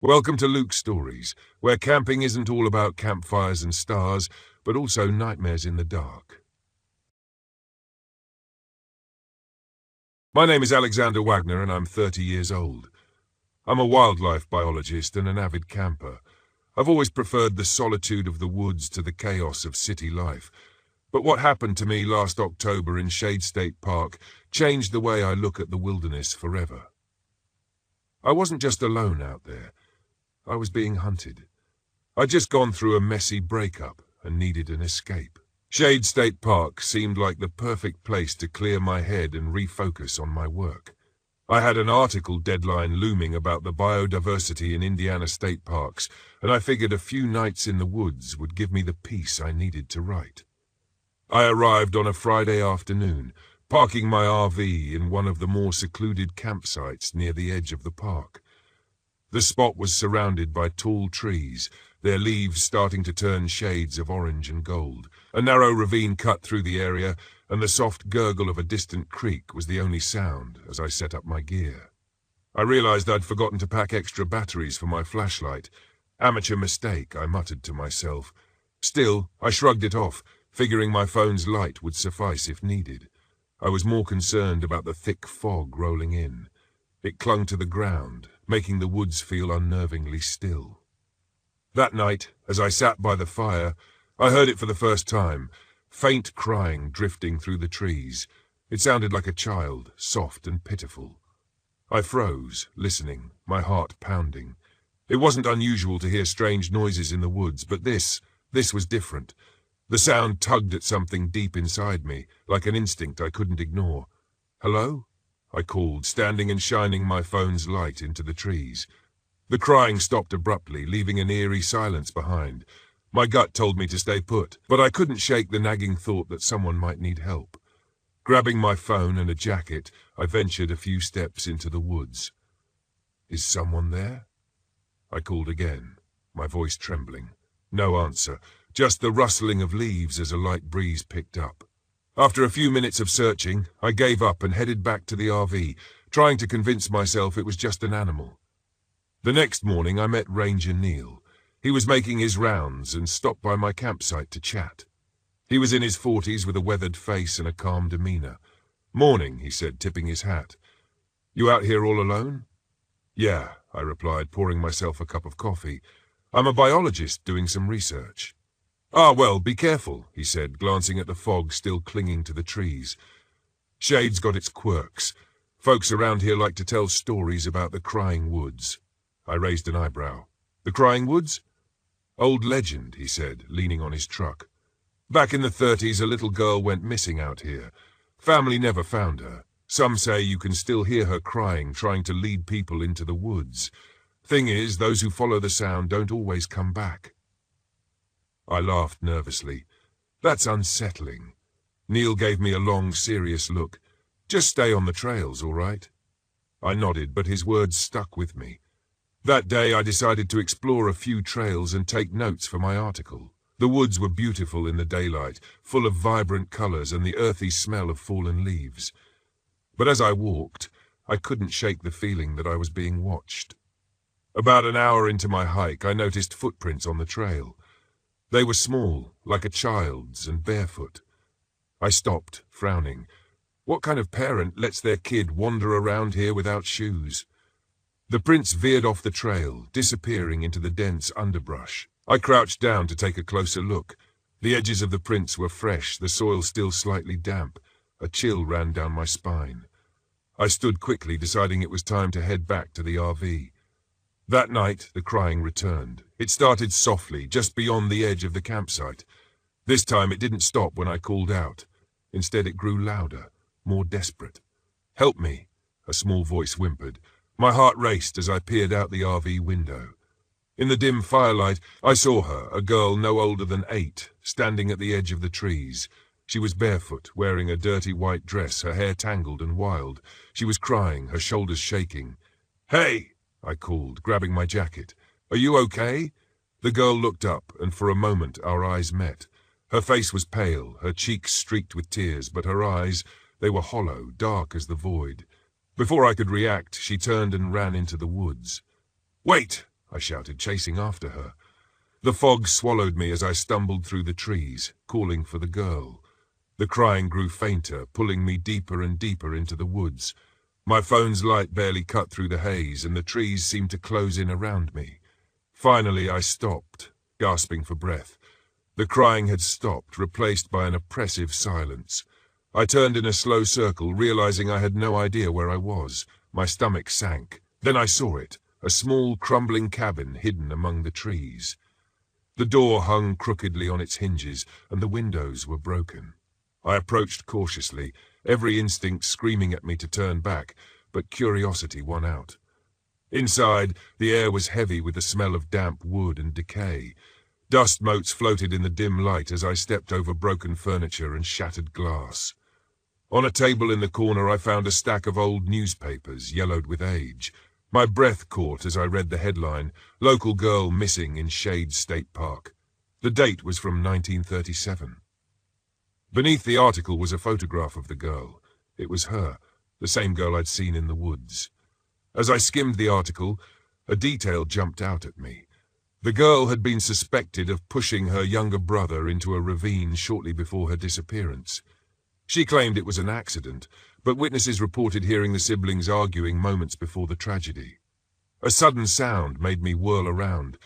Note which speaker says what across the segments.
Speaker 1: Welcome to Luke's Stories, where camping isn't all about campfires and stars, but also nightmares in the dark. My name is Alexander Wagner and I'm 30 years old. I'm a wildlife biologist and an avid camper. I've always preferred the solitude of the woods to the chaos of city life. But what happened to me last October in Shade State Park changed the way I look at the wilderness forever. I wasn't just alone out there. I was being hunted. I'd just gone through a messy breakup and needed an escape. Shade State Park seemed like the perfect place to clear my head and refocus on my work. I had an article deadline looming about the biodiversity in Indiana state parks, and I figured a few nights in the woods would give me the peace I needed to write. I arrived on a Friday afternoon, parking my RV in one of the more secluded campsites near the edge of the park. The spot was surrounded by tall trees, their leaves starting to turn shades of orange and gold. A narrow ravine cut through the area, and the soft gurgle of a distant creek was the only sound as I set up my gear. I realized I'd forgotten to pack extra batteries for my flashlight. Amateur mistake, I muttered to myself. Still, I shrugged it off, figuring my phone's light would suffice if needed. I was more concerned about the thick fog rolling in. It clung to the ground, making the woods feel unnervingly still. That night, as I sat by the fire, I heard it for the first time, faint crying drifting through the trees. It sounded like a child, soft and pitiful. I froze, listening, my heart pounding. It wasn't unusual to hear strange noises in the woods, but this was different. The sound tugged at something deep inside me, like an instinct I couldn't ignore. "Hello?" I called, standing and shining my phone's light into the trees. The crying stopped abruptly, leaving an eerie silence behind. My gut told me to stay put, but I couldn't shake the nagging thought that someone might need help. Grabbing my phone and a jacket, I ventured a few steps into the woods. "Is someone there?" I called again, my voice trembling. No answer, just the rustling of leaves as a light breeze picked up. After a few minutes of searching, I gave up and headed back to the RV, trying to convince myself it was just an animal. The next morning I met Ranger Neil. He was making his rounds and stopped by my campsite to chat. He was in his 40s with a weathered face and a calm demeanor. "Morning," he said, tipping his hat. "You out here all alone?" "Yeah," I replied, pouring myself a cup of coffee. "I'm a biologist doing some research." "Ah, well, be careful," he said, glancing at the fog still clinging to the trees. "Shade's got its quirks. Folks around here like to tell stories about the Crying Woods." I raised an eyebrow. "The Crying Woods?" "Old legend," he said, leaning on his truck. "Back in the 30s, a little girl went missing out here. Family never found her. Some say you can still hear her crying, trying to lead people into the woods. Thing is, those who follow the sound don't always come back." I laughed nervously. "That's unsettling." Neil gave me a long, serious look. "Just stay on the trails, all right?" I nodded, but his words stuck with me. That day I decided to explore a few trails and take notes for my article. The woods were beautiful in the daylight, full of vibrant colors and the earthy smell of fallen leaves. But as I walked, I couldn't shake the feeling that I was being watched. About an hour into my hike, I noticed footprints on the trail. They were small, like a child's, and barefoot. I stopped, frowning. What kind of parent lets their kid wander around here without shoes? The prints veered off the trail, disappearing into the dense underbrush. I crouched down to take a closer look. The edges of the prints were fresh, the soil still slightly damp. A chill ran down my spine. I stood quickly, deciding it was time to head back to the RV. That night, the crying returned. It started softly, just beyond the edge of the campsite. This time it didn't stop when I called out. Instead it grew louder, more desperate. "Help me," a small voice whimpered. My heart raced as I peered out the RV window. In the dim firelight, I saw her, a girl no older than 8, standing at the edge of the trees. She was barefoot, wearing a dirty white dress, her hair tangled and wild. She was crying, her shoulders shaking. "Hey!" I called, grabbing my jacket. "Are you okay?" The girl looked up, and for a moment our eyes met. Her face was pale, her cheeks streaked with tears, but her eyes, they were hollow, dark as the void. Before I could react, she turned and ran into the woods. "Wait!" I shouted, chasing after her. The fog swallowed me as I stumbled through the trees, calling for the girl. The crying grew fainter, pulling me deeper and deeper into the woods. My phone's light barely cut through the haze, and the trees seemed to close in around me. Finally, I stopped, gasping for breath. The crying had stopped, replaced by an oppressive silence. I turned in a slow circle, realizing I had no idea where I was. My stomach sank. Then I saw it, a small, crumbling cabin hidden among the trees. The door hung crookedly on its hinges, and the windows were broken. I approached cautiously, every instinct screaming at me to turn back, but curiosity won out. Inside, the air was heavy with the smell of damp wood and decay. Dust motes floated in the dim light as I stepped over broken furniture and shattered glass. On a table in the corner I found a stack of old newspapers, yellowed with age. My breath caught as I read the headline, "Local Girl Missing in Shade State Park." The date was from 1937. Beneath the article was a photograph of the girl. It was her, the same girl I'd seen in the woods. As I skimmed the article, a detail jumped out at me. The girl had been suspected of pushing her younger brother into a ravine shortly before her disappearance. She claimed it was an accident, but witnesses reported hearing the siblings arguing moments before the tragedy. A sudden sound made me whirl around.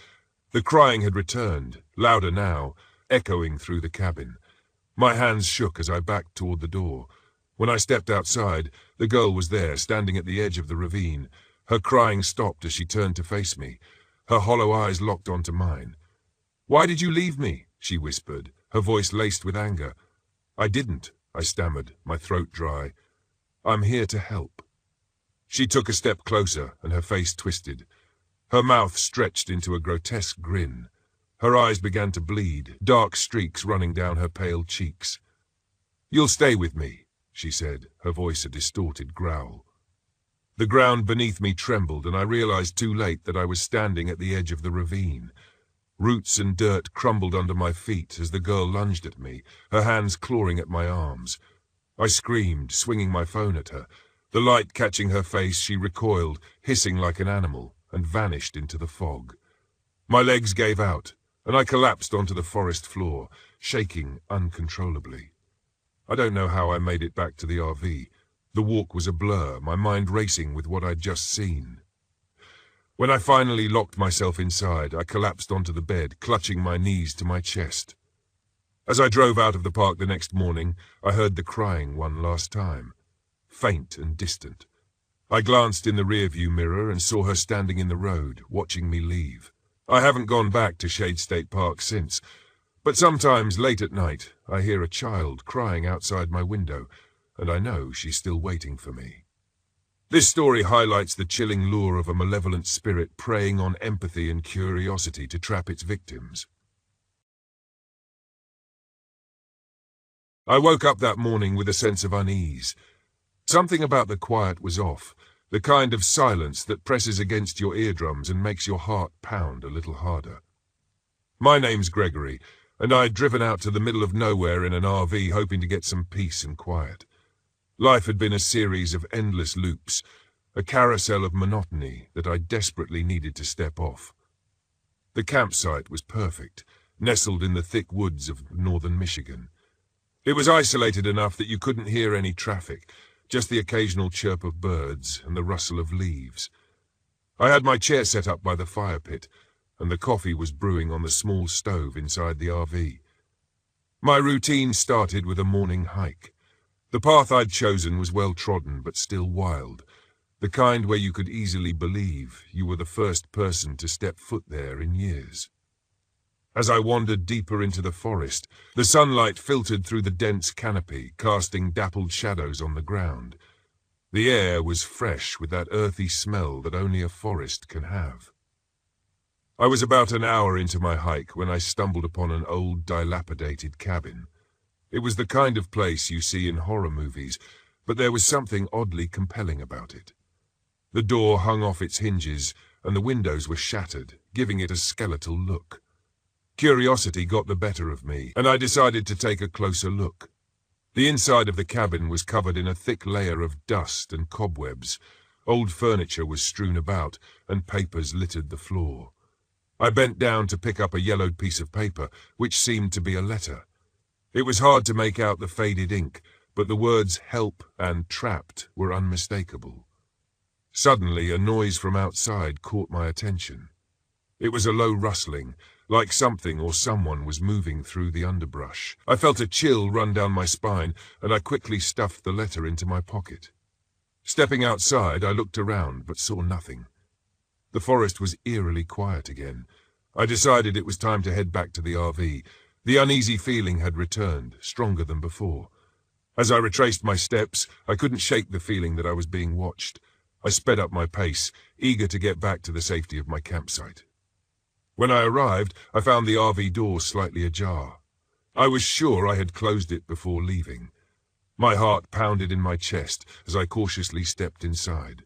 Speaker 1: The crying had returned, louder now, echoing through the cabin. My hands shook as I backed toward the door. When I stepped outside, the girl was there, standing at the edge of the ravine. Her crying stopped as she turned to face me. Her hollow eyes locked onto mine. "Why did you leave me?" she whispered, her voice laced with anger. "I didn't," I stammered, my throat dry. "I'm here to help." She took a step closer, and her face twisted. Her mouth stretched into a grotesque grin. Her eyes began to bleed, dark streaks running down her pale cheeks. "You'll stay with me," she said, her voice a distorted growl. The ground beneath me trembled, and I realized too late that I was standing at the edge of the ravine. Roots and dirt crumbled under my feet as the girl lunged at me, her hands clawing at my arms. I screamed, swinging my phone at her. The light catching her face, she recoiled, hissing like an animal, and vanished into the fog. My legs gave out, and I collapsed onto the forest floor, shaking uncontrollably. I don't know how I made it back to the RV. The walk was a blur, my mind racing with what I'd just seen. When I finally locked myself inside, I collapsed onto the bed, clutching my knees to my chest. As I drove out of the park the next morning, I heard the crying one last time, faint and distant. I glanced in the rearview mirror and saw her standing in the road, watching me leave. I haven't gone back to Shade State Park since, but sometimes late at night I hear a child crying outside my window, and I know she's still waiting for me. This story highlights the chilling lure of a malevolent spirit preying on empathy and curiosity to trap its victims. I woke up that morning with a sense of unease. Something about the quiet was off, the kind of silence that presses against your eardrums and makes your heart pound a little harder. My name's Gregory, and I'd driven out to the middle of nowhere in an RV hoping to get some peace and quiet. Life had been a series of endless loops, a carousel of monotony that I desperately needed to step off. The campsite was perfect, nestled in the thick woods of northern Michigan. It was isolated enough that you couldn't hear any traffic, just the occasional chirp of birds and the rustle of leaves. I had my chair set up by the fire pit, and the coffee was brewing on the small stove inside the RV. My routine started with a morning hike. The path I'd chosen was well-trodden but still wild, the kind where you could easily believe you were the first person to step foot there in years. As I wandered deeper into the forest, the sunlight filtered through the dense canopy, casting dappled shadows on the ground. The air was fresh with that earthy smell that only a forest can have. I was about an hour into my hike when I stumbled upon an old, dilapidated cabin. It was the kind of place you see in horror movies, but there was something oddly compelling about it. The door hung off its hinges, and the windows were shattered, giving it a skeletal look. Curiosity got the better of me, and I decided to take a closer look. The inside of the cabin was covered in a thick layer of dust and cobwebs. Old furniture was strewn about, and papers littered the floor. I bent down to pick up a yellowed piece of paper, which seemed to be a letter. It was hard to make out the faded ink, but the words help and trapped were unmistakable. Suddenly, a noise from outside caught my attention. It was a low rustling, like something or someone was moving through the underbrush. I felt a chill run down my spine, and I quickly stuffed the letter into my pocket. Stepping outside, I looked around, but saw nothing. The forest was eerily quiet again. I decided it was time to head back to the RV. The uneasy feeling had returned, stronger than before. As I retraced my steps, I couldn't shake the feeling that I was being watched. I sped up my pace, eager to get back to the safety of my campsite. When I arrived, I found the RV door slightly ajar. I was sure I had closed it before leaving. My heart pounded in my chest as I cautiously stepped inside.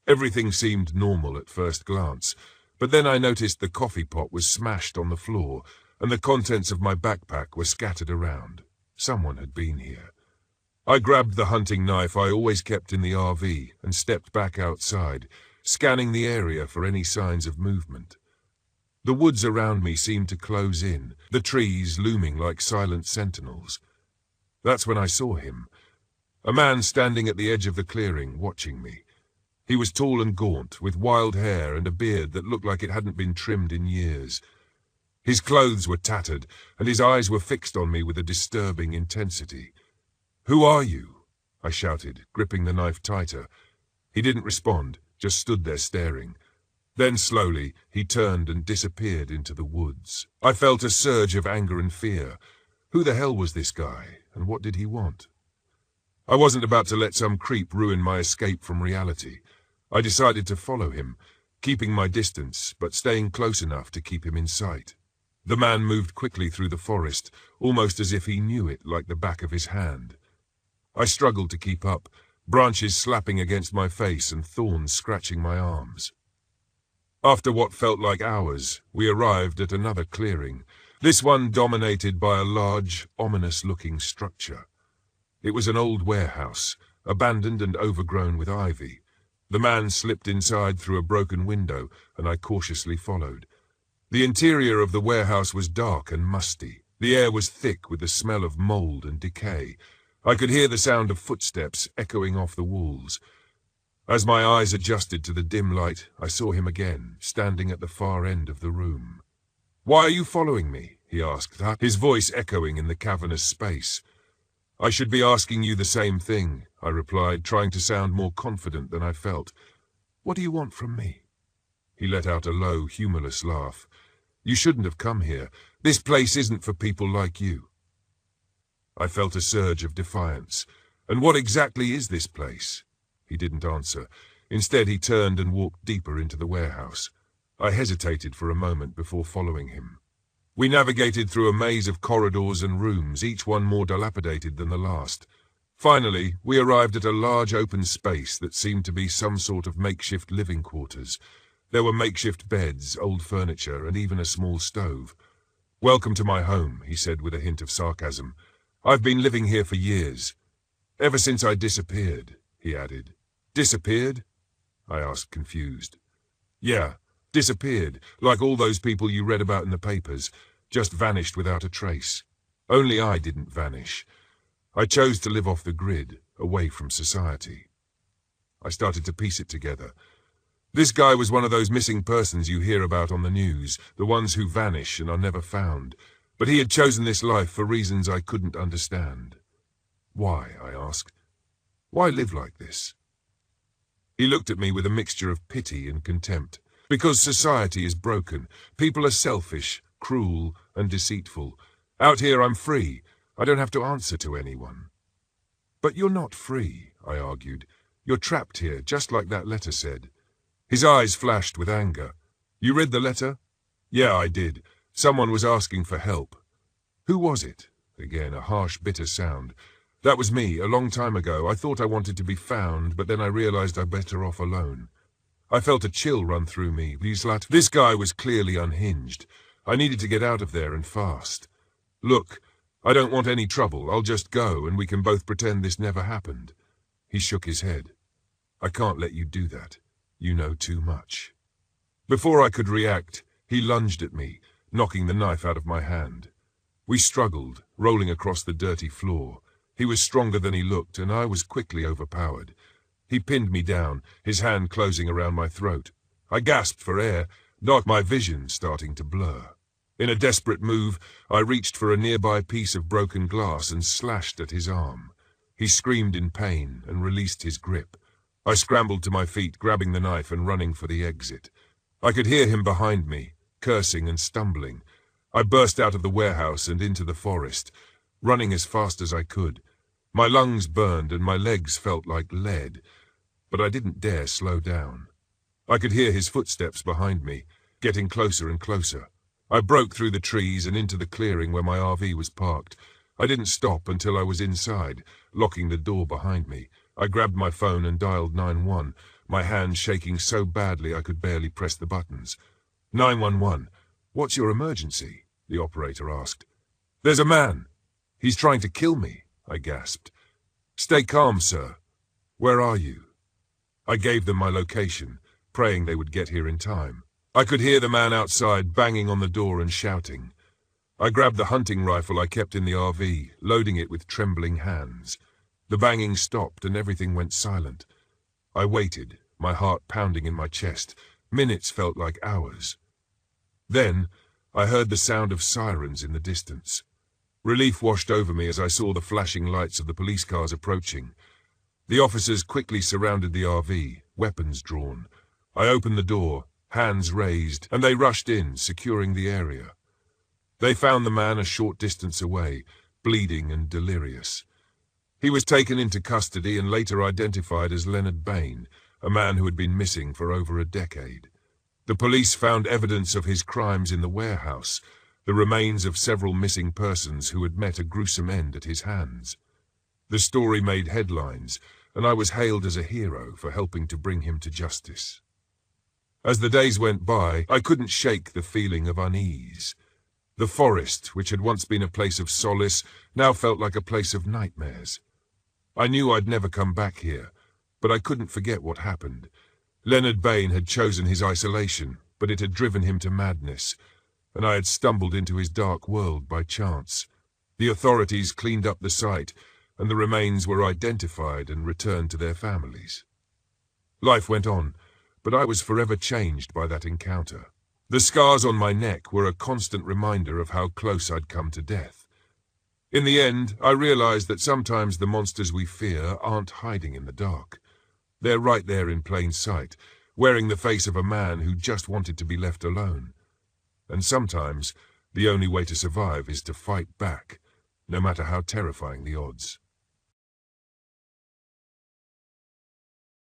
Speaker 1: Everything seemed normal at first glance, but then I noticed the coffee pot was smashed on the floor and the contents of my backpack were scattered around. Someone had been here. I grabbed the hunting knife I always kept in the RV and stepped back outside, scanning the area for any signs of movement. The woods around me seemed to close in, the trees looming like silent sentinels. That's when I saw him. A man standing at the edge of the clearing, watching me. He was tall and gaunt, with wild hair and a beard that looked like it hadn't been trimmed in years. His clothes were tattered, and his eyes were fixed on me with a disturbing intensity. "Who are you?" I shouted, gripping the knife tighter. He didn't respond, just stood there staring. Then slowly, he turned and disappeared into the woods. I felt a surge of anger and fear. Who the hell was this guy, and what did he want? I wasn't about to let some creep ruin my escape from reality. I decided to follow him, keeping my distance, but staying close enough to keep him in sight. The man moved quickly through the forest, almost as if he knew it like the back of his hand. I struggled to keep up, branches slapping against my face and thorns scratching my arms. After what felt like hours, we arrived at another clearing, this one dominated by a large, ominous-looking structure. It was an old warehouse, abandoned and overgrown with ivy. The man slipped inside through a broken window, and I cautiously followed. The interior of the warehouse was dark and musty. The air was thick with the smell of mold and decay. I could hear the sound of footsteps echoing off the walls. As my eyes adjusted to the dim light, I saw him again, standing at the far end of the room. "Why are you following me?" he asked, his voice echoing in the cavernous space. "I should be asking you the same thing," I replied, trying to sound more confident than I felt. "What do you want from me?" He let out a low, humorless laugh. "You shouldn't have come here. This place isn't for people like you." I felt a surge of defiance. "And what exactly is this place?" He didn't answer. Instead, he turned and walked deeper into the warehouse. I hesitated for a moment before following him. We navigated through a maze of corridors and rooms, each one more dilapidated than the last. Finally, we arrived at a large open space that seemed to be some sort of makeshift living quarters. There were makeshift beds, old furniture, and even a small stove. "Welcome to my home," he said with a hint of sarcasm. "I've been living here for years. Ever since I disappeared," he added. "Disappeared?" I asked, confused. "Yeah, disappeared, like all those people you read about in the papers, just vanished without a trace. Only I didn't vanish. I chose to live off the grid, away from society." I started to piece it together. This guy was one of those missing persons you hear about on the news, the ones who vanish and are never found. But he had chosen this life for reasons I couldn't understand. "Why?" I asked. "Why live like this?" He looked at me with a mixture of pity and contempt. "Because society is broken. People are selfish, cruel, and deceitful. Out here I'm free. I don't have to answer to anyone." "But you're not free," I argued. "You're trapped here, just like that letter said." His eyes flashed with anger. "You read the letter?" "Yeah, I did. Someone was asking for help." "Who was it?" Again, a harsh, bitter sound. "That was me, a long time ago. I thought I wanted to be found, but then I realized I'm better off alone." I felt a chill run through me. This guy was clearly unhinged. I needed to get out of there and fast. "Look, I don't want any trouble. I'll just go, and we can both pretend this never happened." He shook his head. "I can't let you do that. You know too much." Before I could react, He lunged at me, knocking the knife out of my hand. We struggled, rolling across the dirty floor. He was stronger than he looked, and I was quickly overpowered. He pinned me down, his hand closing around my throat. I gasped for air, my vision starting to blur. In a desperate move, I reached for a nearby piece of broken glass and slashed at his arm. He screamed in pain and released his grip. I scrambled to my feet, grabbing the knife and running for the exit. I could hear him behind me, cursing and stumbling. I burst out of the warehouse and into the forest, running as fast as I could. My lungs burned and my legs felt like lead, but I didn't dare slow down. I could hear his footsteps behind me, getting closer and closer. I broke through the trees and into the clearing where my RV was parked. I didn't stop until I was inside, locking the door behind me. I grabbed my phone and dialed 911, my hand shaking so badly I could barely press the buttons. 911, what's your emergency? The operator asked. There's a man. He's trying to kill me, I gasped. Stay calm, sir. Where are you? I gave them my location, praying they would get here in time. I could hear the man outside banging on the door and shouting. I grabbed the hunting rifle I kept in the RV, loading it with trembling hands. The banging stopped and everything went silent. I waited, my heart pounding in my chest. Minutes felt like hours. Then, I heard the sound of sirens in the distance. Relief washed over me as I saw the flashing lights of the police cars approaching. The officers quickly surrounded the RV, weapons drawn. I opened the door, hands raised, and they rushed in, securing the area. They found the man a short distance away, bleeding and delirious. He was taken into custody and later identified as Leonard Bain, a man who had been missing for over a decade. The police found evidence of his crimes in the warehouse, the remains of several missing persons who had met a gruesome end at his hands. The story made headlines, and I was hailed as a hero for helping to bring him to justice. As the days went by, I couldn't shake the feeling of unease. The forest, which had once been a place of solace, now felt like a place of nightmares. I knew I'd never come back here, but I couldn't forget what happened. Leonard Bain had chosen his isolation, but it had driven him to madness, and I had stumbled into his dark world by chance. The authorities cleaned up the site, and the remains were identified and returned to their families. Life went on, but I was forever changed by that encounter. The scars on my neck were a constant reminder of how close I'd come to death. In the end, I realized that sometimes the monsters we fear aren't hiding in the dark. They're right there in plain sight, wearing the face of a man who just wanted to be left alone. And sometimes, the only way to survive is to fight back, no matter how terrifying the odds.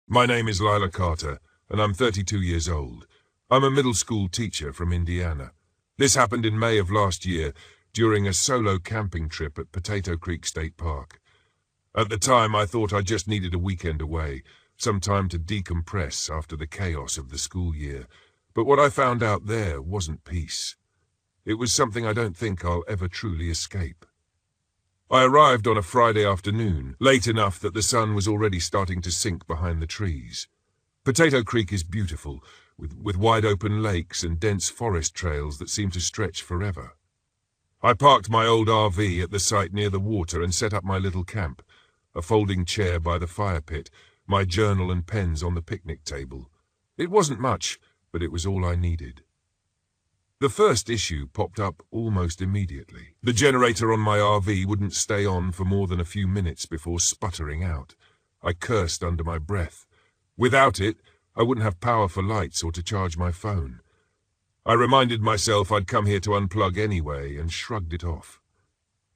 Speaker 1: My name is Lila Carter, and I'm 32 years old. I'm a middle school teacher from Indiana. This happened in May of last year, during a solo camping trip at Potato Creek State Park. At the time, I thought I just needed a weekend away, some time to decompress after the chaos of the school year. But what I found out there wasn't peace. It was something I don't think I'll ever truly escape. I arrived on a Friday afternoon, late enough that the sun was already starting to sink behind the trees. Potato Creek is beautiful, with wide-open lakes and dense forest trails that seem to stretch forever. I parked my old RV at the site near the water and set up my little camp, a folding chair by the fire pit, my journal and pens on the picnic table. It wasn't much, but it was all I needed. The first issue popped up almost immediately. The generator on my RV wouldn't stay on for more than a few minutes before sputtering out. I cursed under my breath. Without it, I wouldn't have power for lights or to charge my phone. I reminded myself I'd come here to unplug anyway and shrugged it off.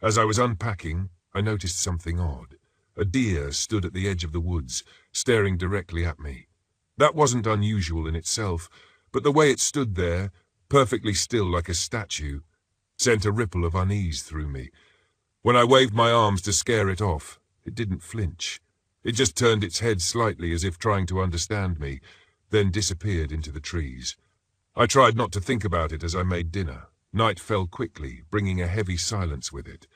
Speaker 1: As I was unpacking, I noticed something odd. A deer stood at the edge of the woods, staring directly at me. That wasn't unusual in itself, but the way it stood there, perfectly still like a statue, sent a ripple of unease through me. When I waved my arms to scare it off, it didn't flinch. It just turned its head slightly as if trying to understand me, then disappeared into the trees. I tried not to think about it as I made dinner. Night fell quickly, bringing a heavy silence with it.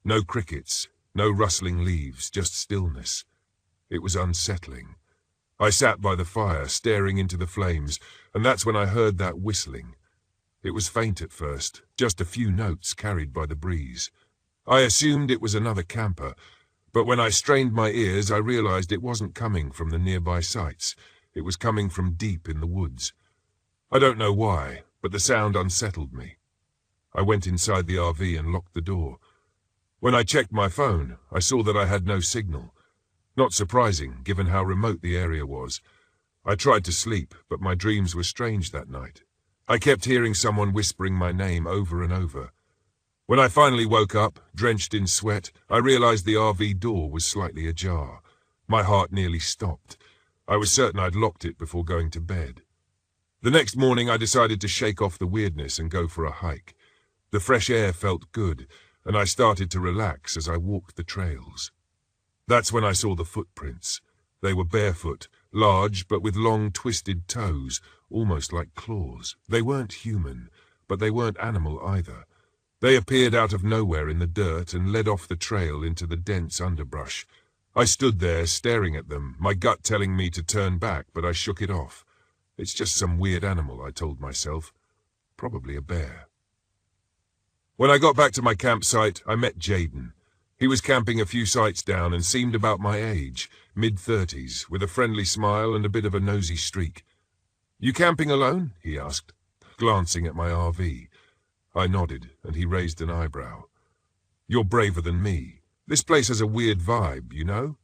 Speaker 1: No crickets, no rustling leaves, just stillness. It was unsettling. I sat by the fire, staring into the flames, and that's when I heard that whistling. It was faint at first, just a few notes carried by the breeze. I assumed it was another camper, but when I strained my ears, I realized it wasn't coming from the nearby sites. It was coming from deep in the woods. I don't know why, but the sound unsettled me. I went inside the RV and locked the door. When I checked my phone, I saw that I had no signal. Not surprising, given how remote the area was. I tried to sleep, but my dreams were strange that night. I kept hearing someone whispering my name over and over. When I finally woke up, drenched in sweat, I realized the RV door was slightly ajar. My heart nearly stopped. I was certain I'd locked it before going to bed. The next morning I decided to shake off the weirdness and go for a hike. The fresh air felt good, and I started to relax as I walked the trails. That's when I saw the footprints. They were barefoot, large but with long twisted toes, almost like claws. They weren't human, but they weren't animal either. They appeared out of nowhere in the dirt and led off the trail into the dense underbrush. I stood there staring at them, my gut telling me to turn back, but I shook it off. It's just some weird animal, I told myself. Probably a bear. When I got back to my campsite, I met Jayden. He was camping a few sites down and seemed about my age, mid-30s, with a friendly smile and a bit of a nosy streak. "You camping alone?" he asked, glancing at my RV. I nodded, and he raised an eyebrow. "You're braver than me. This place has a weird vibe, you know?"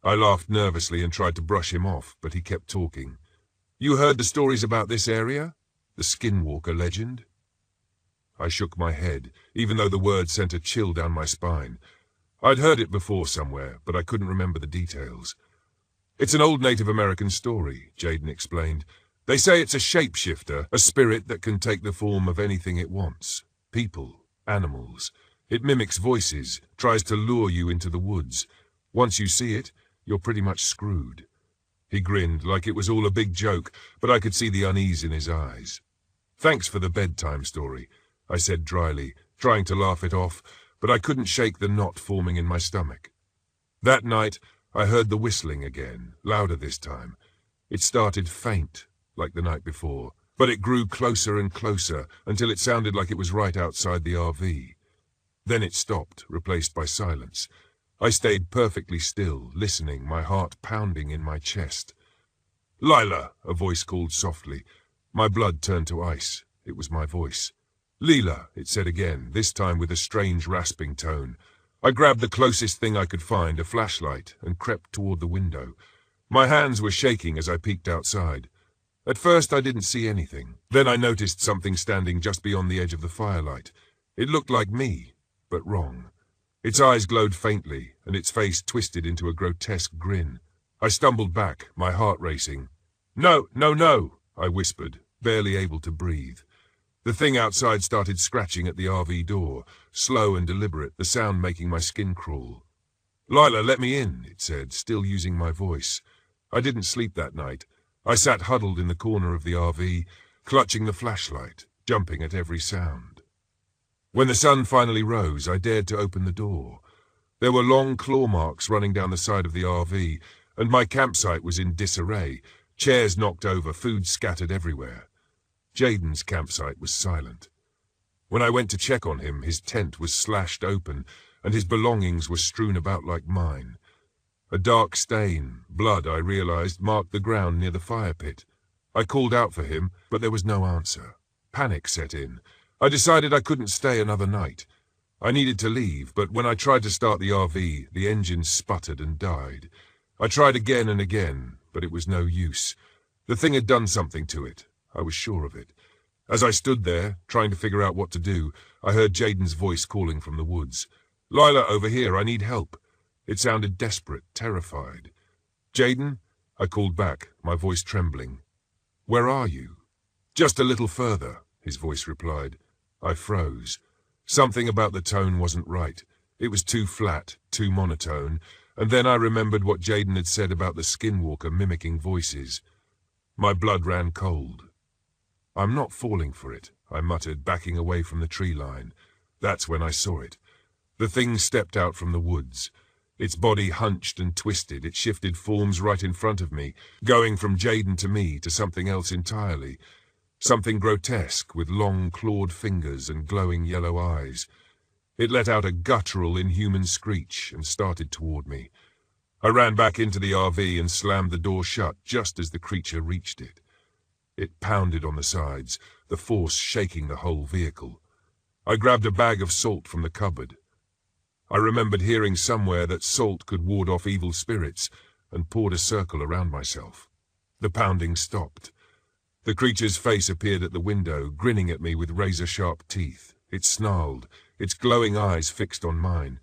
Speaker 1: I laughed nervously and tried to brush him off, but he kept talking. "You heard the stories about this area? The Skinwalker legend?" I shook my head, even though the word sent a chill down my spine. I'd heard it before somewhere, but I couldn't remember the details. "It's an old Native American story," Jayden explained. "They say it's a shapeshifter, a spirit that can take the form of anything it wants. People, animals. It mimics voices, tries to lure you into the woods. Once you see it, you're pretty much screwed." He grinned like it was all a big joke, but I could see the unease in his eyes. "Thanks for the bedtime story," I said dryly, trying to laugh it off, but I couldn't shake the knot forming in my stomach. That night, I heard the whistling again, louder this time. It started faint, like the night before, but it grew closer and closer until it sounded like it was right outside the RV. Then it stopped, replaced by silence. I stayed perfectly still, listening, my heart pounding in my chest. "Lila," a voice called softly. My blood turned to ice. It was my voice. "Leela," it said again, this time with a strange rasping tone. I grabbed the closest thing I could find, a flashlight, and crept toward the window. My hands were shaking as I peeked outside. At first I didn't see anything. Then I noticed something standing just beyond the edge of the firelight. It looked like me, but wrong. Its eyes glowed faintly, and its face twisted into a grotesque grin. I stumbled back, my heart racing. "No, no, no," I whispered, barely able to breathe. The thing outside started scratching at the RV door, slow and deliberate, the sound making my skin crawl. "Lila, let me in," it said, still using my voice. I didn't sleep that night. I sat huddled in the corner of the RV, clutching the flashlight, jumping at every sound. When the sun finally rose, I dared to open the door. There were long claw marks running down the side of the RV, and my campsite was in disarray, chairs knocked over, food scattered everywhere. Jayden's campsite was silent. When I went to check on him, his tent was slashed open, and his belongings were strewn about like mine. A dark stain, blood, I realized, marked the ground near the fire pit. I called out for him, but there was no answer. Panic set in. I decided I couldn't stay another night. I needed to leave, but when I tried to start the RV, the engine sputtered and died. I tried again and again, but it was no use. The thing had done something to it. I was sure of it. As I stood there, trying to figure out what to do, I heard Jayden's voice calling from the woods. "Lila, over here, I need help." It sounded desperate, terrified. "Jayden?" I called back, my voice trembling. "Where are you?" "Just a little further," his voice replied. I froze. Something about the tone wasn't right. It was too flat, too monotone, and then I remembered what Jayden had said about the Skinwalker mimicking voices. My blood ran cold. "I'm not falling for it," I muttered, backing away from the tree line. That's when I saw it. The thing stepped out from the woods. Its body hunched and twisted. It shifted forms right in front of me, going from Jayden to me to something else entirely. something grotesque with long clawed fingers and glowing yellow eyes. It let out a guttural, inhuman screech and started toward me. I ran back into the RV and slammed the door shut just as the creature reached it. It pounded on the sides, the force shaking the whole vehicle. I grabbed a bag of salt from the cupboard. I remembered hearing somewhere that salt could ward off evil spirits, and poured a circle around myself. The pounding stopped. The creature's face appeared at the window, grinning at me with razor-sharp teeth. It snarled, its glowing eyes fixed on mine.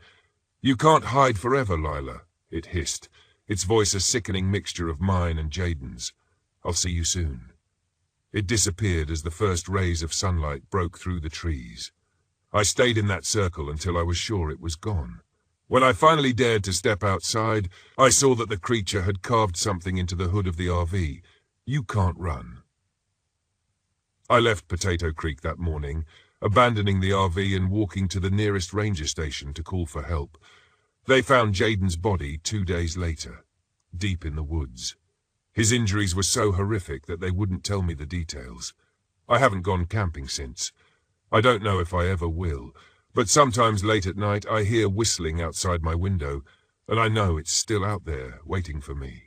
Speaker 1: "You can't hide forever, Lila," it hissed, its voice a sickening mixture of mine and Jaden's. "I'll see you soon." It disappeared as the first rays of sunlight broke through the trees. I stayed in that circle until I was sure it was gone. When I finally dared to step outside, I saw that the creature had carved something into the hood of the RV. "You can't run." I left Potato Creek that morning, abandoning the RV and walking to the nearest ranger station to call for help. They found Jaden's body 2 days later, deep in the woods. His injuries were so horrific that they wouldn't tell me the details. I haven't gone camping since. I don't know if I ever will, but sometimes late at night I hear whistling outside my window, and I know it's still out there, waiting for me.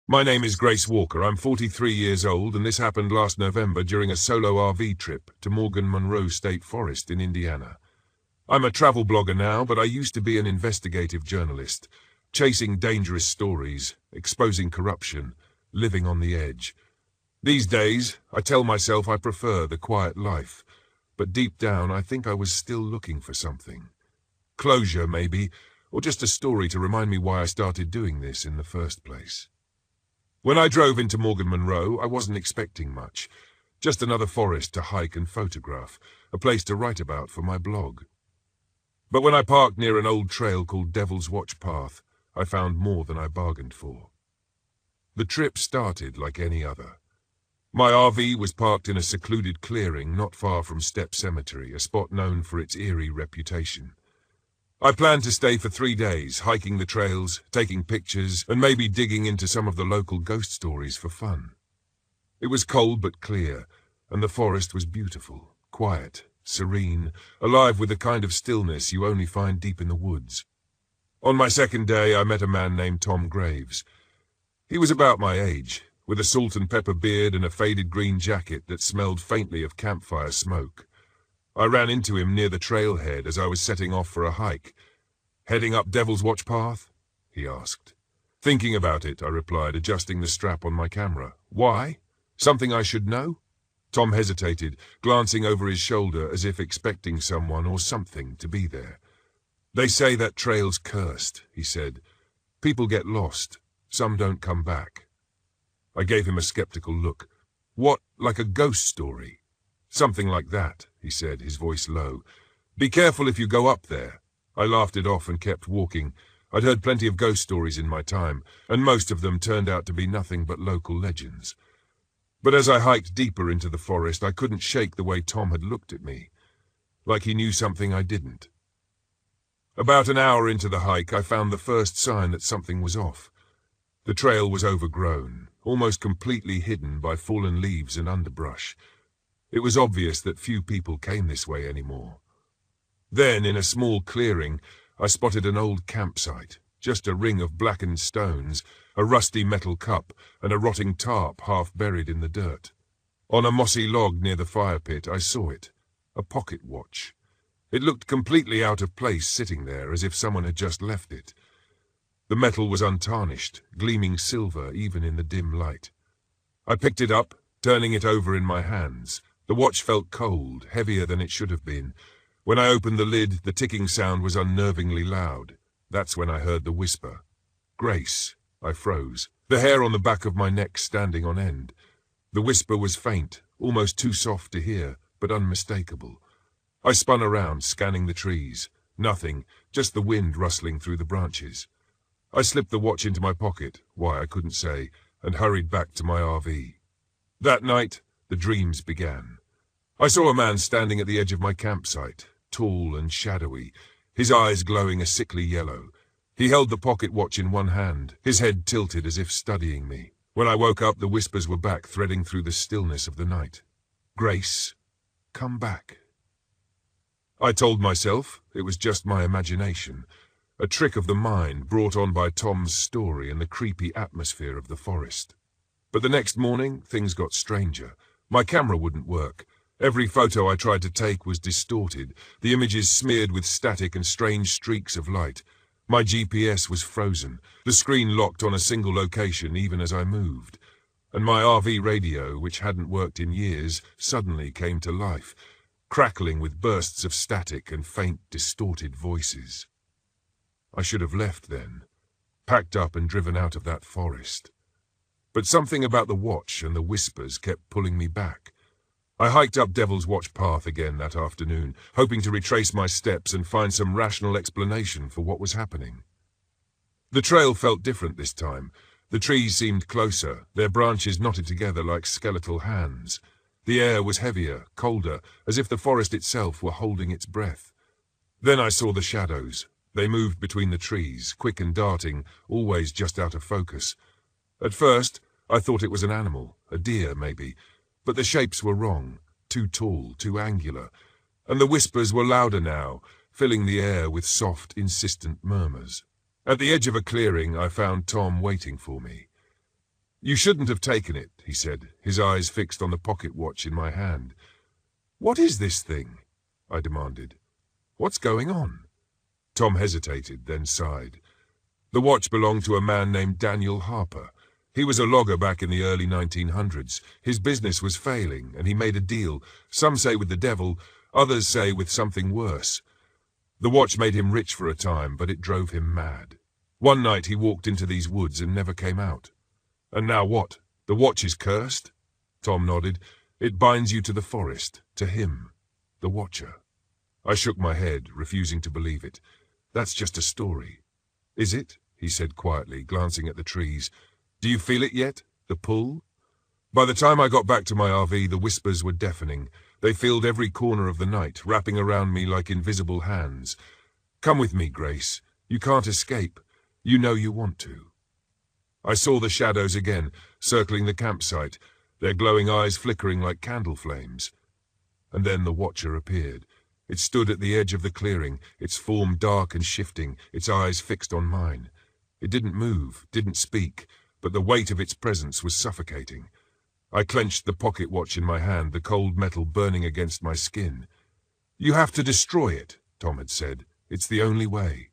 Speaker 1: My name is Grace Walker. I'm 43 years old, and this happened last November during a solo RV trip to Morgan Monroe State Forest in Indiana. I'm a travel blogger now, but I used to be an investigative journalist, chasing dangerous stories, exposing corruption, living on the edge. These days, I tell myself I prefer the quiet life, but deep down I think I was still looking for something. Closure, maybe, or just a story to remind me why I started doing this in the first place. When I drove into Morgan Monroe, I wasn't expecting much. Just another forest to hike and photograph, a place to write about for my blog. But when I parked near an old trail called Devil's Watch Path, I found more than I bargained for. The trip started like any other. My RV was parked in a secluded clearing not far from Step Cemetery, a spot known for its eerie reputation. I planned to stay for 3 days, hiking the trails, taking pictures, and maybe digging into some of the local ghost stories for fun. It was cold but clear, and the forest was beautiful, quiet, serene, alive with the kind of stillness you only find deep in the woods. On my second day, I met a man named Tom Graves. He was about my age, with a salt and pepper beard and a faded green jacket that smelled faintly of campfire smoke. I ran into him near the trailhead as I was setting off for a hike. "Heading up Devil's Watch Path?" he asked. "Thinking about it," I replied, adjusting the strap on my camera. "Why? Something I should know?" Tom hesitated, glancing over his shoulder as if expecting someone or something to be there. "They say that trail's cursed," he said. "People get lost. Some don't come back." I gave him a skeptical look. "What, like a ghost story?" "Something like that," he said, his voice low. "Be careful if you go up there." I laughed it off and kept walking. I'd heard plenty of ghost stories in my time, and most of them turned out to be nothing but local legends. But as I hiked deeper into the forest, I couldn't shake the way Tom had looked at me, like he knew something I didn't. About an hour into the hike, I found the first sign that something was off. The trail was overgrown, almost completely hidden by fallen leaves and underbrush. It was obvious that few people came this way anymore. Then, in a small clearing, I spotted an old campsite, just a ring of blackened stones, a rusty metal cup, and a rotting tarp half buried in the dirt. On a mossy log near the fire pit, I saw it, a pocket watch. It looked completely out of place sitting there, as if someone had just left it. The metal was untarnished, gleaming silver even in the dim light. I picked it up, turning it over in my hands. The watch felt cold, heavier than it should have been. When I opened the lid, the ticking sound was unnervingly loud. That's when I heard the whisper. "Grace." I froze, the hair on the back of my neck standing on end. The whisper was faint, almost too soft to hear, but unmistakable. I spun around, scanning the trees. Nothing, just the wind rustling through the branches. I slipped the watch into my pocket, why I couldn't say, and hurried back to my RV. That night, the dreams began. I saw a man standing at the edge of my campsite, tall and shadowy, his eyes glowing a sickly yellow. He held the pocket watch in one hand, his head tilted as if studying me. When I woke up, the whispers were back, threading through the stillness of the night. Grace, come back. I told myself it was just my imagination, a trick of the mind brought on by Tom's story and the creepy atmosphere of the forest. But the next morning, things got stranger. My camera wouldn't work. Every photo I tried to take was distorted, the images smeared with static and strange streaks of light. My GPS was frozen, the screen locked on a single location even as I moved. And my RV radio, which hadn't worked in years, suddenly came to life, crackling with bursts of static and faint, distorted voices. I should have left then, packed up and driven out of that forest. But something about the watch and the whispers kept pulling me back. I hiked up Devil's Watch Path again that afternoon, hoping to retrace my steps and find some rational explanation for what was happening. The trail felt different this time. The trees seemed closer, their branches knotted together like skeletal hands. The air was heavier, colder, as if the forest itself were holding its breath. Then I saw the shadows. They moved between the trees, quick and darting, always just out of focus. At first, I thought it was an animal, a deer maybe, but the shapes were wrong, too tall, too angular, and the whispers were louder now, filling the air with soft, insistent murmurs. At the edge of a clearing, I found Tom waiting for me. "You shouldn't have taken it," he said, his eyes fixed on the pocket watch in my hand. "What is this thing?" I demanded. "What's going on?" Tom hesitated, then sighed. The watch belonged to a man named Daniel Harper. He was a logger back in the early 1900s. His business was failing, and he made a deal, some say with the devil, others say with something worse. The watch made him rich for a time, but it drove him mad. One night he walked into these woods and never came out. "And now what? The watch is cursed?" Tom nodded. "It binds you to the forest, to him, the Watcher." I shook my head, refusing to believe it. "That's just a story." "Is it?" he said quietly, glancing at the trees. "Do you feel it yet? The pull?" By the time I got back to my RV, the whispers were deafening. They filled every corner of the night, wrapping around me like invisible hands. "Come with me, Grace. You can't escape. You know you want to." I saw the shadows again, circling the campsite, their glowing eyes flickering like candle flames. And then the Watcher appeared. It stood at the edge of the clearing, its form dark and shifting, its eyes fixed on mine. It didn't move, didn't speak, but the weight of its presence was suffocating. I clenched the pocket watch in my hand, the cold metal burning against my skin. "You have to destroy it," Tom had said. "It's the only way."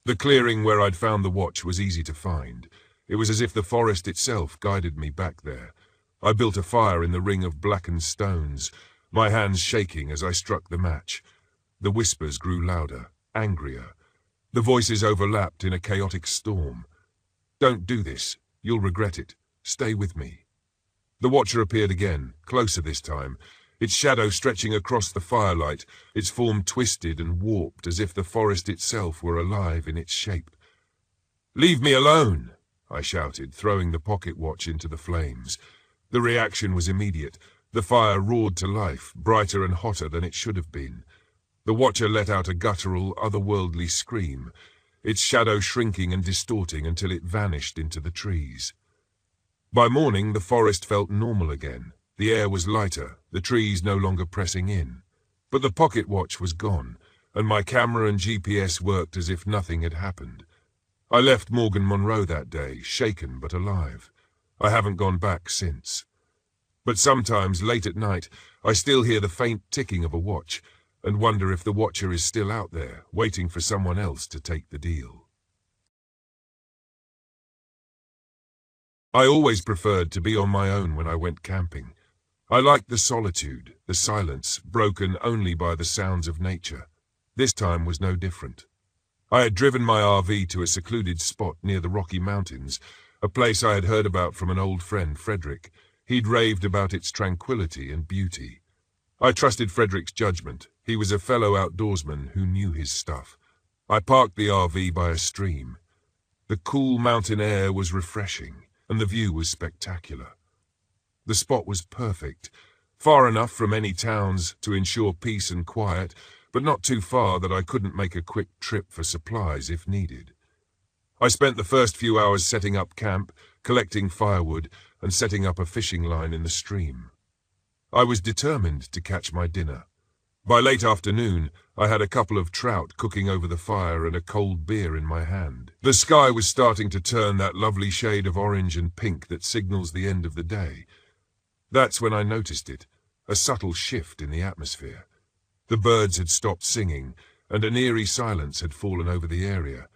Speaker 1: The clearing where I'd found the watch was easy to find. It was as if the forest itself guided me back there. I built a fire in the ring of blackened stones, my hands shaking as I struck the match. The whispers grew louder, angrier. The voices overlapped in a chaotic storm. "Don't do this. You'll regret it. Stay with me." The Watcher appeared again, closer this time, its shadow stretching across the firelight, its form twisted and warped as if the forest itself were alive in its shape. "Leave me alone!" I shouted, throwing the pocket watch into the flames. The reaction was immediate. The fire roared to life, brighter and hotter than it should have been. The Watcher let out a guttural, otherworldly scream, its shadow shrinking and distorting until it vanished into the trees. By morning, the forest felt normal again. The air was lighter, the trees no longer pressing in. But the pocket watch was gone, and my camera and GPS worked as if nothing had happened. I left Morgan Monroe that day, shaken but alive. I haven't gone back since. But sometimes, late at night, I still hear the faint ticking of a watch, and wonder if the Watcher is still out there, waiting for someone else to take the deal. I always preferred to be on my own when I went camping. I liked the solitude, the silence, broken only by the sounds of nature. This time was no different. I had driven my RV to a secluded spot near the Rocky Mountains, a place I had heard about from an old friend, Frederick. He'd raved about its tranquility and beauty. I trusted Frederick's judgment. He was a fellow outdoorsman who knew his stuff. I parked the RV by a stream. The cool mountain air was refreshing, and the view was spectacular. The spot was perfect, far enough from any towns to ensure peace and quiet, but not too far that I couldn't make a quick trip for supplies if needed. I spent the first few hours setting up camp, collecting firewood and setting up a fishing line in the stream. I was determined to catch my dinner. By late afternoon, I had a couple of trout cooking over the fire and a cold beer in my hand. The sky was starting to turn that lovely shade of orange and pink that signals the end of the day. That's when I noticed it, a subtle shift in the atmosphere. The birds had stopped singing, and an eerie silence had fallen over the area.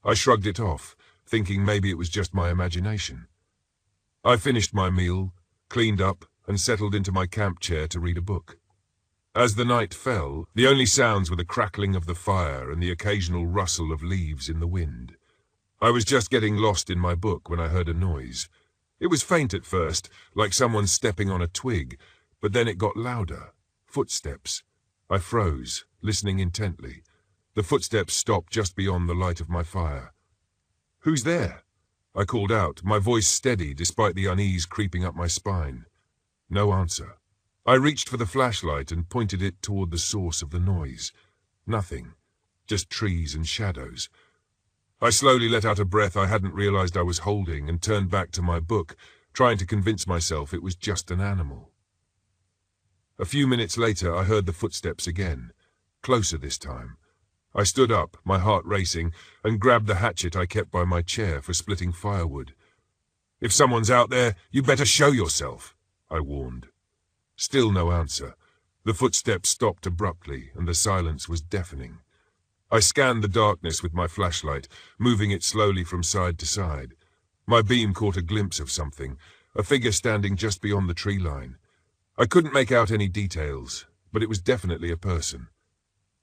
Speaker 1: I shrugged it off, thinking maybe it was just my imagination. I finished my meal, cleaned up, and settled into my camp chair to read a book. As the night fell, the only sounds were the crackling of the fire and the occasional rustle of leaves in the wind. I was just getting lost in my book when I heard a noise. It was faint at first, like someone stepping on a twig, but then it got louder. Footsteps. I froze, listening intently. The footsteps stopped just beyond the light of my fire. "Who's there?" I called out, my voice steady despite the unease creeping up my spine. No answer. I reached for the flashlight and pointed it toward the source of the noise. Nothing. Just trees and shadows. I slowly let out a breath I hadn't realized I was holding and turned back to my book, trying to convince myself it was just an animal. A few minutes later, I heard the footsteps again, closer this time. I stood up, my heart racing, and grabbed the hatchet I kept by my chair for splitting firewood. "If someone's out there, you better show yourself," I warned. Still no answer. The footsteps stopped abruptly, and the silence was deafening. I scanned the darkness with my flashlight, moving it slowly from side to side. My beam caught a glimpse of something, a figure standing just beyond the tree line. I couldn't make out any details, but it was definitely a person.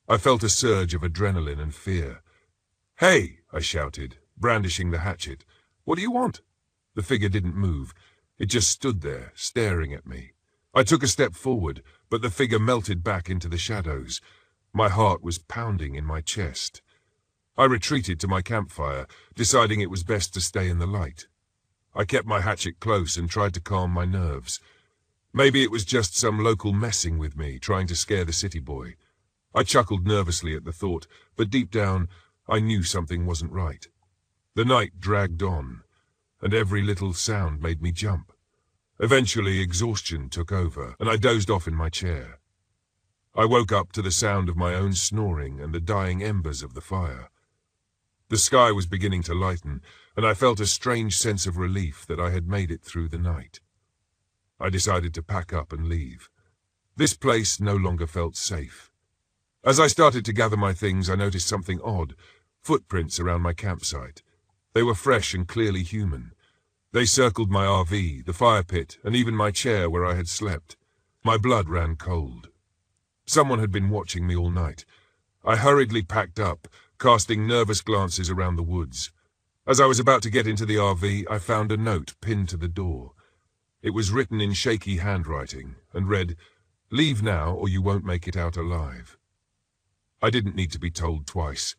Speaker 1: I felt a surge of adrenaline and fear. "Hey!" I shouted, brandishing the hatchet. "What do you want?" The figure didn't move. It just stood there, staring at me. I took a step forward, but the figure melted back into the shadows. My heart was pounding in my chest. I retreated to my campfire, deciding it was best to stay in the light. I kept my hatchet close and tried to calm my nerves. Maybe it was just some local messing with me, trying to scare the city boy. I chuckled nervously at the thought, but deep down, I knew something wasn't right. The night dragged on, and every little sound made me jump. Eventually, exhaustion took over, and I dozed off in my chair. I woke up to the sound of my own snoring and the dying embers of the fire. The sky was beginning to lighten, and I felt a strange sense of relief that I had made it through the night. I decided to pack up and leave. This place no longer felt safe. As I started to gather my things, I noticed something odd, footprints around my campsite. They were fresh and clearly human. They circled my RV, the fire pit, and even my chair where I had slept. My blood ran cold. Someone had been watching me all night. I hurriedly packed up, casting nervous glances around the woods. As I was about to get into the RV, I found a note pinned to the door. It was written in shaky handwriting and read, "Leave now or you won't make it out alive." I didn't need to be told twice.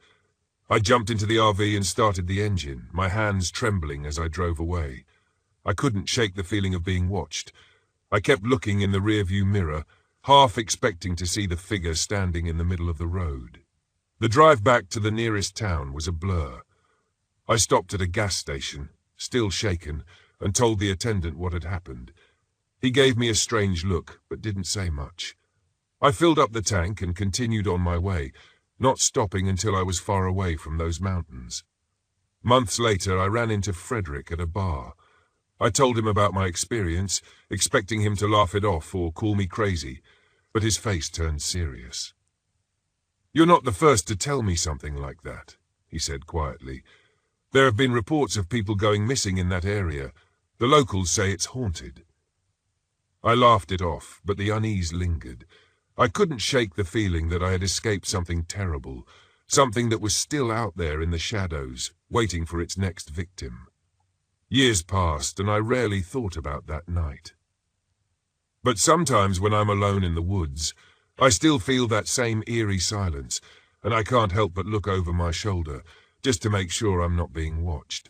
Speaker 1: I jumped into the RV and started the engine, my hands trembling as I drove away. I couldn't shake the feeling of being watched. I kept looking in the rearview mirror, half expecting to see the figure standing in the middle of the road. The drive back to the nearest town was a blur. I stopped at a gas station, still shaken, and told the attendant what had happened. He gave me a strange look, but didn't say much. I filled up the tank and continued on my way, not stopping until I was far away from those mountains. Months later, I ran into Frederick at a bar. I told him about my experience, expecting him to laugh it off or call me crazy, but his face turned serious. "You're not the first to tell me something like that," he said quietly. "There have been reports of people going missing in that area. The locals say it's haunted." I laughed it off, but the unease lingered. I couldn't shake the feeling that I had escaped something terrible, something that was still out there in the shadows, waiting for its next victim. Years passed, and I rarely thought about that night. But sometimes when I'm alone in the woods, I still feel that same eerie silence, and I can't help but look over my shoulder, just to make sure I'm not being watched.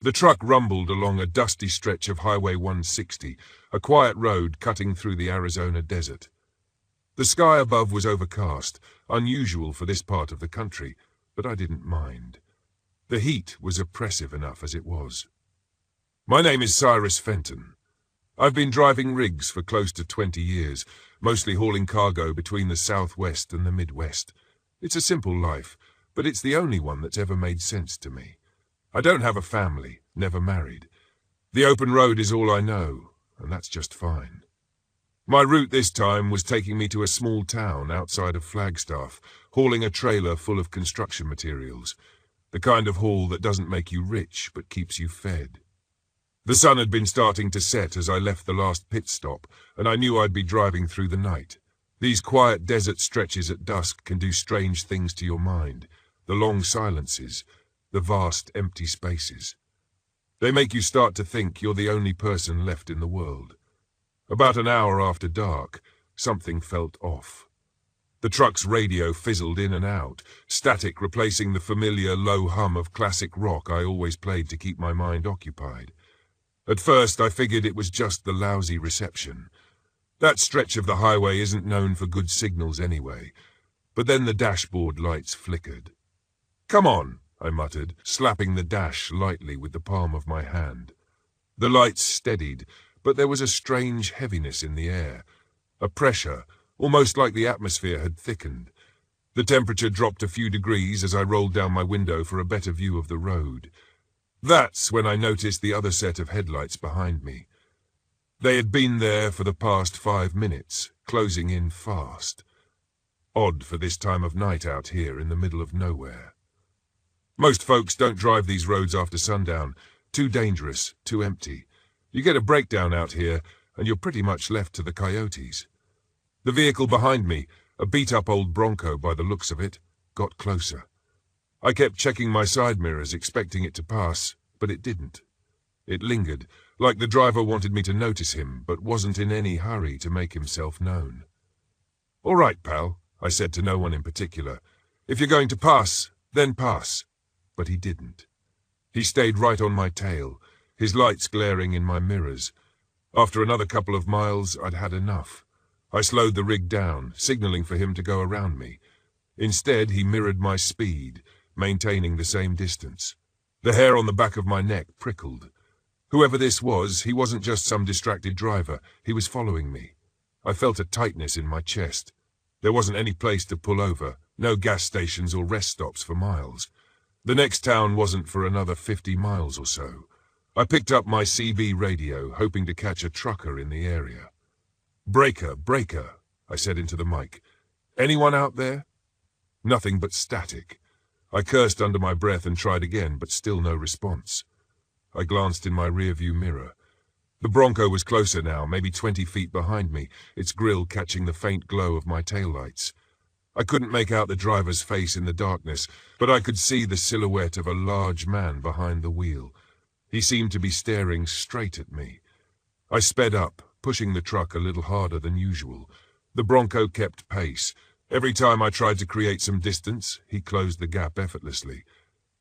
Speaker 1: The truck rumbled along a dusty stretch of Highway 160, a quiet road cutting through the Arizona desert. The sky above was overcast, unusual for this part of the country, but I didn't mind. The heat was oppressive enough as it was. My name is Cyrus Fenton. I've been driving rigs for close to 20 years, mostly hauling cargo between the Southwest and the Midwest. It's a simple life, but it's the only one that's ever made sense to me. I don't have a family, never married. The open road is all I know, and that's just fine. My route this time was taking me to a small town outside of Flagstaff, hauling a trailer full of construction materials, the kind of haul that doesn't make you rich but keeps you fed. The sun had been starting to set as I left the last pit stop, and I knew I'd be driving through the night. These quiet desert stretches at dusk can do strange things to your mind, the long silences, the vast empty spaces. They make you start to think you're the only person left in the world. About an hour after dark, something felt off. The truck's radio fizzled in and out, static replacing the familiar low hum of classic rock I always played to keep my mind occupied. At first I figured it was just the lousy reception. That stretch of the highway isn't known for good signals anyway, but then the dashboard lights flickered. "Come on," I muttered, slapping the dash lightly with the palm of my hand. The lights steadied, but there was a strange heaviness in the air, a pressure, almost like the atmosphere had thickened. The temperature dropped a few degrees as I rolled down my window for a better view of the road. That's when I noticed the other set of headlights behind me. They had been there for the past 5 minutes, closing in fast. Odd for this time of night out here in the middle of nowhere. Most folks don't drive these roads after sundown. Too dangerous, too empty. You get a breakdown out here, and you're pretty much left to the coyotes. The vehicle behind me, a beat-up old Bronco by the looks of it, got closer. I kept checking my side mirrors, expecting it to pass, but it didn't. It lingered, like the driver wanted me to notice him, but wasn't in any hurry to make himself known. "All right, pal," I said to no one in particular. "If you're going to pass, then pass." But he didn't. He stayed right on my tail, his lights glaring in my mirrors. After another couple of miles, I'd had enough. I slowed the rig down, signaling for him to go around me. Instead, he mirrored my speed, maintaining the same distance. The hair on the back of my neck prickled. Whoever this was, he wasn't just some distracted driver. He was following me. I felt a tightness in my chest. There wasn't any place to pull over, no gas stations or rest stops for miles. The next town wasn't for another 50 miles or so. I picked up my CB radio, hoping to catch a trucker in the area. "Breaker, breaker," I said into the mic. "Anyone out there?" Nothing but static. I cursed under my breath and tried again, but still no response. I glanced in my rearview mirror. The Bronco was closer now, maybe 20 feet behind me, its grille catching the faint glow of my taillights. I couldn't make out the driver's face in the darkness, but I could see the silhouette of a large man behind the wheel. He seemed to be staring straight at me. I sped up, pushing the truck a little harder than usual. The Bronco kept pace. Every time I tried to create some distance, he closed the gap effortlessly.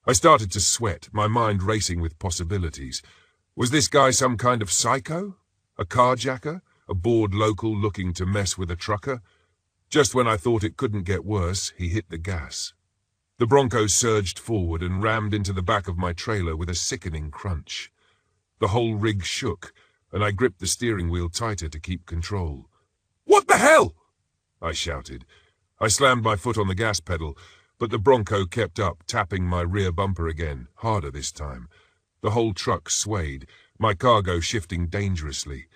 Speaker 1: I started to sweat, my mind racing with possibilities. Was this guy some kind of psycho? A carjacker? A bored local looking to mess with a trucker? Just when I thought it couldn't get worse, he hit the gas. The Bronco surged forward and rammed into the back of my trailer with a sickening crunch. The whole rig shook, and I gripped the steering wheel tighter to keep control. "What the hell?" I shouted. I slammed my foot on the gas pedal, but the Bronco kept up, tapping my rear bumper again, harder this time. The whole truck swayed, my cargo shifting dangerously.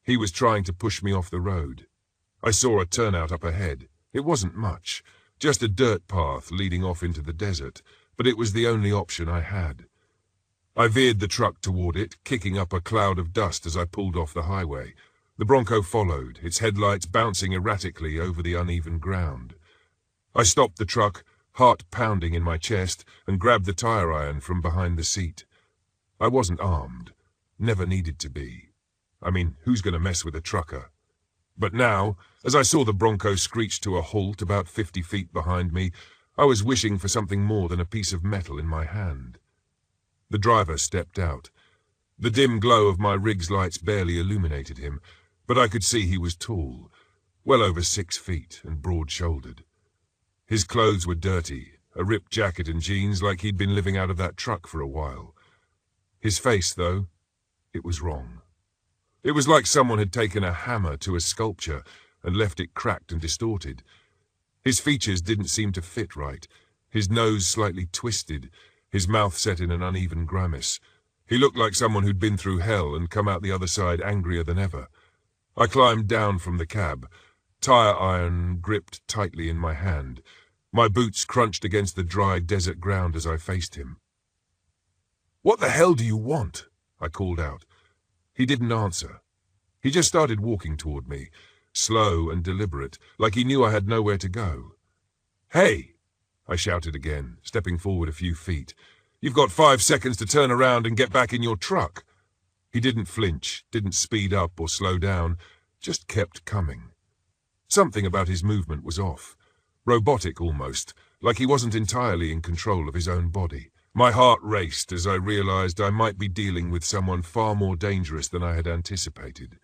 Speaker 1: He was trying to push me off the road. I saw a turnout up ahead. It wasn't much, just a dirt path leading off into the desert, but it was the only option I had. I veered the truck toward it, kicking up a cloud of dust as I pulled off the highway. The Bronco followed, its headlights bouncing erratically over the uneven ground. I stopped the truck, heart pounding in my chest, and grabbed the tire iron from behind the seat. I wasn't armed. Never needed to be. I mean, who's going to mess with a trucker? But now, as I saw the Bronco screech to a halt about 50 feet behind me, I was wishing for something more than a piece of metal in my hand. The driver stepped out. The dim glow of my rig's lights barely illuminated him, but I could see he was tall, well over 6 feet and broad-shouldered. His clothes were dirty, a ripped jacket and jeans like he'd been living out of that truck for a while. His face, though, it was wrong. It was like someone had taken a hammer to a sculpture and left it cracked and distorted. His features didn't seem to fit right, his nose slightly twisted, his mouth set in an uneven grimace. He looked like someone who'd been through hell and come out the other side angrier than ever. I climbed down from the cab, tire iron gripped tightly in my hand. My boots crunched against the dry desert ground as I faced him. "What the hell do you want?" I called out. He didn't answer. He just started walking toward me, slow and deliberate, like he knew I had nowhere to go. "Hey!" I shouted again, stepping forward a few feet. "You've got 5 seconds to turn around and get back in your truck." He didn't flinch, didn't speed up or slow down, just kept coming. Something about his movement was off, robotic almost, like he wasn't entirely in control of his own body. My heart raced as I realized I might be dealing with someone far more dangerous than I had anticipated.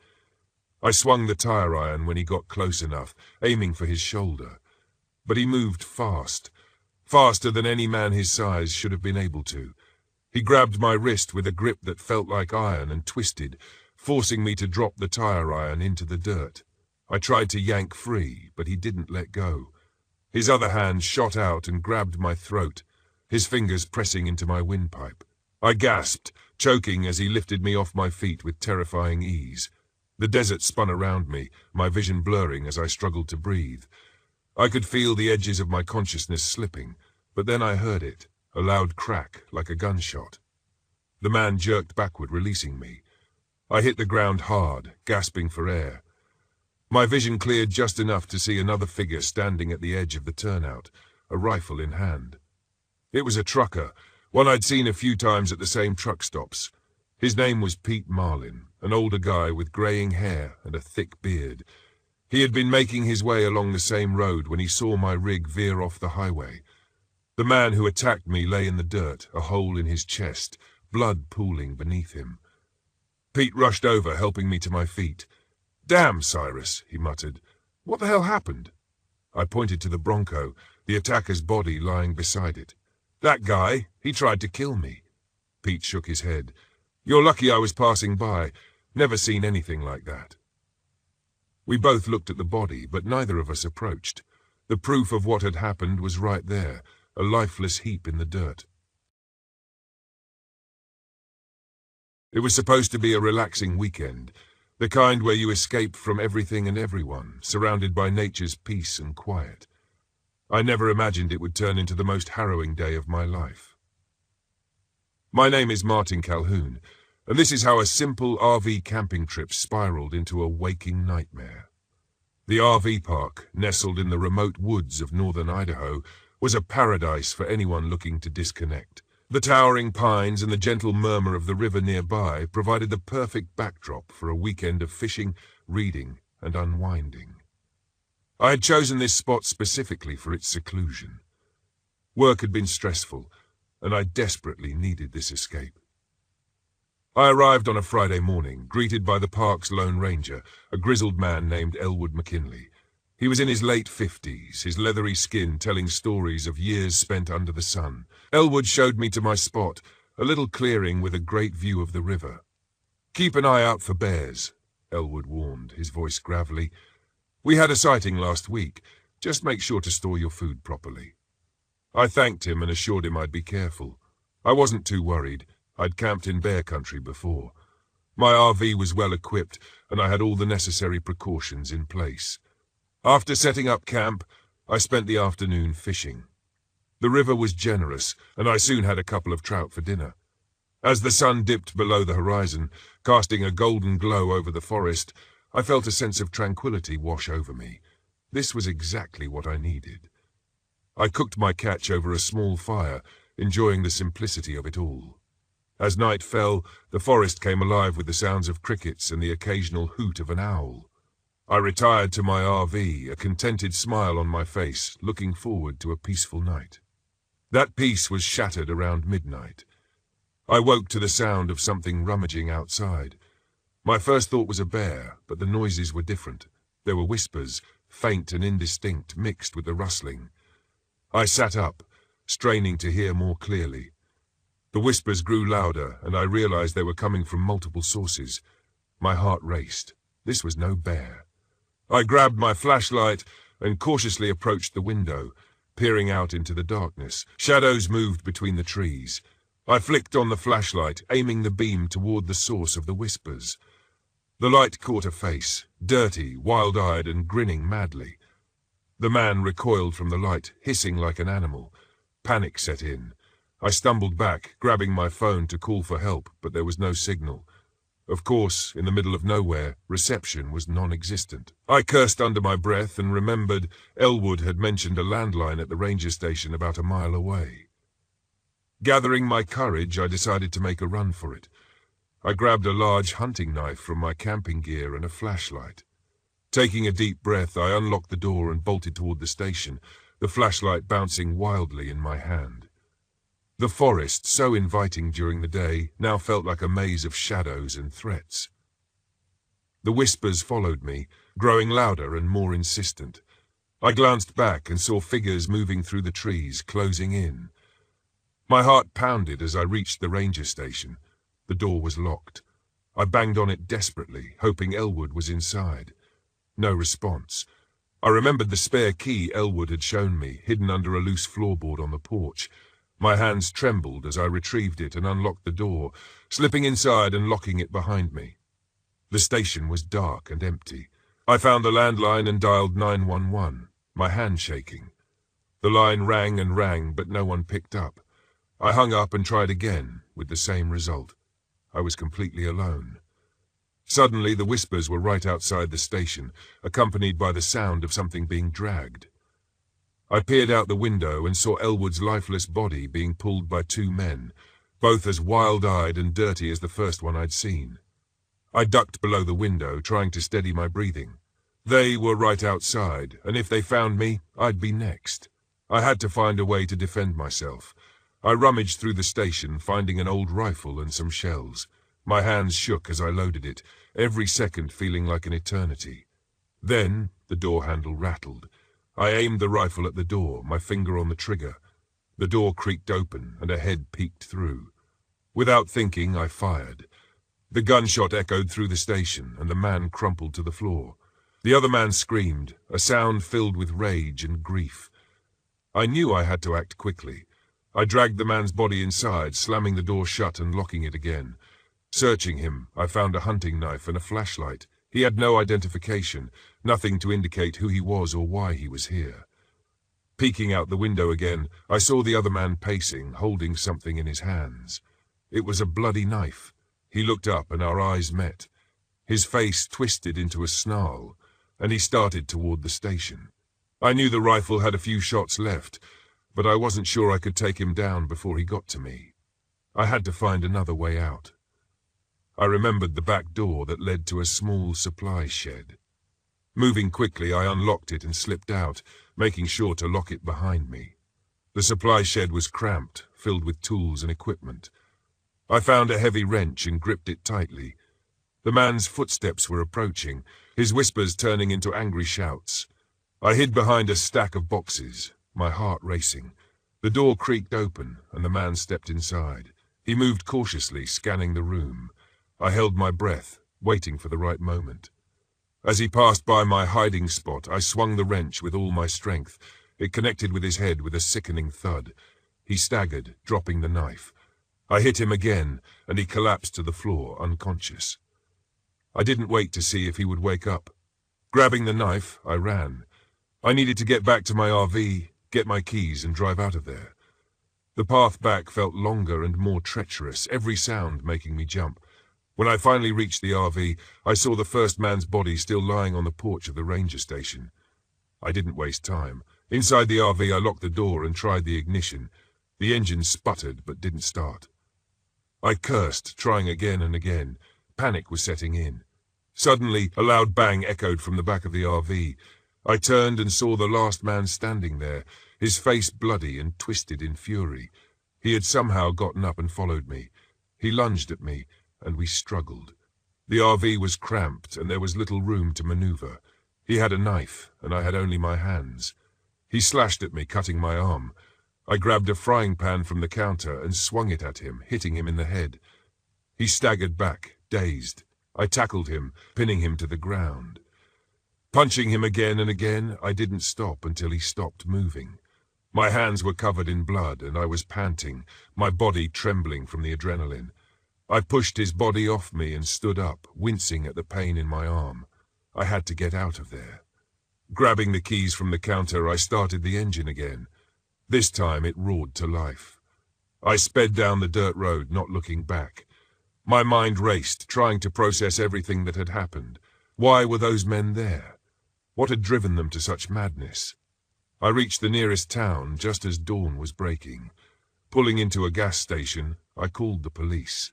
Speaker 1: I swung the tire iron when he got close enough, aiming for his shoulder. But he moved fast, faster than any man his size should have been able to. He grabbed my wrist with a grip that felt like iron and twisted, forcing me to drop the tire iron into the dirt. I tried to yank free, but he didn't let go. His other hand shot out and grabbed my throat, his fingers pressing into my windpipe. I gasped, choking as he lifted me off my feet with terrifying ease. The desert spun around me, my vision blurring as I struggled to breathe. I could feel the edges of my consciousness slipping, but then I heard it, a loud crack like a gunshot. The man jerked backward, releasing me. I hit the ground hard, gasping for air. My vision cleared just enough to see another figure standing at the edge of the turnout, a rifle in hand. It was a trucker, one I'd seen a few times at the same truck stops. His name was Pete Marlin, an older guy with graying hair and a thick beard. He had been making his way along the same road when he saw my rig veer off the highway. The man who attacked me lay in the dirt, a hole in his chest, blood pooling beneath him. Pete rushed over, helping me to my feet. "Damn, Cyrus," he muttered. "What the hell happened?" I pointed to the Bronco, the attacker's body lying beside it. "That guy, he tried to kill me." Pete shook his head. "You're lucky I was passing by. Never seen anything like that." We both looked at the body, but neither of us approached. The proof of what had happened was right there, a lifeless heap in the dirt. It was supposed to be a relaxing weekend, the kind where you escape from everything and everyone, surrounded by nature's peace and quiet. I never imagined it would turn into the most harrowing day of my life. My name is Martin Calhoun, and this is how a simple RV camping trip spiraled into a waking nightmare. The RV park, nestled in the remote woods of northern Idaho, was a paradise for anyone looking to disconnect. The towering pines and the gentle murmur of the river nearby provided the perfect backdrop for a weekend of fishing, reading, and unwinding. I had chosen this spot specifically for its seclusion. Work had been stressful, and I desperately needed this escape. I arrived on a Friday morning, greeted by the park's lone ranger, a grizzled man named Elwood McKinley. He was in his late 50s, his leathery skin telling stories of years spent under the sun. Elwood showed me to my spot, a little clearing with a great view of the river. "Keep an eye out for bears," Elwood warned, his voice gravelly. "We had a sighting last week. Just make sure to store your food properly." I thanked him and assured him I'd be careful. I wasn't too worried. I'd camped in bear country before. My RV was well equipped, and I had all the necessary precautions in place. After setting up camp, I spent the afternoon fishing. The river was generous, and I soon had a couple of trout for dinner. As the sun dipped below the horizon, casting a golden glow over the forest, I felt a sense of tranquility wash over me. This was exactly what I needed. I cooked my catch over a small fire, enjoying the simplicity of it all. As night fell, the forest came alive with the sounds of crickets and the occasional hoot of an owl. I retired to my RV, a contented smile on my face, looking forward to a peaceful night. That peace was shattered around midnight. I woke to the sound of something rummaging outside. My first thought was a bear, but the noises were different. There were whispers, faint and indistinct, mixed with the rustling. I sat up, straining to hear more clearly. The whispers grew louder, and I realized they were coming from multiple sources. My heart raced. This was no bear. I grabbed my flashlight and cautiously approached the window, peering out into the darkness. Shadows moved between the trees. I flicked on the flashlight, aiming the beam toward the source of the whispers. The light caught a face, dirty, wild-eyed, and grinning madly. The man recoiled from the light, hissing like an animal. Panic set in. I stumbled back, grabbing my phone to call for help, but there was no signal. Of course, in the middle of nowhere, reception was non-existent. I cursed under my breath and remembered Elwood had mentioned a landline at the ranger station about a mile away. Gathering my courage, I decided to make a run for it. I grabbed a large hunting knife from my camping gear and a flashlight. Taking a deep breath, I unlocked the door and bolted toward the station, the flashlight bouncing wildly in my hand. The forest, so inviting during the day, now felt like a maze of shadows and threats. The whispers followed me, growing louder and more insistent. I glanced back and saw figures moving through the trees, closing in. My heart pounded as I reached the ranger station. The door was locked. I banged on it desperately, hoping Elwood was inside. No response. I remembered the spare key Elwood had shown me, hidden under a loose floorboard on the porch. My hands trembled as I retrieved it and unlocked the door, slipping inside and locking it behind me. The station was dark and empty. I found the landline and dialed 911, my hand shaking. The line rang and rang, but no one picked up. I hung up and tried again, with the same result. I was completely alone. Suddenly, the whispers were right outside the station, accompanied by the sound of something being dragged. I peered out the window and saw Elwood's lifeless body being pulled by two men, both as wild-eyed and dirty as the first one I'd seen. I ducked below the window, trying to steady my breathing. They were right outside, and if they found me, I'd be next. I had to find a way to defend myself. I rummaged through the station, finding an old rifle and some shells. My hands shook as I loaded it, every second feeling like an eternity. Then the door handle rattled. I aimed the rifle at the door, my finger on the trigger. The door creaked open, and a head peeked through. Without thinking, I fired. The gunshot echoed through the station, and the man crumpled to the floor. The other man screamed, a sound filled with rage and grief. I knew I had to act quickly. I dragged the man's body inside, slamming the door shut and locking it again. Searching him, I found a hunting knife and a flashlight. He had no identification, nothing to indicate who he was or why he was here. Peeking out the window again, I saw the other man pacing, holding something in his hands. It was a bloody knife. He looked up and our eyes met. His face twisted into a snarl, and he started toward the station. I knew the rifle had a few shots left, but I wasn't sure I could take him down before he got to me. I had to find another way out. I remembered the back door that led to a small supply shed. Moving quickly, I unlocked it and slipped out, making sure to lock it behind me. The supply shed was cramped, filled with tools and equipment. I found a heavy wrench and gripped it tightly. The man's footsteps were approaching, his whispers turning into angry shouts. I hid behind a stack of boxes, my heart racing. The door creaked open, and the man stepped inside. He moved cautiously, scanning the room. I held my breath, waiting for the right moment. As he passed by my hiding spot, I swung the wrench with all my strength. It connected with his head with a sickening thud. He staggered, dropping the knife. I hit him again, and he collapsed to the floor, unconscious. I didn't wait to see if he would wake up. Grabbing the knife, I ran. I needed to get back to my RV, get my keys, and drive out of there. The path back felt longer and more treacherous, every sound making me jump. When I finally reached the RV, I saw the first man's body still lying on the porch of the ranger station. I didn't waste time. Inside the RV, I locked the door and tried the ignition. The engine sputtered but didn't start. I cursed, trying again and again. Panic was setting in. Suddenly, a loud bang echoed from the back of the RV. I turned and saw the last man standing there, his face bloody and twisted in fury. He had somehow gotten up and followed me. He lunged at me, and we struggled. The RV was cramped, and there was little room to maneuver. He had a knife, and I had only my hands. He slashed at me, cutting my arm. I grabbed a frying pan from the counter and swung it at him, hitting him in the head. He staggered back, dazed. I tackled him, pinning him to the ground. Punching him again and again, I didn't stop until he stopped moving. My hands were covered in blood and I was panting, my body trembling from the adrenaline. I pushed his body off me and stood up, wincing at the pain in my arm. I had to get out of there. Grabbing the keys from the counter, I started the engine again. This time it roared to life. I sped down the dirt road, not looking back. My mind raced, trying to process everything that had happened. Why were those men there? What had driven them to such madness? I reached the nearest town just as dawn was breaking. Pulling into a gas station, I called the police.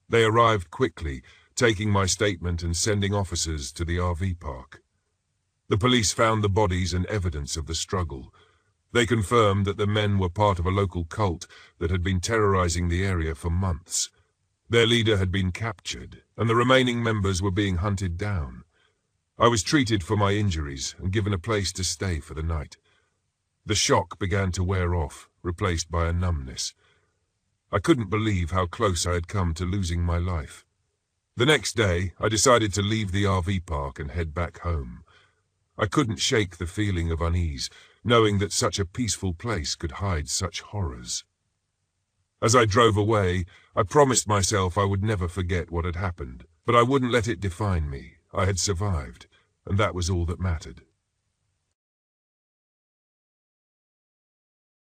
Speaker 1: They arrived quickly, taking my statement and sending officers to the RV park. The police found the bodies and evidence of the struggle. They confirmed that the men were part of a local cult that had been terrorizing the area for months. Their leader had been captured, and the remaining members were being hunted down. I was treated for my injuries and given a place to stay for the night. The shock began to wear off, replaced by a numbness. I couldn't believe how close I had come to losing my life. The next day, I decided to leave the RV park and head back home. I couldn't shake the feeling of unease, knowing that such a peaceful place could hide such horrors. As I drove away, I promised myself I would never forget what had happened, but I wouldn't let it define me. I had survived, and that was all that mattered.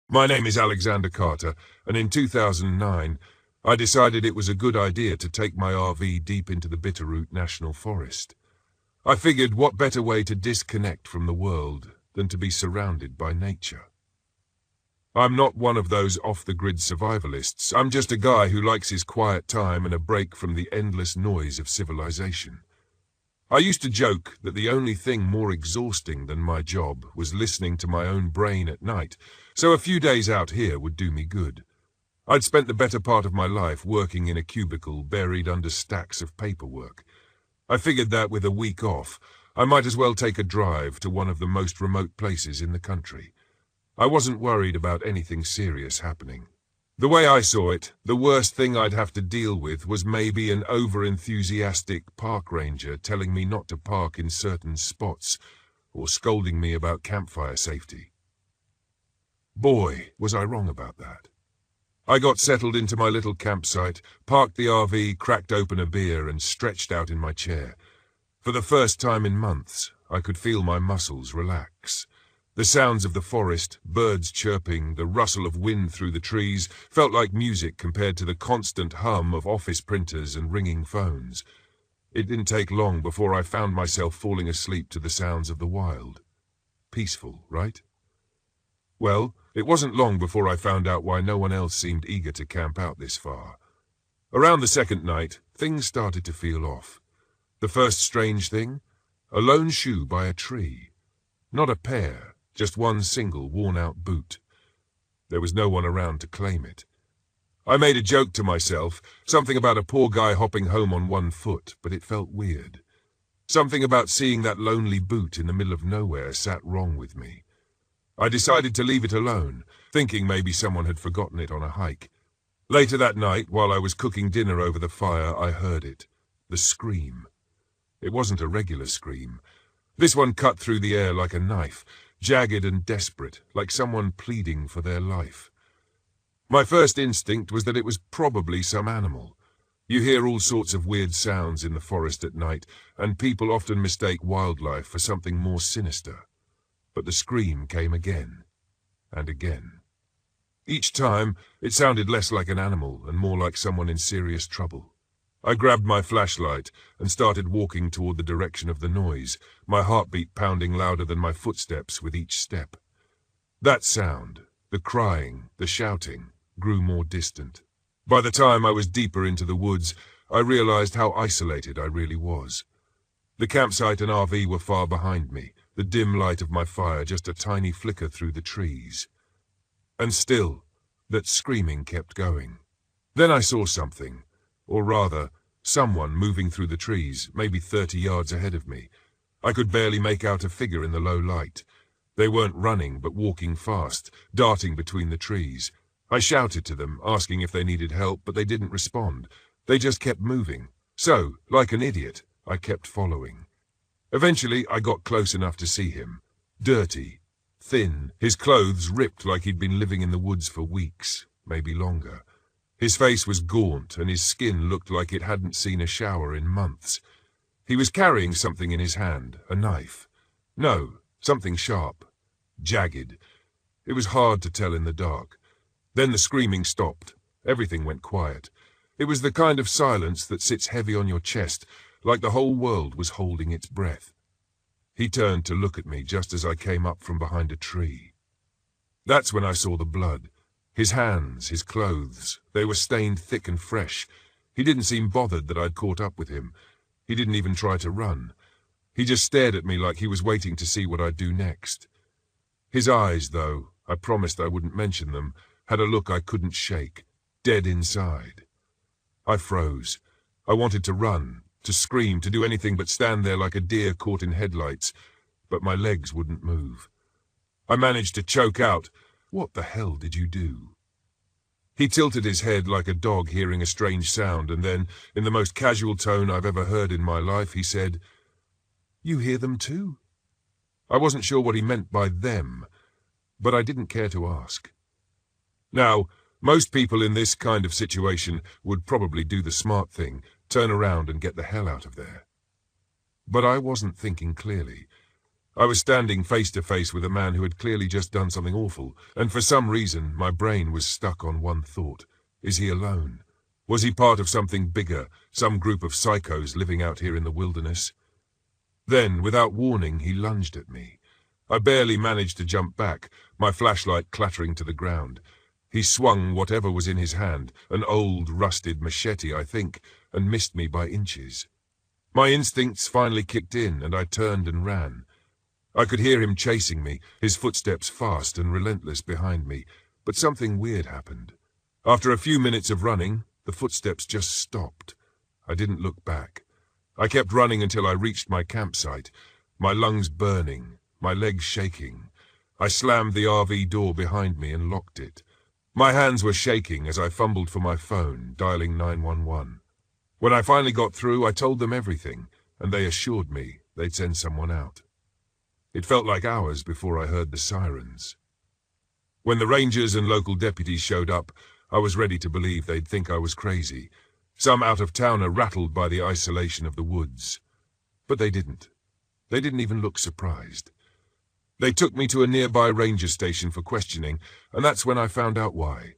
Speaker 1: My name is Alexander Carter, and in 2009, I decided it was a good idea to take my RV deep into the Bitterroot National Forest. I figured what better way to disconnect from the world than to be surrounded by nature. I'm not one of those off-the-grid survivalists. I'm just a guy who likes his quiet time and a break from the endless noise of civilization. I used to joke that the only thing more exhausting than my job was listening to my own brain at night, so a few days out here would do me good. I'd spent the better part of my life working in a cubicle buried under stacks of paperwork. I figured that with a week off, I might as well take a drive to one of the most remote places in the country. I wasn't worried about anything serious happening. The way I saw it, the worst thing I'd have to deal with was maybe an over-enthusiastic park ranger telling me not to park in certain spots, or scolding me about campfire safety. Boy, was I wrong about that. I got settled into my little campsite, parked the RV, cracked open a beer, and stretched out in my chair. For the first time in months, I could feel my muscles relax. The sounds of the forest, birds chirping, the rustle of wind through the trees, felt like music compared to the constant hum of office printers and ringing phones. It didn't take long before I found myself falling asleep to the sounds of the wild. Peaceful, right? Well, it wasn't long before I found out why no one else seemed eager to camp out this far. Around the second night, things started to feel off. The first strange thing? A lone shoe by a tree. Not a pair, just one single worn-out boot. There was no one around to claim it. I made a joke to myself, something about a poor guy hopping home on one foot, but it felt weird. Something about seeing that lonely boot in the middle of nowhere sat wrong with me. I decided to leave it alone, thinking maybe someone had forgotten it on a hike. Later that night, while I was cooking dinner over the fire, I heard it. The scream. It wasn't a regular scream. This one cut through the air like a knife, jagged and desperate, like someone pleading for their life. My first instinct was that it was probably some animal. You hear all sorts of weird sounds in the forest at night, and people often mistake wildlife for something more sinister. But the scream came again, and again. Each time, it sounded less like an animal and more like someone in serious trouble. I grabbed my flashlight and started walking toward the direction of the noise, my heartbeat pounding louder than my footsteps with each step. That sound, the crying, the shouting, grew more distant. By the time I was deeper into the woods, I realized how isolated I really was. The campsite and RV were far behind me, the dim light of my fire just a tiny flicker through the trees. And still, that screaming kept going. Then I saw something, or rather, someone moving through the trees, maybe 30 yards ahead of me. I could barely make out a figure in the low light. They weren't running, but walking fast, darting between the trees. I shouted to them, asking if they needed help, but they didn't respond. They just kept moving. So, like an idiot, I kept following. Eventually, I got close enough to see him. Dirty, thin, his clothes ripped like he'd been living in the woods for weeks, maybe longer. His face was gaunt, and his skin looked like it hadn't seen a shower in months. He was carrying something in his hand, a knife. No, something sharp, jagged. It was hard to tell in the dark. Then the screaming stopped. Everything went quiet. It was the kind of silence that sits heavy on your chest, like the whole world was holding its breath. He turned to look at me just as I came up from behind a tree. That's when I saw the blood. His hands, his clothes, they were stained thick and fresh. He didn't seem bothered that I'd caught up with him. He didn't even try to run. He just stared at me like he was waiting to see what I'd do next. His eyes, though, I promised I wouldn't mention them, had a look I couldn't shake, dead inside. I froze. I wanted to run, to scream, to do anything but stand there like a deer caught in headlights, but my legs wouldn't move. I managed to choke out, "What the hell did you do?" He tilted his head like a dog hearing a strange sound, and then, in the most casual tone I've ever heard in my life, he said, "You hear them too?" I wasn't sure what he meant by them, but I didn't care to ask. Now, most people in this kind of situation would probably do the smart thing, turn around and get the hell out of there. But I wasn't thinking clearly. I was standing face to face with a man who had clearly just done something awful, and for some reason my brain was stuck on one thought. Is he alone? Was he part of something bigger, some group of psychos living out here in the wilderness? Then, without warning, he lunged at me. I barely managed to jump back, my flashlight clattering to the ground. He swung whatever was in his hand, an old, rusted machete, I think, and missed me by inches. My instincts finally kicked in, and I turned and ran. I could hear him chasing me, his footsteps fast and relentless behind me, but something weird happened. After a few minutes of running, the footsteps just stopped. I didn't look back. I kept running until I reached my campsite, my lungs burning, my legs shaking. I slammed the RV door behind me and locked it. My hands were shaking as I fumbled for my phone, dialing 911. When I finally got through, I told them everything, and they assured me they'd send someone out. It felt like hours before I heard the sirens. When the rangers and local deputies showed up, I was ready to believe they'd think I was crazy, some out-of-towner rattled by the isolation of the woods. But they didn't. They didn't even look surprised. They took me to a nearby ranger station for questioning, and that's when I found out why.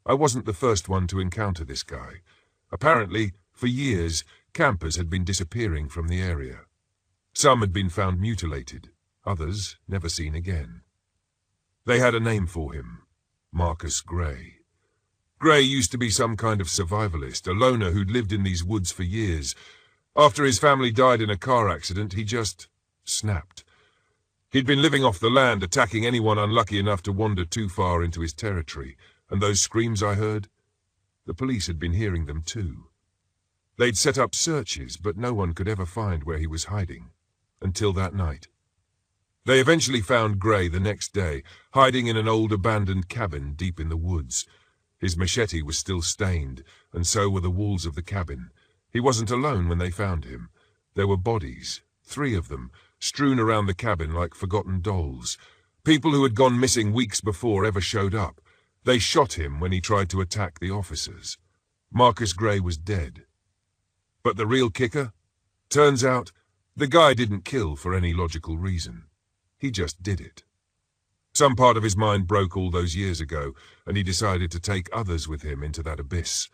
Speaker 1: I wasn't the first one to encounter this guy. Apparently, for years, campers had been disappearing from the area. Some had been found mutilated, others never seen again. They had a name for him, Marcus Gray. Gray used to be some kind of survivalist, a loner who'd lived in these woods for years. After his family died in a car accident, he just snapped. He'd been living off the land, attacking anyone unlucky enough to wander too far into his territory, and those screams I heard? The police had been hearing them too. They'd set up searches, but no one could ever find where he was hiding, until that night. They eventually found Gray the next day, hiding in an old abandoned cabin deep in the woods. His machete was still stained, and so were the walls of the cabin. He wasn't alone when they found him. There were bodies, 3 of them, strewn around the cabin like forgotten dolls. People who had gone missing weeks before ever showed up. They shot him when he tried to attack the officers. Marcus Gray was dead. But the real kicker? Turns out, the guy didn't kill for any logical reason. He just did it. Some part of his mind broke all those years ago, and he decided to take others with him into that abyss.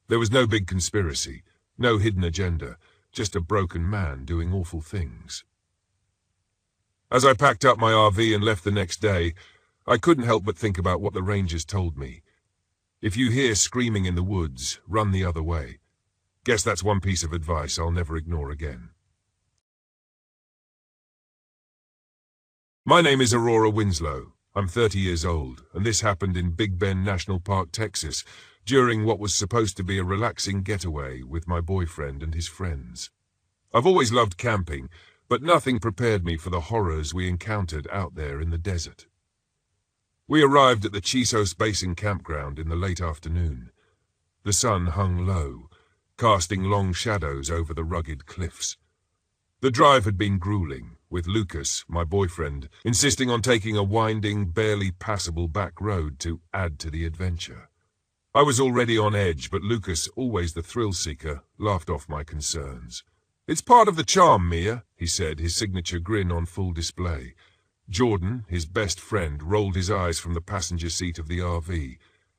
Speaker 1: There was no big conspiracy, no hidden agenda, just a broken man doing awful things. As I packed up my RV and left the next day, I couldn't help but think about what the rangers told me. If you hear screaming in the woods, run the other way. Guess that's one piece of advice I'll never ignore again. My name is Aurora Winslow. I'm 30 years old, and this happened in Big Bend National Park, Texas, during what was supposed to be a relaxing getaway with my boyfriend and his friends. I've always loved camping, but nothing prepared me for the horrors we encountered out there in the desert. We arrived at the Chisos Basin campground in the late afternoon. The sun hung low, casting long shadows over the rugged cliffs. The drive had been grueling, with Lucas, my boyfriend, insisting on taking a winding, barely passable back road to add to the adventure. I was already on edge, but Lucas, always the thrill-seeker, laughed off my concerns. "It's part of the charm, Mia," he said, his signature grin on full display. Jordan, his best friend, rolled his eyes from the passenger seat of the RV.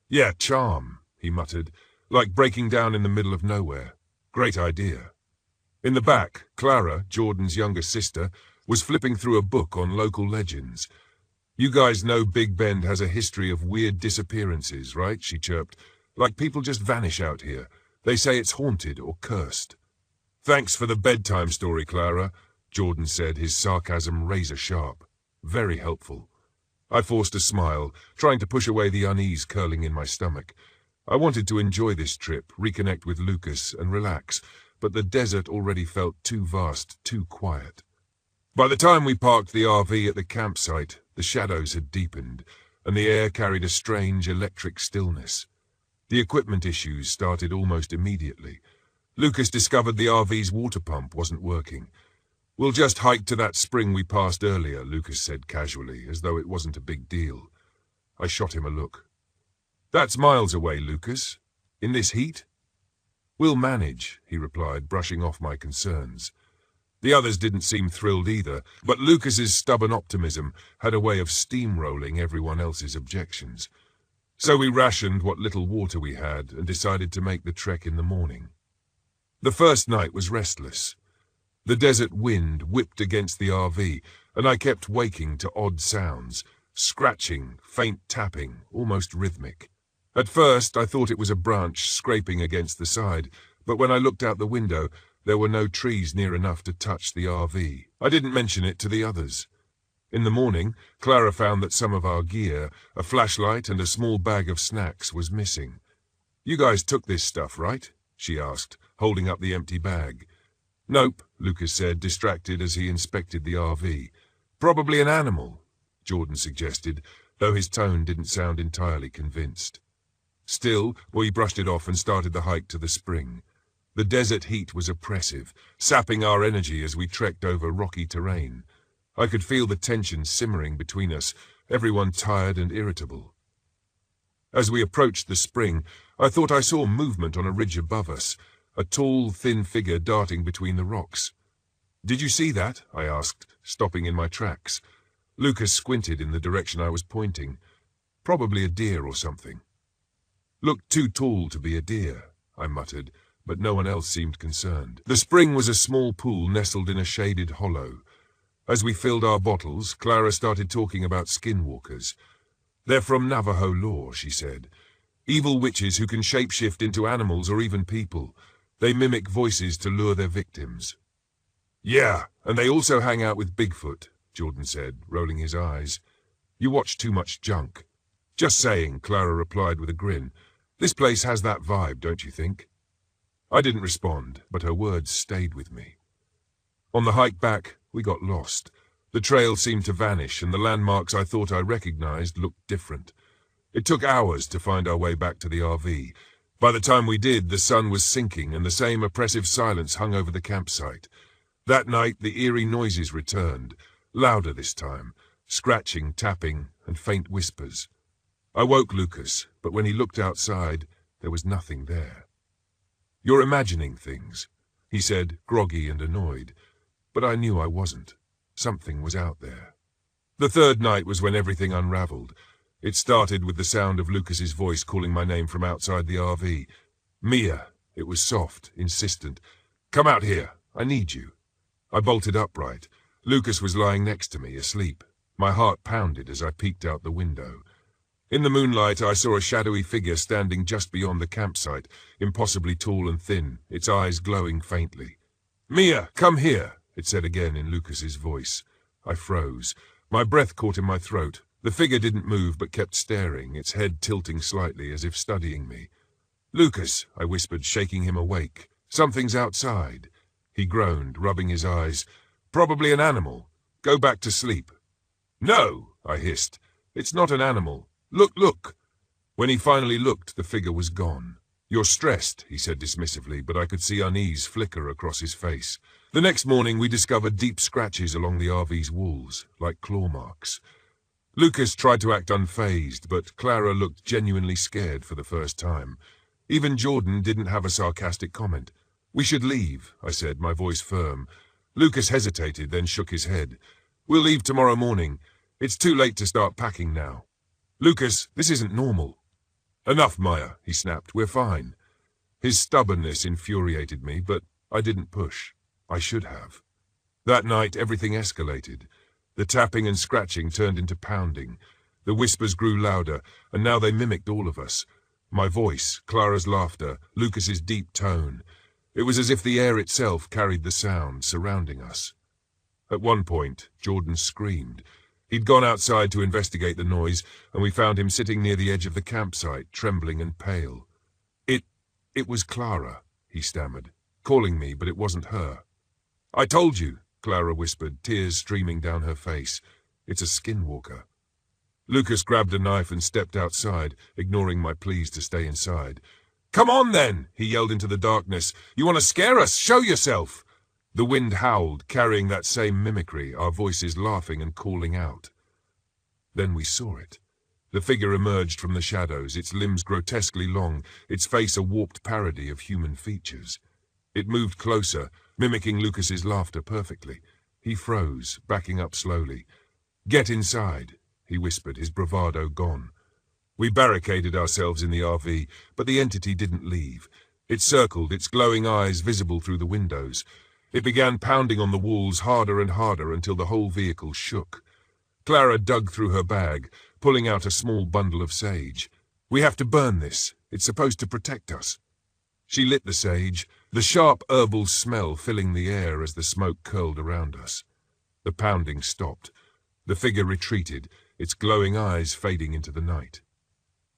Speaker 1: "Yeah, charm," he muttered, "like breaking down in the middle of nowhere. Great idea." In the back, Clara, Jordan's younger sister, was flipping through a book on local legends. "You guys know Big Bend has a history of weird disappearances, right?" she chirped. "Like people just vanish out here. They say it's haunted or cursed." "Thanks for the bedtime story, Clara," Jordan said, his sarcasm razor-sharp. "Very helpful." I forced a smile, trying to push away the unease curling in my stomach. I wanted to enjoy this trip, reconnect with Lucas, and relax, but the desert already felt too vast, too quiet. By the time we parked the RV at the campsite, the shadows had deepened, and the air carried a strange electric stillness. The equipment issues started almost immediately. Lucas discovered the RV's water pump wasn't working. "We'll just hike to that spring we passed earlier," Lucas said casually, as though it wasn't a big deal. I shot him a look. "That's miles away, Lucas. In this heat?" "We'll manage," he replied, brushing off my concerns. The others didn't seem thrilled either, but Lucas's stubborn optimism had a way of steamrolling everyone else's objections. So we rationed what little water we had and decided to make the trek in the morning. The first night was restless. The desert wind whipped against the RV, and I kept waking to odd sounds, scratching, faint tapping, almost rhythmic. At first I thought it was a branch scraping against the side, but when I looked out the window, there were no trees near enough to touch the RV. I didn't mention it to the others. In the morning, Clara found that some of our gear, a flashlight and a small bag of snacks, was missing. "You guys took this stuff, right?" she asked, holding up the empty bag. "Nope," Lucas said, distracted as he inspected the RV. "Probably an animal," Jordan suggested, though his tone didn't sound entirely convinced. Still, we brushed it off and started the hike to the spring. The desert heat was oppressive, sapping our energy as we trekked over rocky terrain. I could feel the tension simmering between us, everyone tired and irritable. As we approached the spring, I thought I saw movement on a ridge above us, a tall, thin figure darting between the rocks. "Did you see that?" I asked, stopping in my tracks. Lucas squinted in the direction I was pointing. "Probably a deer or something." "Looked too tall to be a deer," I muttered, but no one else seemed concerned. The spring was a small pool nestled in a shaded hollow. As we filled our bottles, Clara started talking about skinwalkers. "They're from Navajo lore," she said. "Evil witches who can shapeshift into animals or even people. They mimic voices to lure their victims." "Yeah, and they also hang out with Bigfoot," Jordan said, rolling his eyes. "You watch too much junk." "Just saying," Clara replied with a grin. "This place has that vibe, don't you think?" I didn't respond, but her words stayed with me. On the hike back, we got lost. The trail seemed to vanish, and the landmarks I thought I recognized looked different. It took hours to find our way back to the RV. By the time we did, the sun was sinking, and the same oppressive silence hung over the campsite. That night, the eerie noises returned, louder this time, scratching, tapping, and faint whispers. I woke Lucas, but when he looked outside, there was nothing there. "You're imagining things," he said, groggy and annoyed. But I knew I wasn't. Something was out there. The third night was when everything unraveled. It started with the sound of Lucas's voice calling my name from outside the RV. "Mia." It was soft, insistent. "Come out here. I need you." I bolted upright. Lucas was lying next to me, asleep. My heart pounded as I peeked out the window. In the moonlight, I saw a shadowy figure standing just beyond the campsite, impossibly tall and thin, its eyes glowing faintly. "Mia, come here," it said again in Lucas's voice. I froze. My breath caught in my throat. The figure didn't move but kept staring, its head tilting slightly as if studying me. "Lucas," I whispered, shaking him awake. "Something's outside." He groaned, rubbing his eyes. Probably an animal. Go back to sleep." "No," I hissed. "It's not an animal. Look, look." When he finally looked, the figure was gone. "You're stressed," he said dismissively, but I could see unease flicker across his face. The next morning we discovered deep scratches along the RV's walls, like claw marks. Lucas tried to act unfazed, but Clara looked genuinely scared for the first time. Even Jordan didn't have a sarcastic comment. "We should leave," I said, my voice firm. Lucas hesitated, then shook his head. "We'll leave tomorrow morning. It's too late to start packing now." "Lucas, this isn't normal." "Enough, Maya," he snapped. "We're fine." His stubbornness infuriated me, but I didn't push. I should have. That night, everything escalated. The tapping and scratching turned into pounding. The whispers grew louder, and now they mimicked all of us. My voice, Clara's laughter, Lucas's deep tone. It was as if the air itself carried the sound, surrounding us. At one point, Jordan screamed. He'd gone outside to investigate the noise, and we found him sitting near the edge of the campsite, trembling and pale. It was Clara," he stammered, "calling me, but it wasn't her." "I told you," Clara whispered, tears streaming down her face. "It's a skinwalker." Lucas grabbed a knife and stepped outside, ignoring my pleas to stay inside. "Come on, then!" he yelled into the darkness. "You want to scare us? Show yourself!" The wind howled, carrying that same mimicry, our voices laughing and calling out. Then we saw it. The figure emerged from the shadows, its limbs grotesquely long, its face a warped parody of human features. It moved closer, mimicking Lucas's laughter perfectly. He froze, backing up slowly. "Get inside," he whispered, his bravado gone. We barricaded ourselves in the RV, but the entity didn't leave. It circled, its glowing eyes visible through the windows. It began pounding on the walls harder and harder until the whole vehicle shook. Clara dug through her bag, pulling out a small bundle of sage. "We have to burn this. It's supposed to protect us." She lit the sage, the sharp herbal smell filling the air as the smoke curled around us. The pounding stopped. The figure retreated, its glowing eyes fading into the night.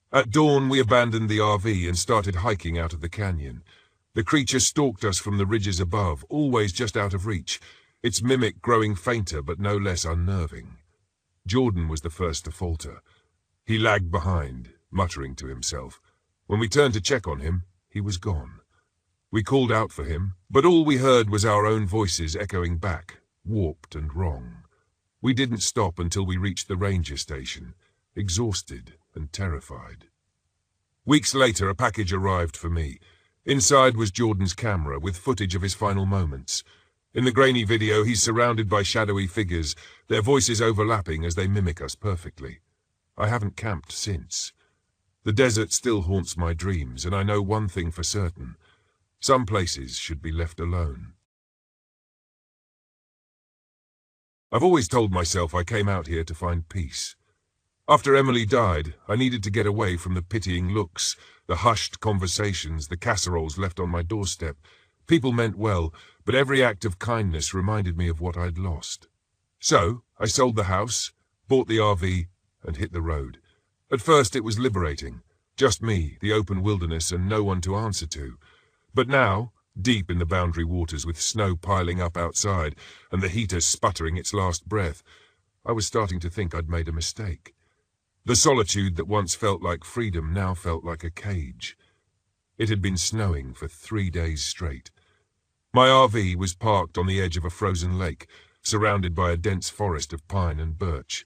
Speaker 1: At dawn, we abandoned the RV and started hiking out of the canyon. The creature stalked us from the ridges above, always just out of reach, its mimic growing fainter but no less unnerving. Jordan was the first to falter. He lagged behind, muttering to himself. When we turned to check on him, he was gone. We called out for him, but all we heard was our own voices echoing back, warped and wrong. We didn't stop until we reached the ranger station, exhausted and terrified. Weeks later, a package arrived for me. Inside was Jordan's camera, with footage of his final moments. In the grainy video, he's surrounded by shadowy figures, their voices overlapping as they mimic us perfectly. I haven't camped since. The desert still haunts my dreams, and I know one thing for certain. Some places should be left alone. I've always told myself I came out here to find peace. After Emily died, I needed to get away from the pitying looks, the hushed conversations, the casseroles left on my doorstep. People meant well, but every act of kindness reminded me of what I'd lost. So, I sold the house, bought the RV, and hit the road. At first it was liberating. Just me, the open wilderness, and no one to answer to. But now, deep in the boundary waters with snow piling up outside and the heater sputtering its last breath, I was starting to think I'd made a mistake. The solitude that once felt like freedom now felt like a cage. It had been snowing for 3 days straight. My RV was parked on the edge of a frozen lake, surrounded by a dense forest of pine and birch.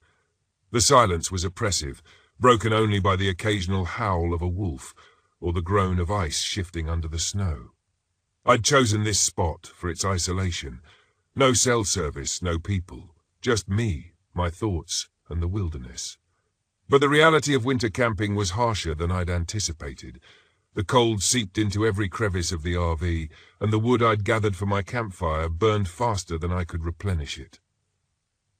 Speaker 1: The silence was oppressive, broken only by the occasional howl of a wolf or the groan of ice shifting under the snow. I'd chosen this spot for its isolation. No cell service, no people, just me, my thoughts, and the wilderness. But the reality of winter camping was harsher than I'd anticipated. The cold seeped into every crevice of the RV, and the wood I'd gathered for my campfire burned faster than I could replenish it.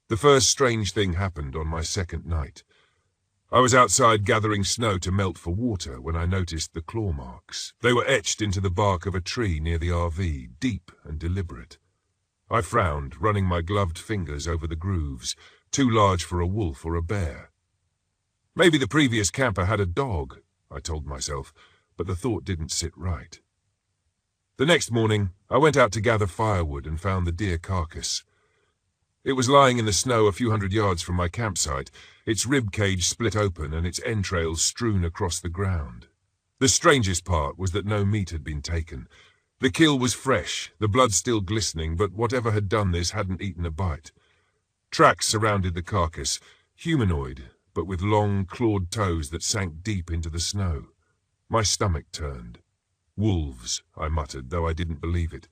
Speaker 1: The first strange thing happened on my second night. I was outside gathering snow to melt for water when I noticed the claw marks. They were etched into the bark of a tree near the RV, deep and deliberate. I frowned, running my gloved fingers over the grooves, too large for a wolf or a bear. Maybe the previous camper had a dog, I told myself, but the thought didn't sit right. The next morning, I went out to gather firewood and found the deer carcass. It was lying in the snow a few hundred yards from my campsite, its rib cage split open and its entrails strewn across the ground. The strangest part was that no meat had been taken. The kill was fresh, the blood still glistening, but whatever had done this hadn't eaten a bite. Tracks surrounded the carcass, humanoid, but with long, clawed toes that sank deep into the snow. My stomach turned. Wolves, I muttered, though I didn't believe it.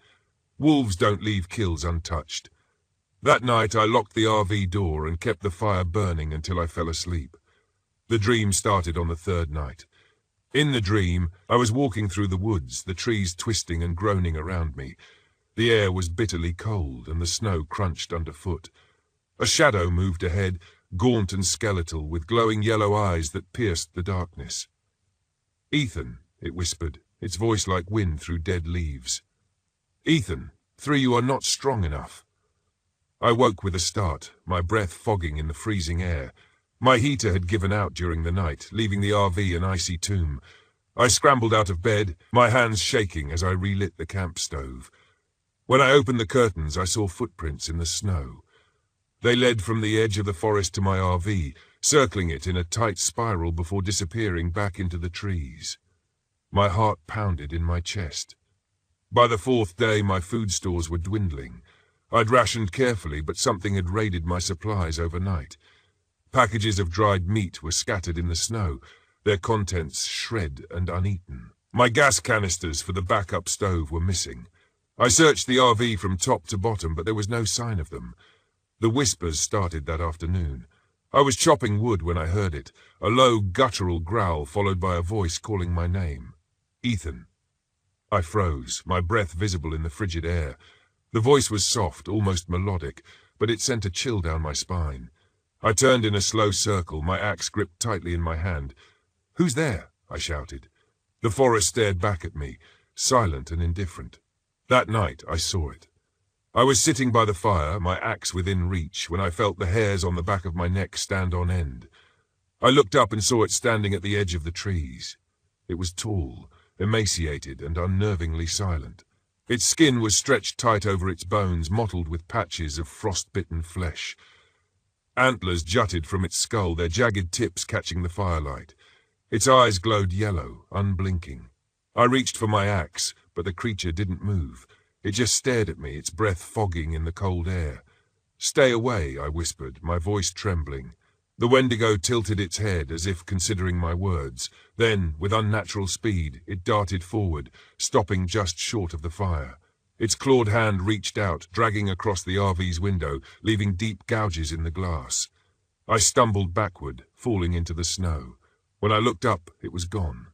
Speaker 1: Wolves don't leave kills untouched. That night I locked the RV door and kept the fire burning until I fell asleep. The dream started on the third night. In the dream, I was walking through the woods, the trees twisting and groaning around me. The air was bitterly cold and the snow crunched underfoot. A shadow moved ahead, gaunt and skeletal, with glowing yellow eyes that pierced the darkness. "Ethan," it whispered, its voice like wind through dead leaves. "Ethan, 3, you are not strong enough." I woke with a start, my breath fogging in the freezing air. My heater had given out during the night, leaving the RV an icy tomb. I scrambled out of bed, my hands shaking as I relit the camp stove. When I opened the curtains, I saw footprints in the snow. They led from the edge of the forest to my RV, circling it in a tight spiral before disappearing back into the trees. My heart pounded in my chest. By the 4th day, my food stores were dwindling. I'd rationed carefully, but something had raided my supplies overnight. Packages of dried meat were scattered in the snow, their contents shred and uneaten. My gas canisters for the backup stove were missing. I searched the RV from top to bottom, but there was no sign of them. The whispers started that afternoon. I was chopping wood when I heard it, a low, guttural growl followed by a voice calling my name. "Ethan." I froze, my breath visible in the frigid air. The voice was soft, almost melodic, but it sent a chill down my spine. I turned in a slow circle, my axe gripped tightly in my hand. "Who's there?" I shouted. The forest stared back at me, silent and indifferent. That night I saw it. I was sitting by the fire, my axe within reach, when I felt the hairs on the back of my neck stand on end. I looked up and saw it standing at the edge of the trees. It was tall, emaciated and unnervingly silent. Its skin was stretched tight over its bones, mottled with patches of frost-bitten flesh. Antlers jutted from its skull, their jagged tips catching the firelight. Its eyes glowed yellow, unblinking. I reached for my axe, but the creature didn't move. It just stared at me, its breath fogging in the cold air. "Stay away," I whispered, my voice trembling. The Wendigo tilted its head as if considering my words. Then, with unnatural speed, it darted forward, stopping just short of the fire. Its clawed hand reached out, dragging across the RV's window, leaving deep gouges in the glass. I stumbled backward, falling into the snow. When I looked up, it was gone.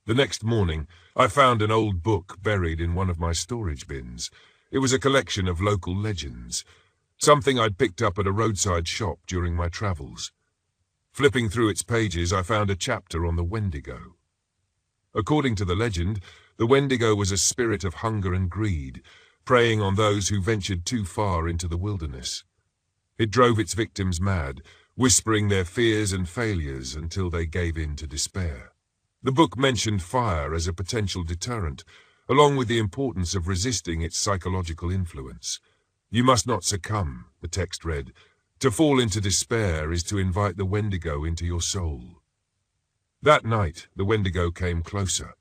Speaker 1: The next morning, I found an old book buried in one of my storage bins. It was a collection of local legends, something I'd picked up at a roadside shop during my travels. Flipping through its pages, I found a chapter on the Wendigo. According to the legend, the Wendigo was a spirit of hunger and greed, preying on those who ventured too far into the wilderness. It drove its victims mad, whispering their fears and failures until they gave in to despair. The book mentioned fire as a potential deterrent, along with the importance of resisting its psychological influence. "You must not succumb," the text read. "To fall into despair is to invite the Wendigo into your soul." That night, the Wendigo came closer.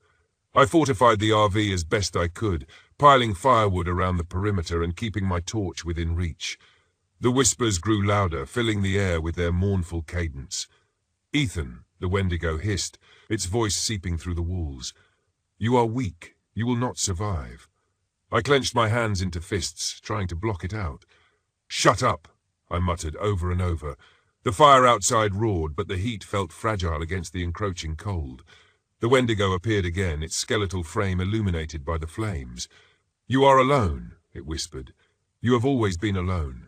Speaker 1: I fortified the RV as best I could, piling firewood around the perimeter and keeping my torch within reach. The whispers grew louder, filling the air with their mournful cadence. "Ethan," the Wendigo hissed, its voice seeping through the walls. "You are weak. You will not survive." I clenched my hands into fists, trying to block it out. "Shut up," I muttered over and over. The fire outside roared, but the heat felt fragile against the encroaching cold. The Wendigo appeared again, its skeletal frame illuminated by the flames. "You are alone," it whispered. "You have always been alone."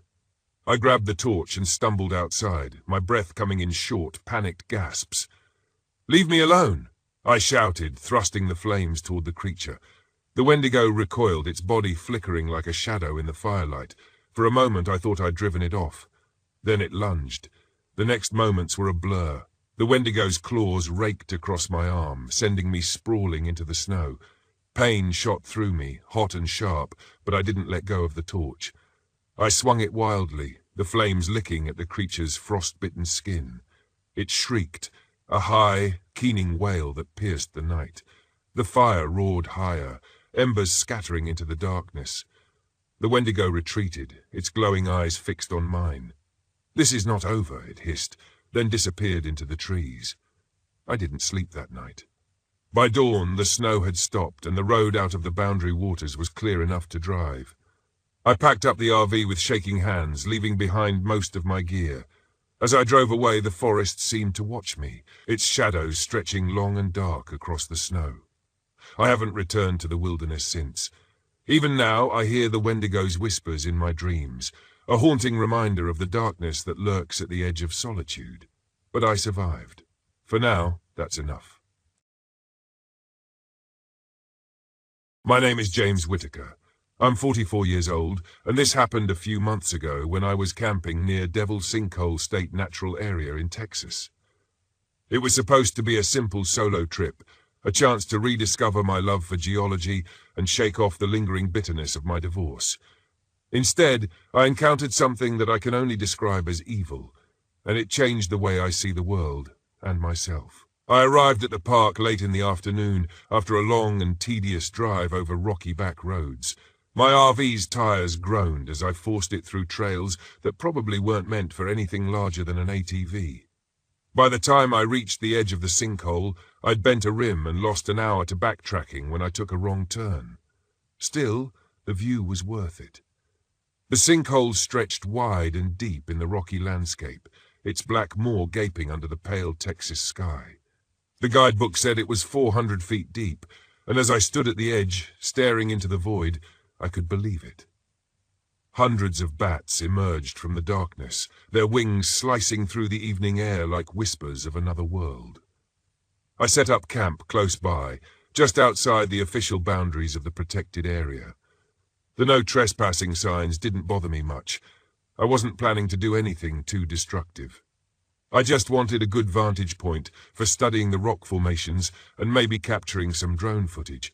Speaker 1: I grabbed the torch and stumbled outside, my breath coming in short, panicked gasps. "Leave me alone!" I shouted, thrusting the flames toward the creature. The Wendigo recoiled, its body flickering like a shadow in the firelight. For a moment I thought I'd driven it off. Then it lunged. The next moments were a blur. The Wendigo's claws raked across my arm, sending me sprawling into the snow. Pain shot through me, hot and sharp, but I didn't let go of the torch. I swung it wildly, the flames licking at the creature's frost-bitten skin. It shrieked, a high, keening wail that pierced the night. The fire roared higher, embers scattering into the darkness. The Wendigo retreated, its glowing eyes fixed on mine. "This is not over," it hissed, then disappeared into the trees. I didn't sleep that night. By dawn, the snow had stopped, and the road out of the Boundary Waters was clear enough to drive. I packed up the RV with shaking hands, leaving behind most of my gear. As I drove away, the forest seemed to watch me, its shadows stretching long and dark across the snow. I haven't returned to the wilderness since. Even now, I hear the Wendigo's whispers in my dreams, a haunting reminder of the darkness that lurks at the edge of solitude. But I survived. For now, that's enough. My name is James Whitaker. I'm 44 years old, and this happened a few months ago when I was camping near Devil Sinkhole State Natural Area in Texas. It was supposed to be a simple solo trip, a chance to rediscover my love for geology and shake off the lingering bitterness of my divorce. Instead, I encountered something that I can only describe as evil, and it changed the way I see the world and myself. I arrived at the park late in the afternoon after a long and tedious drive over rocky back roads. My RV's tires groaned as I forced it through trails that probably weren't meant for anything larger than an ATV. By the time I reached the edge of the sinkhole, I'd bent a rim and lost an hour to backtracking when I took a wrong turn. Still, the view was worth it. The sinkhole stretched wide and deep in the rocky landscape, its black maw gaping under the pale Texas sky. The guidebook said it was 400 feet deep, and as I stood at the edge, staring into the void, I could believe it. Hundreds of bats emerged from the darkness, their wings slicing through the evening air like whispers of another world. I set up camp close by, just outside the official boundaries of the protected area. The no trespassing signs didn't bother me much. I wasn't planning to do anything too destructive. I just wanted a good vantage point for studying the rock formations and maybe capturing some drone footage.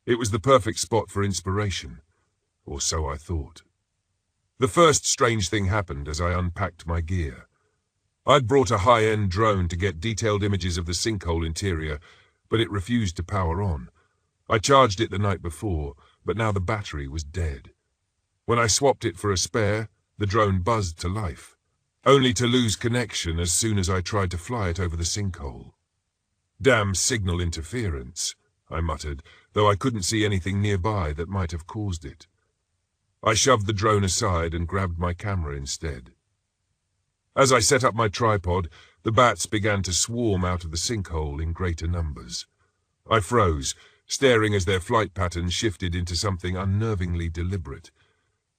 Speaker 1: It was the perfect spot for inspiration, or so I thought. The first strange thing happened as I unpacked my gear. I'd brought a high-end drone to get detailed images of the sinkhole interior, but it refused to power on. I charged it the night before, but now the battery was dead. When I swapped it for a spare, the drone buzzed to life, only to lose connection as soon as I tried to fly it over the sinkhole. "Damn signal interference," I muttered, though I couldn't see anything nearby that might have caused it. I shoved the drone aside and grabbed my camera instead. As I set up my tripod, the bats began to swarm out of the sinkhole in greater numbers. I froze, staring as their flight patterns shifted into something unnervingly deliberate.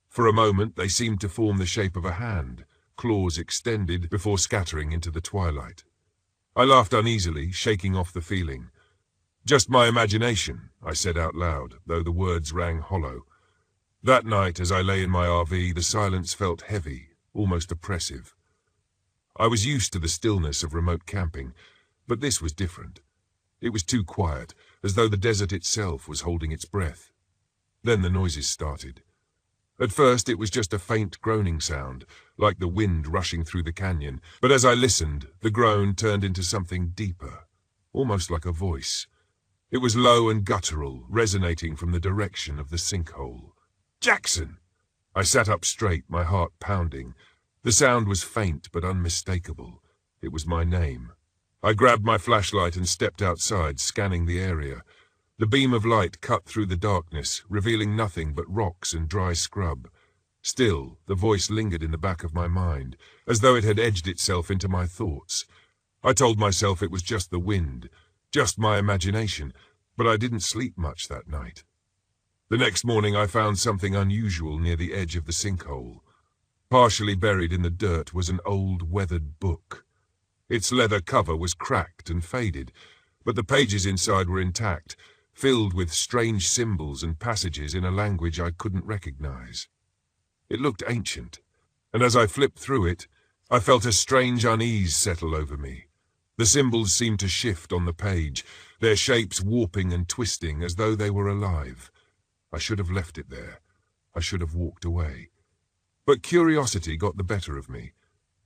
Speaker 1: For a moment, they seemed to form the shape of a hand, claws extended before scattering into the twilight. I laughed uneasily, shaking off the feeling. "Just my imagination," I said out loud, though the words rang hollow. That night, as I lay in my RV, the silence felt heavy, almost oppressive. I was used to the stillness of remote camping, but this was different. It was too quiet, as though the desert itself was holding its breath. Then the noises started. At first, it was just a faint groaning sound, like the wind rushing through the canyon, but as I listened, the groan turned into something deeper, almost like a voice. It was low and guttural, resonating from the direction of the sinkhole. "Jackson!" I sat up straight, my heart pounding. The sound was faint but unmistakable. It was my name. I grabbed my flashlight and stepped outside, scanning the area. The beam of light cut through the darkness, revealing nothing but rocks and dry scrub. Still, the voice lingered in the back of my mind, as though it had edged itself into my thoughts. I told myself it was just the wind, just my imagination, but I didn't sleep much that night. The next morning I found something unusual near the edge of the sinkhole. Partially buried in the dirt was an old, weathered book. Its leather cover was cracked and faded, but the pages inside were intact, filled with strange symbols and passages in a language I couldn't recognize. It looked ancient, and as I flipped through it, I felt a strange unease settle over me. The symbols seemed to shift on the page, their shapes warping and twisting as though they were alive. I should have left it there. I should have walked away. But curiosity got the better of me.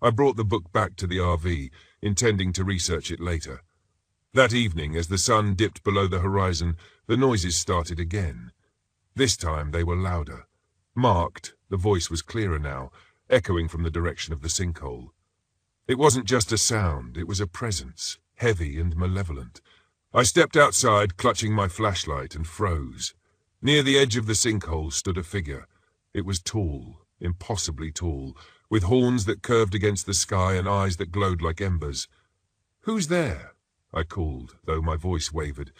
Speaker 1: I brought the book back to the RV, intending to research it later. That evening, as the sun dipped below the horizon, the noises started again. This time they were louder. Marked, the voice was clearer now, echoing from the direction of the sinkhole. It wasn't just a sound, it was a presence, heavy and malevolent. I stepped outside, clutching my flashlight, and froze. Near the edge of the sinkhole stood a figure. It was tall, impossibly tall, with horns that curved against the sky and eyes that glowed like embers. "Who's there?" I called, though my voice wavered.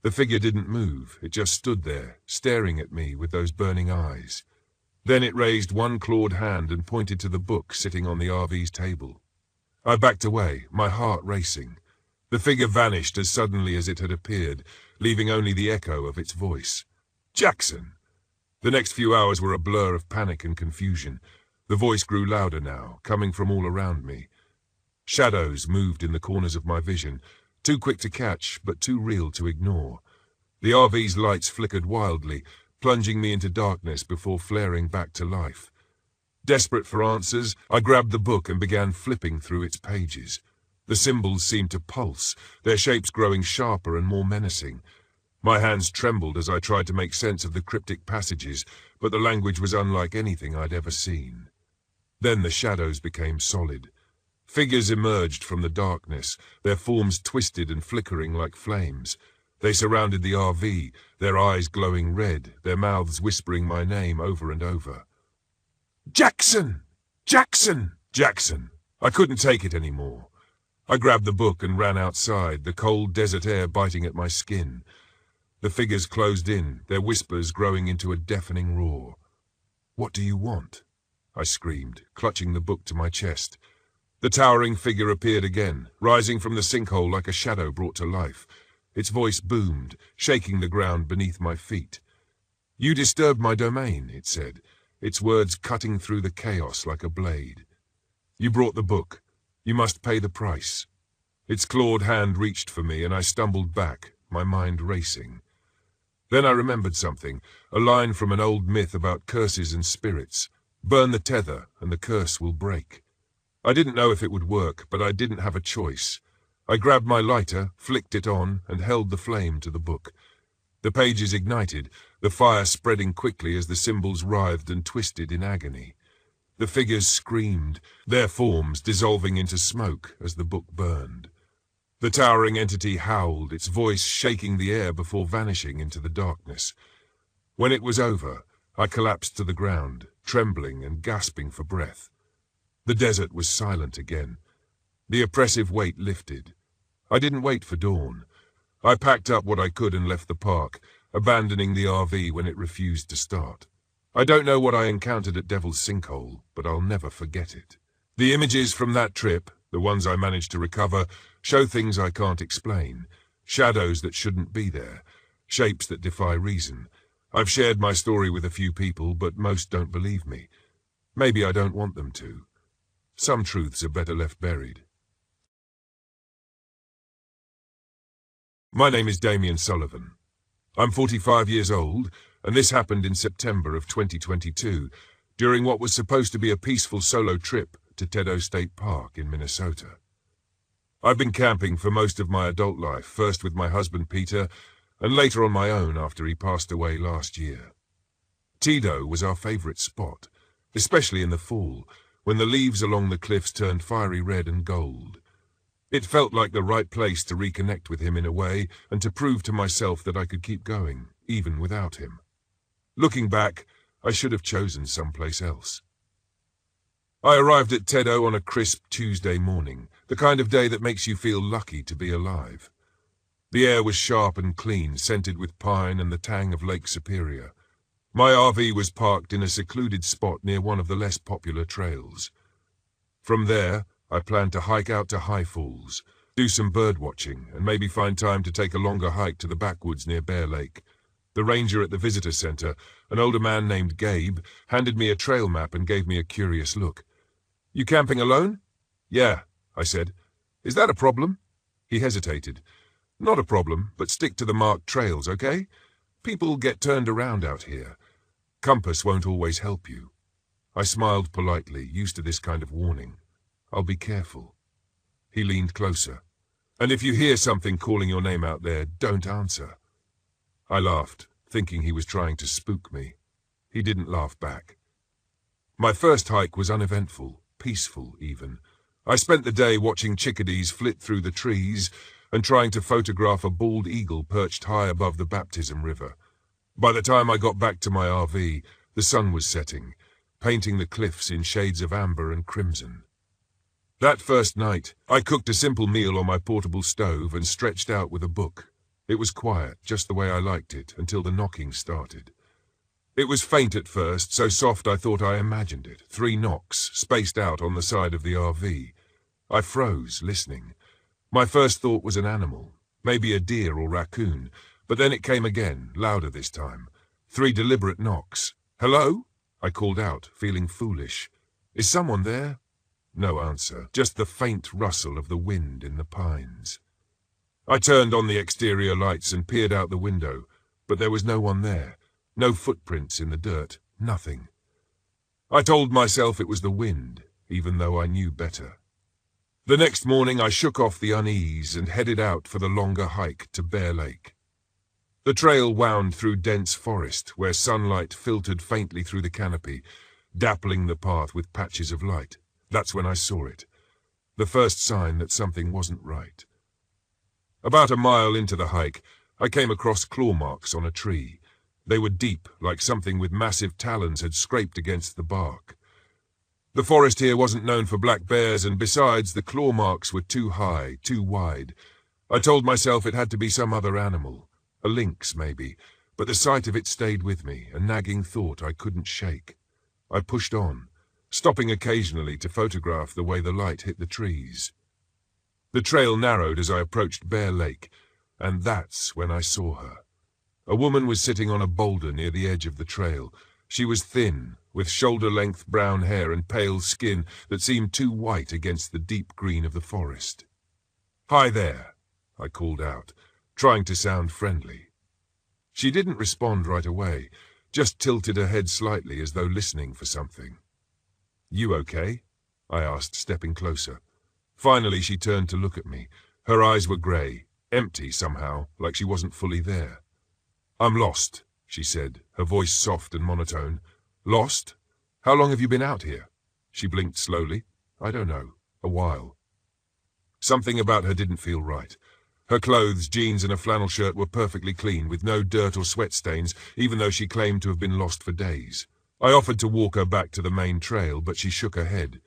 Speaker 1: The figure didn't move, it just stood there, staring at me with those burning eyes. Then it raised one clawed hand and pointed to the book sitting on the RV's table. I backed away, my heart racing. The figure vanished as suddenly as it had appeared, leaving only the echo of its voice. "Jackson!" The next few hours were a blur of panic and confusion. The voice grew louder now, coming from all around me. Shadows moved in the corners of my vision, too quick to catch, but too real to ignore. The RV's lights flickered wildly, plunging me into darkness before flaring back to life. Desperate for answers, I grabbed the book and began flipping through its pages. The symbols seemed to pulse, their shapes growing sharper and more menacing. My hands trembled as I tried to make sense of the cryptic passages, but the language was unlike anything I'd ever seen. Then the shadows became solid. Figures emerged from the darkness, their forms twisted and flickering like flames. They surrounded the RV, their eyes glowing red, their mouths whispering my name over and over. "Jackson! Jackson! Jackson!" I couldn't take it anymore. I grabbed the book and ran outside, the cold desert air biting at my skin. The figures closed in, their whispers growing into a deafening roar. "What do you want?" I screamed, clutching the book to my chest. The towering figure appeared again, rising from the sinkhole like a shadow brought to life. Its voice boomed, shaking the ground beneath my feet. "You disturbed my domain," it said, its words cutting through the chaos like a blade. "You brought the book. You must pay the price." Its clawed hand reached for me, and I stumbled back, my mind racing. Then I remembered something, a line from an old myth about curses and spirits. "Burn the tether, and the curse will break." I didn't know if it would work, but I didn't have a choice. I grabbed my lighter, flicked it on, and held the flame to the book. The pages ignited, the fire spreading quickly as the symbols writhed and twisted in agony. The figures screamed, their forms dissolving into smoke as the book burned. The towering entity howled, its voice shaking the air before vanishing into the darkness. When it was over, I collapsed to the ground, trembling and gasping for breath. The desert was silent again. The oppressive weight lifted. I didn't wait for dawn. I packed up what I could and left the park, abandoning the RV when it refused to start. I don't know what I encountered at Devil's Sinkhole, but I'll never forget it. The images from that trip, the ones I managed to recover, show things I can't explain, shadows that shouldn't be there, shapes that defy reason. I've shared my story with a few people, but most don't believe me. Maybe I don't want them to. Some truths are better left buried. My name is Damien Sullivan. I'm 45 years old, and this happened in September of 2022, during what was supposed to be a peaceful solo trip to Tedo State Park in Minnesota. I've been camping for most of my adult life, first with my husband Peter, and later on my own after he passed away last year. Tedo was our favorite spot, especially in the fall, when the leaves along the cliffs turned fiery red and gold. It felt like the right place to reconnect with him in a way, and to prove to myself that I could keep going, even without him. Looking back, I should have chosen someplace else. I arrived at Tedo on a crisp Tuesday morning, the kind of day that makes you feel lucky to be alive. The air was sharp and clean, scented with pine and the tang of Lake Superior. My RV was parked in a secluded spot near one of the less popular trails. From there, I planned to hike out to High Falls, do some bird watching, and maybe find time to take a longer hike to the backwoods near Bear Lake. The ranger at the visitor center, an older man named Gabe, handed me a trail map and gave me a curious look. "You camping alone?" "Yeah," I said. "Is that a problem?" He hesitated. "Not a problem, but stick to the marked trails, okay? People get turned around out here. Compass won't always help you." I smiled politely, used to this kind of warning. I'll be careful. He leaned closer. And if you hear something calling your name out there, don't answer. I laughed, thinking he was trying to spook me. He didn't laugh back. My first hike was uneventful, peaceful even. I spent the day watching chickadees flit through the trees and trying to photograph a bald eagle perched high above the baptism river. By the time I got back to my RV, the sun was setting, painting the cliffs in shades of amber and crimson. That first night, I cooked a simple meal on my portable stove and stretched out with a book. It was quiet, just the way I liked it, until the knocking started. It was faint at first, so soft I thought I imagined it. 3 knocks, spaced out on the side of the RV. I froze, listening. My first thought was an animal, maybe a deer or raccoon, but then it came again, louder this time. 3 deliberate knocks. "Hello?" I called out, feeling foolish. "Is someone there?" No answer, just the faint rustle of the wind in the pines. I turned on the exterior lights and peered out the window, but there was no one there. No footprints in the dirt, nothing. I told myself it was the wind, even though I knew better. The next morning I shook off the unease and headed out for the longer hike to Bear Lake. The trail wound through dense forest, where sunlight filtered faintly through the canopy, dappling the path with patches of light. That's when I saw it. The first sign that something wasn't right. About a mile into the hike, I came across claw marks on a tree. They were deep, like something with massive talons had scraped against the bark. The forest here wasn't known for black bears, and besides, the claw marks were too high, too wide. I told myself it had to be some other animal. A lynx, maybe, but the sight of it stayed with me, a nagging thought I couldn't shake. I pushed on, stopping occasionally to photograph the way the light hit the trees. The trail narrowed as I approached Bear Lake, and that's when I saw her. A woman was sitting on a boulder near the edge of the trail. She was thin, with shoulder-length brown hair and pale skin that seemed too white against the deep green of the forest. "Hi there," I called out, trying to sound friendly. She didn't respond right away, just tilted her head slightly as though listening for something. "You okay?" I asked, stepping closer. Finally she turned to look at me. Her eyes were grey, empty somehow, like she wasn't fully there. "I'm lost," she said, her voice soft and monotone. "Lost? How long have you been out here?" She blinked slowly. "I don't know. A while." Something about her didn't feel right. Her clothes, jeans and a flannel shirt were perfectly clean, with no dirt or sweat stains, even though she claimed to have been lost for days. I offered to walk her back to the main trail, but she shook her head.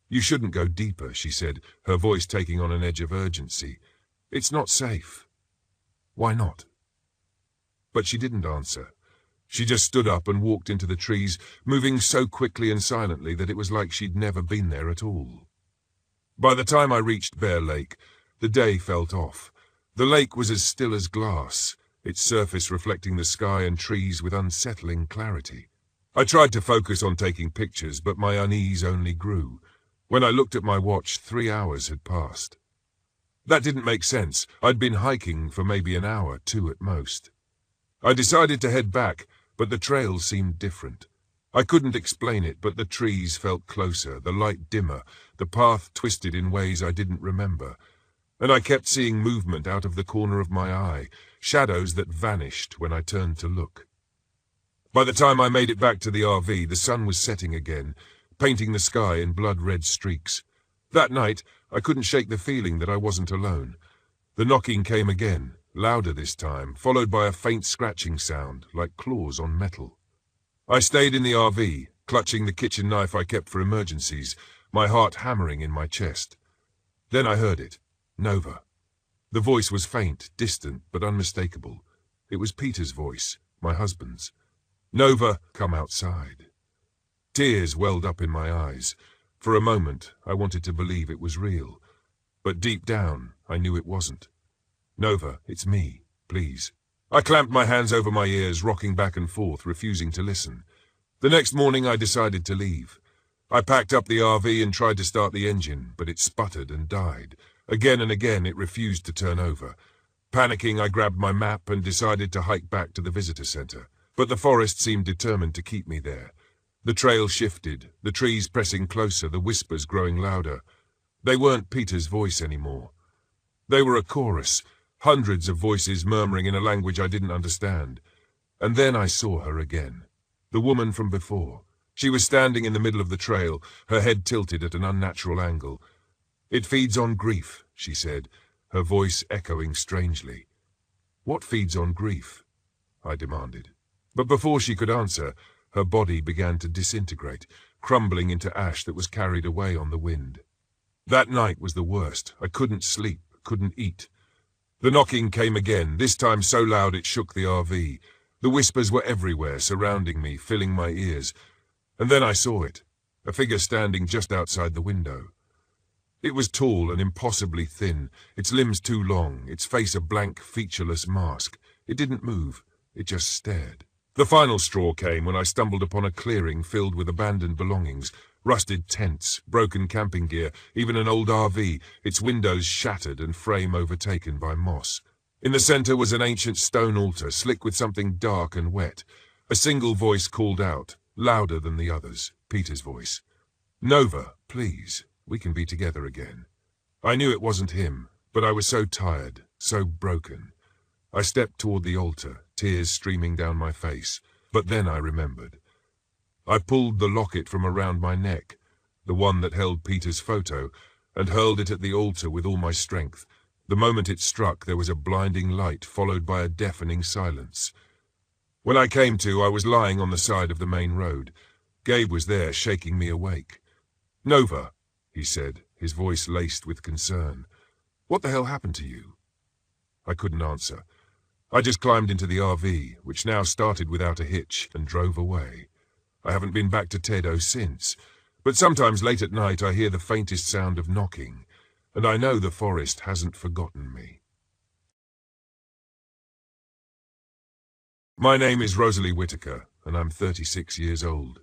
Speaker 1: "You shouldn't go deeper," she said, her voice taking on an edge of urgency. "It's not safe." "Why not?" But she didn't answer. She just stood up and walked into the trees, moving so quickly and silently that it was like she'd never been there at all. By the time I reached Bear Lake, the day felt off. The lake was as still as glass, its surface reflecting the sky and trees with unsettling clarity. I tried to focus on taking pictures, but my unease only grew. When I looked at my watch, 3 hours had passed. That didn't make sense. I'd been hiking for maybe an hour, 2 at most. I decided to head back, but the trail seemed different. I couldn't explain it, but the trees felt closer, the light dimmer, the path twisted in ways I didn't remember. And I kept seeing movement out of the corner of my eye, shadows that vanished when I turned to look. By the time I made it back to the RV, the sun was setting again, painting the sky in blood-red streaks. That night, I couldn't shake the feeling that I wasn't alone. The knocking came again, louder this time, followed by a faint scratching sound, like claws on metal. I stayed in the RV, clutching the kitchen knife I kept for emergencies, my heart hammering in my chest. Then I heard it. Nova. The voice was faint, distant, but unmistakable. It was Peter's voice, my husband's. "Nova, come outside." Tears welled up in my eyes. For a moment, I wanted to believe it was real. But deep down, I knew it wasn't. "Nova, it's me, please." I clamped my hands over my ears, rocking back and forth, refusing to listen. The next morning I decided to leave. I packed up the RV and tried to start the engine, but it sputtered and died. Again and again it refused to turn over. Panicking, I grabbed my map and decided to hike back to the visitor center. But the forest seemed determined to keep me there. The trail shifted, the trees pressing closer, the whispers growing louder. They weren't Peter's voice anymore. They were a chorus, hundreds of voices murmuring in a language I didn't understand. And then I saw her again. The woman from before. She was standing in the middle of the trail, her head tilted at an unnatural angle. "It feeds on grief," she said, her voice echoing strangely. "What feeds on grief?" I demanded. But before she could answer, her body began to disintegrate, crumbling into ash that was carried away on the wind. That night was the worst. I couldn't sleep, couldn't eat. The knocking came again, this time so loud it shook the RV. The whispers were everywhere, surrounding me, filling my ears. And then I saw it, a figure standing just outside the window. It was tall and impossibly thin, its limbs too long, its face a blank, featureless mask. It didn't move, it just stared. The final straw came when I stumbled upon a clearing filled with abandoned belongings, rusted tents, broken camping gear, even an old RV, its windows shattered and frame overtaken by moss. In the center was an ancient stone altar, slick with something dark and wet. A single voice called out, louder than the others, Peter's voice. "Nova, please, we can be together again." I knew it wasn't him, but I was so tired, so broken. I stepped toward the altar, tears streaming down my face, but then I remembered. I pulled the locket from around my neck, the one that held Peter's photo, and hurled it at the altar with all my strength. The moment it struck, there was a blinding light, followed by a deafening silence. When I came to, I was lying on the side of the main road. Gabe was there, shaking me awake. "Nova," he said, his voice laced with concern. "What the hell happened to you?" I couldn't answer. I just climbed into the RV, which now started without a hitch, and drove away. I haven't been back to Tedo since, but sometimes late at night I hear the faintest sound of knocking, and I know the forest hasn't forgotten me. My name is Rosalie Whitaker, and I'm 36 years old.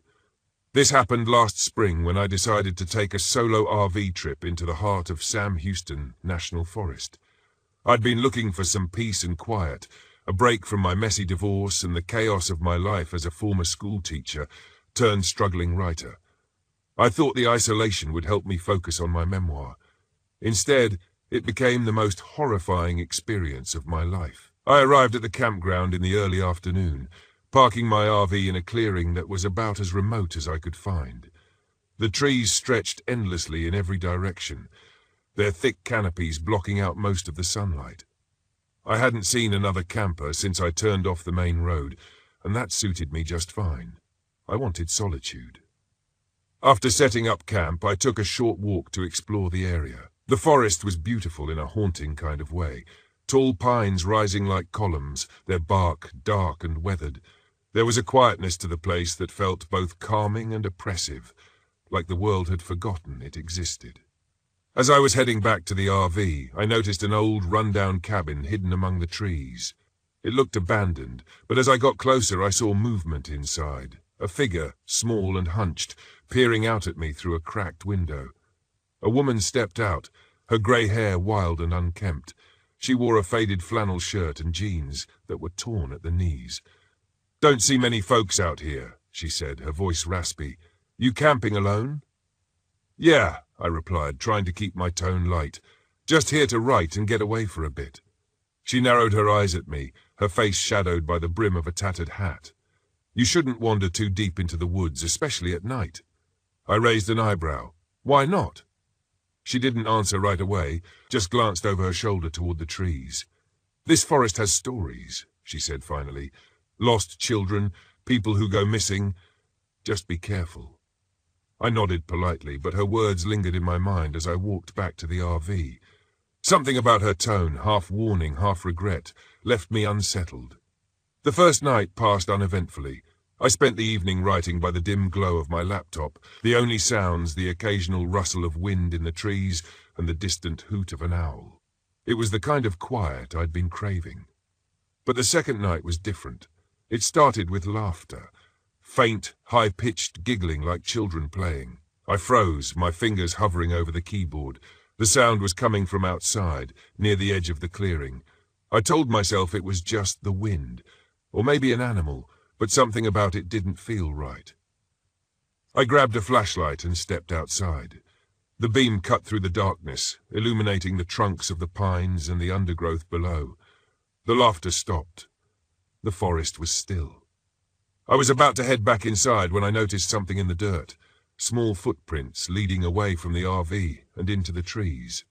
Speaker 1: This happened last spring when I decided to take a solo RV trip into the heart of Sam Houston National Forest. I'd been looking for some peace and quiet, a break from my messy divorce and the chaos of my life as a former school teacher turned struggling writer. I thought the isolation would help me focus on my memoir. Instead, it became the most horrifying experience of my life. I arrived at the campground in the early afternoon, parking my RV in a clearing that was about as remote as I could find. The trees stretched endlessly in every direction, their thick canopies blocking out most of the sunlight. I hadn't seen another camper since I turned off the main road, and that suited me just fine. I wanted solitude. After setting up camp, I took a short walk to explore the area. The forest was beautiful in a haunting kind of way. Tall pines rising like columns, their bark dark and weathered. There was a quietness to the place that felt both calming and oppressive, like the world had forgotten it existed. As I was heading back to the RV, I noticed an old, run-down cabin hidden among the trees. It looked abandoned, but as I got closer I saw movement inside. A figure, small and hunched, peering out at me through a cracked window. A woman stepped out, her grey hair wild and unkempt. She wore a faded flannel shirt and jeans that were torn at the knees. "Don't see many folks out here," she said, her voice raspy. "You camping alone?" "Yeah," I replied, trying to keep my tone light. "Just here to write and get away for a bit." She narrowed her eyes at me, her face shadowed by the brim of a tattered hat. "You shouldn't wander too deep into the woods, especially at night." I raised an eyebrow. "Why not?" She didn't answer right away, just glanced over her shoulder toward the trees. "This forest has stories," she said finally. "Lost children, people who go missing. Just be careful." I nodded politely, but her words lingered in my mind as I walked back to the RV. Something about her tone, half warning, half regret, left me unsettled. The first night passed uneventfully. I spent the evening writing by the dim glow of my laptop, the only sounds the occasional rustle of wind in the trees and the distant hoot of an owl. It was the kind of quiet I'd been craving. But the second night was different. It started with laughter. Faint, high-pitched giggling like children playing. I froze, my fingers hovering over the keyboard. The sound was coming from outside, near the edge of the clearing. I told myself it was just the wind, or maybe an animal, but something about it didn't feel right. I grabbed a flashlight and stepped outside. The beam cut through the darkness, illuminating the trunks of the pines and the undergrowth below. The laughter stopped. The forest was still. I was about to head back inside when I noticed something in the dirt. Small footprints leading away from the RV and into the trees.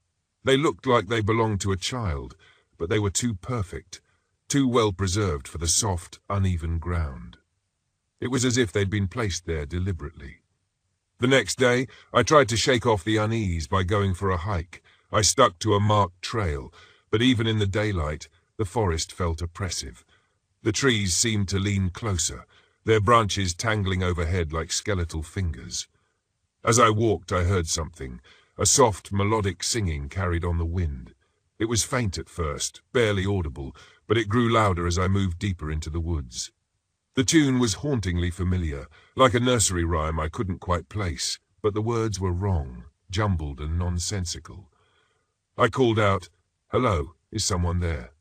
Speaker 1: They looked like they belonged to a child, but they were too perfect, too well preserved for the soft, uneven ground. It was as if they'd been placed there deliberately. The next day, I tried to shake off the unease by going for a hike. I stuck to a marked trail, but even in the daylight, the forest felt oppressive. The trees seemed to lean closer, their branches tangling overhead like skeletal fingers. As I walked, I heard something, a soft, melodic singing carried on the wind. It was faint at first, barely audible, but it grew louder as I moved deeper into the woods. The tune was hauntingly familiar, like a nursery rhyme I couldn't quite place, but the words were wrong, jumbled and nonsensical. I called out, "Hello, is someone there?"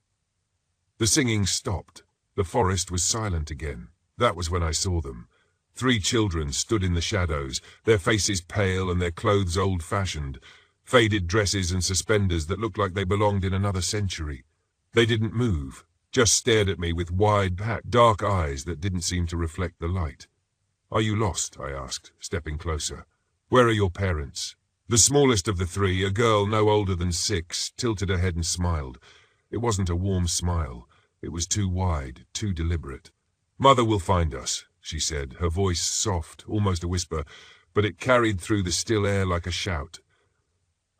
Speaker 1: The singing stopped. The forest was silent again. That was when I saw them. 3 children stood in the shadows, their faces pale and their clothes old-fashioned, faded dresses and suspenders that looked like they belonged in another century. They didn't move, just stared at me with wide, dark eyes that didn't seem to reflect the light. "Are you lost?" I asked, stepping closer. "Where are your parents?" The smallest of the 3, a girl no older than 6, tilted her head and smiled. It wasn't a warm smile. It was too wide, too deliberate. "Mother will find us," she said, her voice soft, almost a whisper, but it carried through the still air like a shout.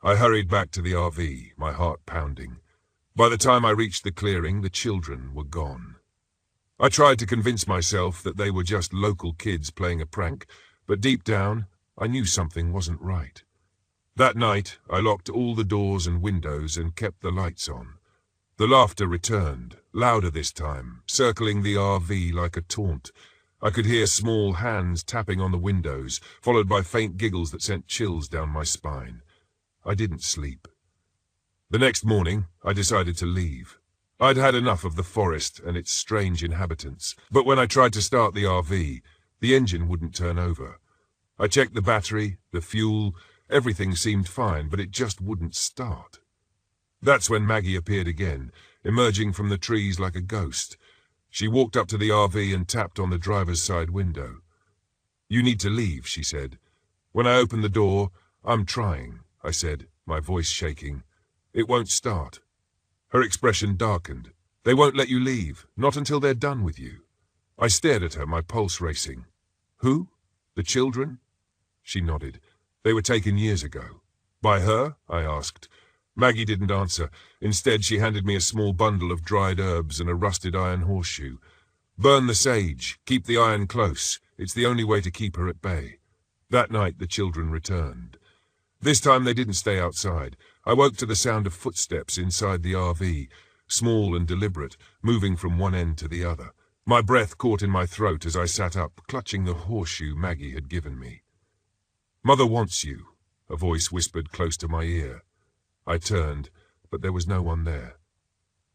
Speaker 1: I hurried back to the RV, my heart pounding. By the time I reached the clearing, the children were gone. I tried to convince myself that they were just local kids playing a prank, but deep down, I knew something wasn't right. That night, I locked all the doors and windows and kept the lights on. The laughter returned, louder this time, circling the RV like a taunt. I could hear small hands tapping on the windows, followed by faint giggles that sent chills down my spine. I didn't sleep. The next morning, I decided to leave. I'd had enough of the forest and its strange inhabitants, but when I tried to start the RV, the engine wouldn't turn over. I checked the battery, the fuel, everything seemed fine, but it just wouldn't start. That's when Maggie appeared again, emerging from the trees like a ghost. She walked up to the RV and tapped on the driver's side window. "You need to leave," she said. When I opened the door, "I'm trying," I said, my voice shaking. "It won't start." Her expression darkened. "They won't let you leave, not until they're done with you." I stared at her, my pulse racing. "Who? The children?" She nodded. "They were taken years ago." "By her?" I asked. Maggie didn't answer. Instead, she handed me a small bundle of dried herbs and a rusted iron horseshoe. "Burn the sage. Keep the iron close. It's the only way to keep her at bay." That night, the children returned. This time, they didn't stay outside. I woke to the sound of footsteps inside the RV, small and deliberate, moving from one end to the other. My breath caught in my throat as I sat up, clutching the horseshoe Maggie had given me. "Mother wants you," a voice whispered close to my ear. I turned, but there was no one there.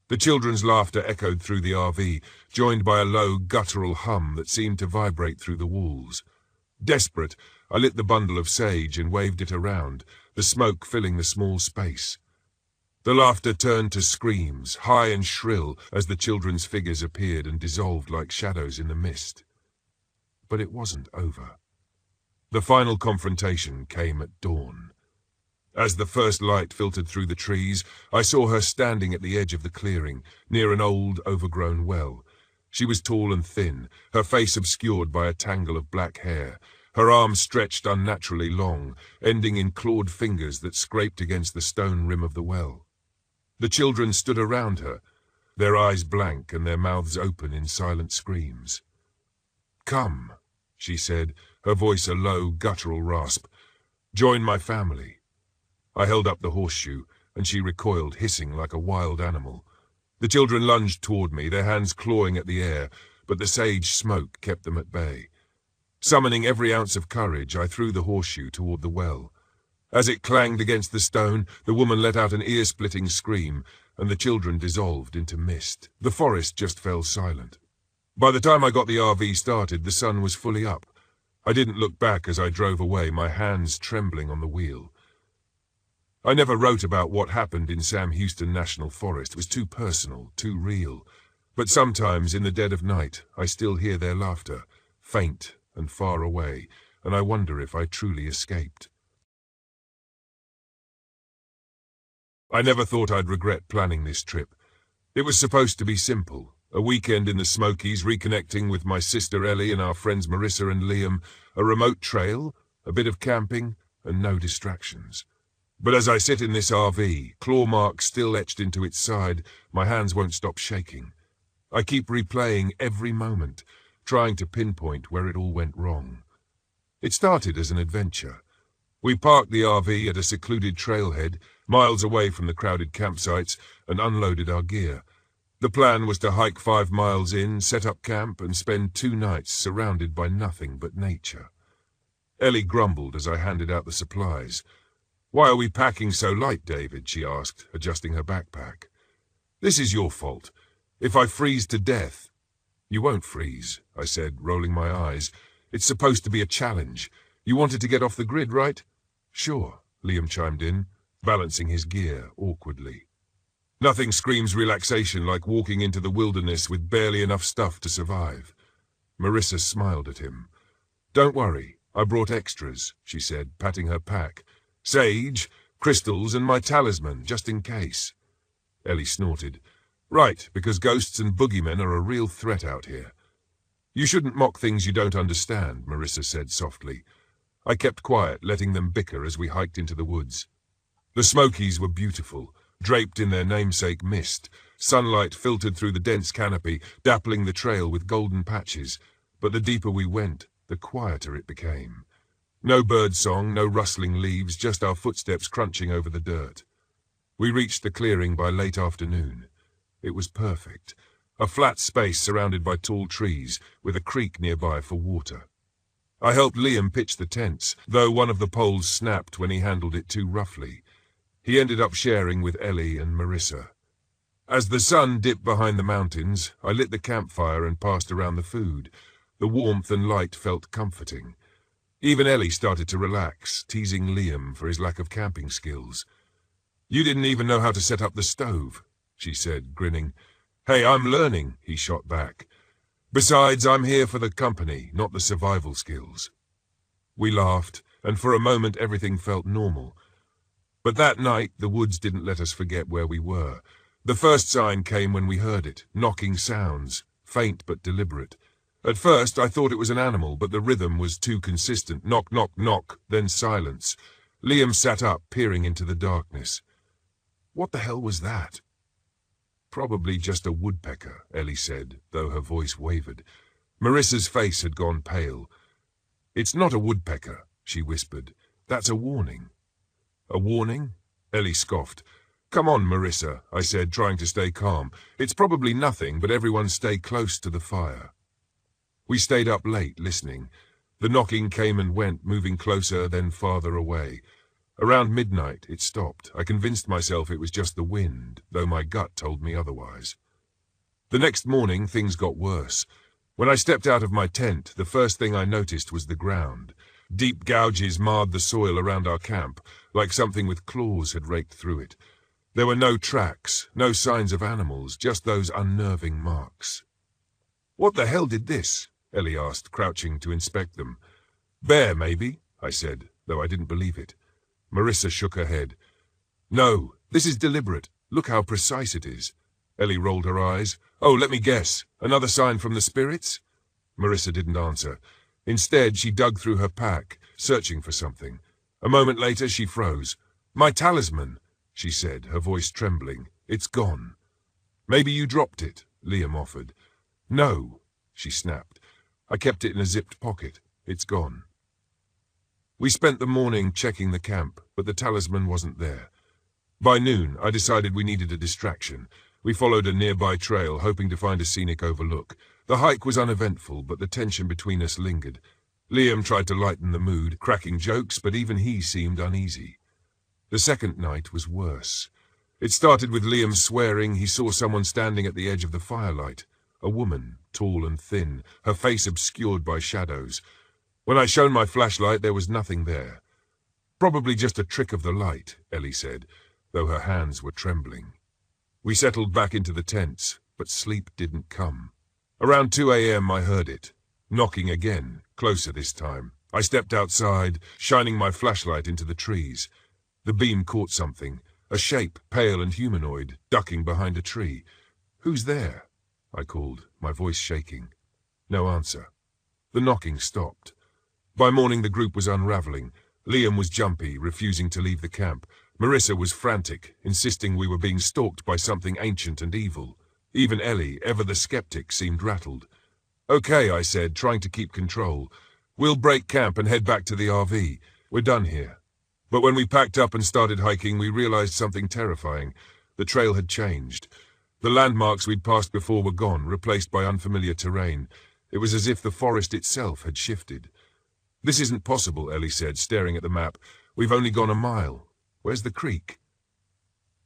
Speaker 1: The children's laughter echoed through the RV, joined by a low, guttural hum that seemed to vibrate through the walls. Desperate, I lit the bundle of sage and waved it around, the smoke filling the small space. The laughter turned to screams, high and shrill, as the children's figures appeared and dissolved like shadows in the mist. But it wasn't over. The final confrontation came at dawn. As the first light filtered through the trees, I saw her standing at the edge of the clearing, near an old, overgrown well. She was tall and thin, her face obscured by a tangle of black hair, her arms stretched unnaturally long, ending in clawed fingers that scraped against the stone rim of the well. The children stood around her, their eyes blank and their mouths open in silent screams. "Come," she said, her voice a low, guttural rasp. "Join my family." I held up the horseshoe, and she recoiled, hissing like a wild animal. The children lunged toward me, their hands clawing at the air, but the sage smoke kept them at bay. Summoning every ounce of courage, I threw the horseshoe toward the well. As it clanged against the stone, the woman let out an ear-splitting scream, and the children dissolved into mist. The forest just fell silent. By the time I got the RV started, the sun was fully up. I didn't look back as I drove away, my hands trembling on the wheel. I never wrote about what happened in Sam Houston National Forest. It was too personal, too real. But sometimes, in the dead of night, I still hear their laughter, faint and far away, and I wonder if I truly escaped. I never thought I'd regret planning this trip. It was supposed to be simple. A weekend in the Smokies, reconnecting with my sister Ellie and our friends Marissa and Liam, a remote trail, a bit of camping, and no distractions. But as I sit in this RV, claw marks still etched into its side, my hands won't stop shaking. I keep replaying every moment, trying to pinpoint where it all went wrong. It started as an adventure. We parked the RV at a secluded trailhead, miles away from the crowded campsites, and unloaded our gear. The plan was to hike 5 miles in, set up camp, and spend 2 nights surrounded by nothing but nature. Ellie grumbled as I handed out the supplies. "Why are we packing so light, David?" she asked, adjusting her backpack. "This is your fault. If I freeze to death—" "You won't freeze," I said, rolling my eyes. "It's supposed to be a challenge. You wanted to get off the grid, right?" "Sure," Liam chimed in, balancing his gear awkwardly. Nothing screams relaxation like walking into the wilderness with barely enough stuff to survive. Marissa smiled at him. "Don't worry, I brought extras," she said, patting her pack. "Sage, crystals, and my talisman, just in case." Ellie snorted. "Right, because ghosts and boogeymen are a real threat out here." "You shouldn't mock things you don't understand," Marissa said softly. I kept quiet, letting them bicker as we hiked into the woods. The Smokies were beautiful, draped in their namesake mist. Sunlight filtered through the dense canopy, dappling the trail with golden patches. But the deeper we went, the quieter it became. No bird song, no rustling leaves, just our footsteps crunching over the dirt. We reached the clearing by late afternoon. It was perfect. A flat space surrounded by tall trees, with a creek nearby for water. I helped Liam pitch the tents, though one of the poles snapped when he handled it too roughly. He ended up sharing with Ellie and Marissa. As the sun dipped behind the mountains, I lit the campfire and passed around the food. The warmth and light felt comforting. Even Ellie started to relax, teasing Liam for his lack of camping skills. "You didn't even know how to set up the stove," she said, grinning. "Hey, I'm learning," he shot back. "Besides, I'm here for the company, not the survival skills." We laughed, and for a moment everything felt normal. But that night, the woods didn't let us forget where we were. The first sign came when we heard it, knocking sounds, faint but deliberate. At first, I thought it was an animal, but the rhythm was too consistent. Knock, knock, knock, then silence. Liam sat up, peering into the darkness. "What the hell was that?" "Probably just a woodpecker," Ellie said, though her voice wavered. Marissa's face had gone pale. "It's not a woodpecker," she whispered. "That's a warning." "A warning?" Ellie scoffed. "Come on, Marissa," I said, trying to stay calm. "It's probably nothing, but everyone stay close to the fire." We stayed up late, listening. The knocking came and went, moving closer, then farther away. Around midnight, it stopped. I convinced myself it was just the wind, though my gut told me otherwise. The next morning, things got worse. When I stepped out of my tent, the first thing I noticed was the ground. Deep gouges marred the soil around our camp, like something with claws had raked through it. There were no tracks, no signs of animals, just those unnerving marks. "What the hell did this?" Ellie asked, crouching to inspect them. "Bear, maybe," I said, though I didn't believe it. Marissa shook her head. "No, this is deliberate. Look how precise it is." Ellie rolled her eyes. "Oh, let me guess. Another sign from the spirits?" Marissa didn't answer. Instead, she dug through her pack, searching for something. A moment later, she froze. "My talisman," she said, her voice trembling. "It's gone." "Maybe you dropped it," Liam offered. "No," she snapped. "I kept it in a zipped pocket. It's gone." We spent the morning checking the camp, but the talisman wasn't there. By noon, I decided we needed a distraction. We followed a nearby trail, hoping to find a scenic overlook. The hike was uneventful, but the tension between us lingered. Liam tried to lighten the mood, cracking jokes, but even he seemed uneasy. The second night was worse. It started with Liam swearing he saw someone standing at the edge of the firelight. A woman, tall and thin, her face obscured by shadows. When I shone my flashlight, there was nothing there. Probably just a trick of the light, Ellie said, though her hands were trembling. We settled back into the tents, but sleep didn't come. Around 2 a.m. I heard it, knocking again, closer this time. I stepped outside, shining my flashlight into the trees. The beam caught something, a shape, pale and humanoid, ducking behind a tree. "Who's there?" I called, my voice shaking. No answer. The knocking stopped. By morning the group was unraveling. Liam was jumpy, refusing to leave the camp. Marissa was frantic, insisting we were being stalked by something ancient and evil. Even Ellie, ever the skeptic, seemed rattled. "Okay," I said, trying to keep control. "We'll break camp and head back to the RV. We're done here." But when we packed up and started hiking, we realized something terrifying. The trail had changed. The landmarks we'd passed before were gone, replaced by unfamiliar terrain. It was as if the forest itself had shifted. "This isn't possible," Ellie said, staring at the map. "We've only gone a mile. Where's the creek?"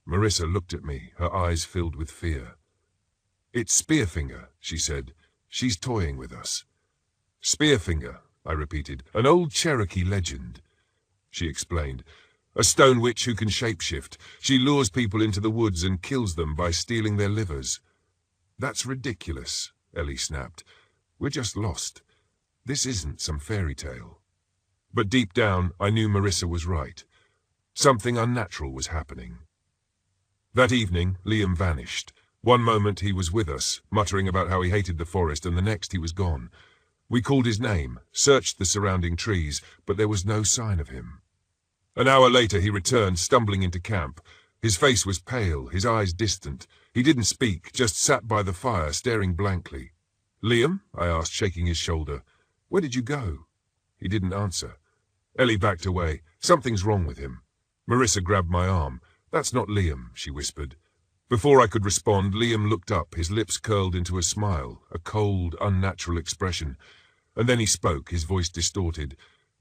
Speaker 1: Marissa looked at me, her eyes filled with fear. "It's Spearfinger," she said. "She's toying with us." "Spearfinger," I repeated. "An old Cherokee legend." She explained. "A stone witch who can shapeshift. She lures people into the woods and kills them by stealing their livers." "That's ridiculous," Ellie snapped. "We're just lost. This isn't some fairy tale." But deep down, I knew Marissa was right. Something unnatural was happening. That evening, Liam vanished. One moment he was with us, muttering about how he hated the forest, and the next he was gone. We called his name, searched the surrounding trees, but there was no sign of him. An hour later he returned, stumbling into camp. His face was pale, his eyes distant. He didn't speak, just sat by the fire, staring blankly. "Liam?" I asked, shaking his shoulder. "Where did you go?" He didn't answer. Ellie backed away. "Something's wrong with him." Marissa grabbed my arm. "That's not Liam," she whispered. Before I could respond, Liam looked up, his lips curled into a smile, a cold, unnatural expression. And then he spoke, his voice distorted.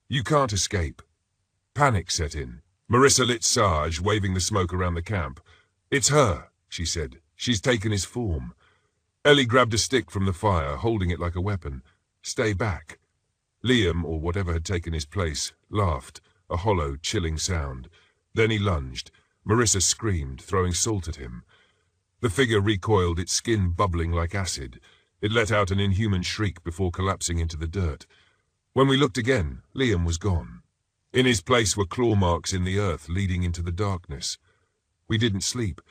Speaker 1: "You can't escape." Panic set in. Marissa lit Sarge, waving the smoke around the camp. "It's her," she said. "She's taken his form." Ellie grabbed a stick from the fire, holding it like a weapon. "Stay back." Liam, or whatever had taken his place, laughed, a hollow, chilling sound. Then he lunged. Marissa screamed, throwing salt at him. The figure recoiled, its skin bubbling like acid. It let out an inhuman shriek before collapsing into the dirt. When we looked again, Liam was gone. In his place were claw marks in the earth leading into the darkness. We didn't sleep.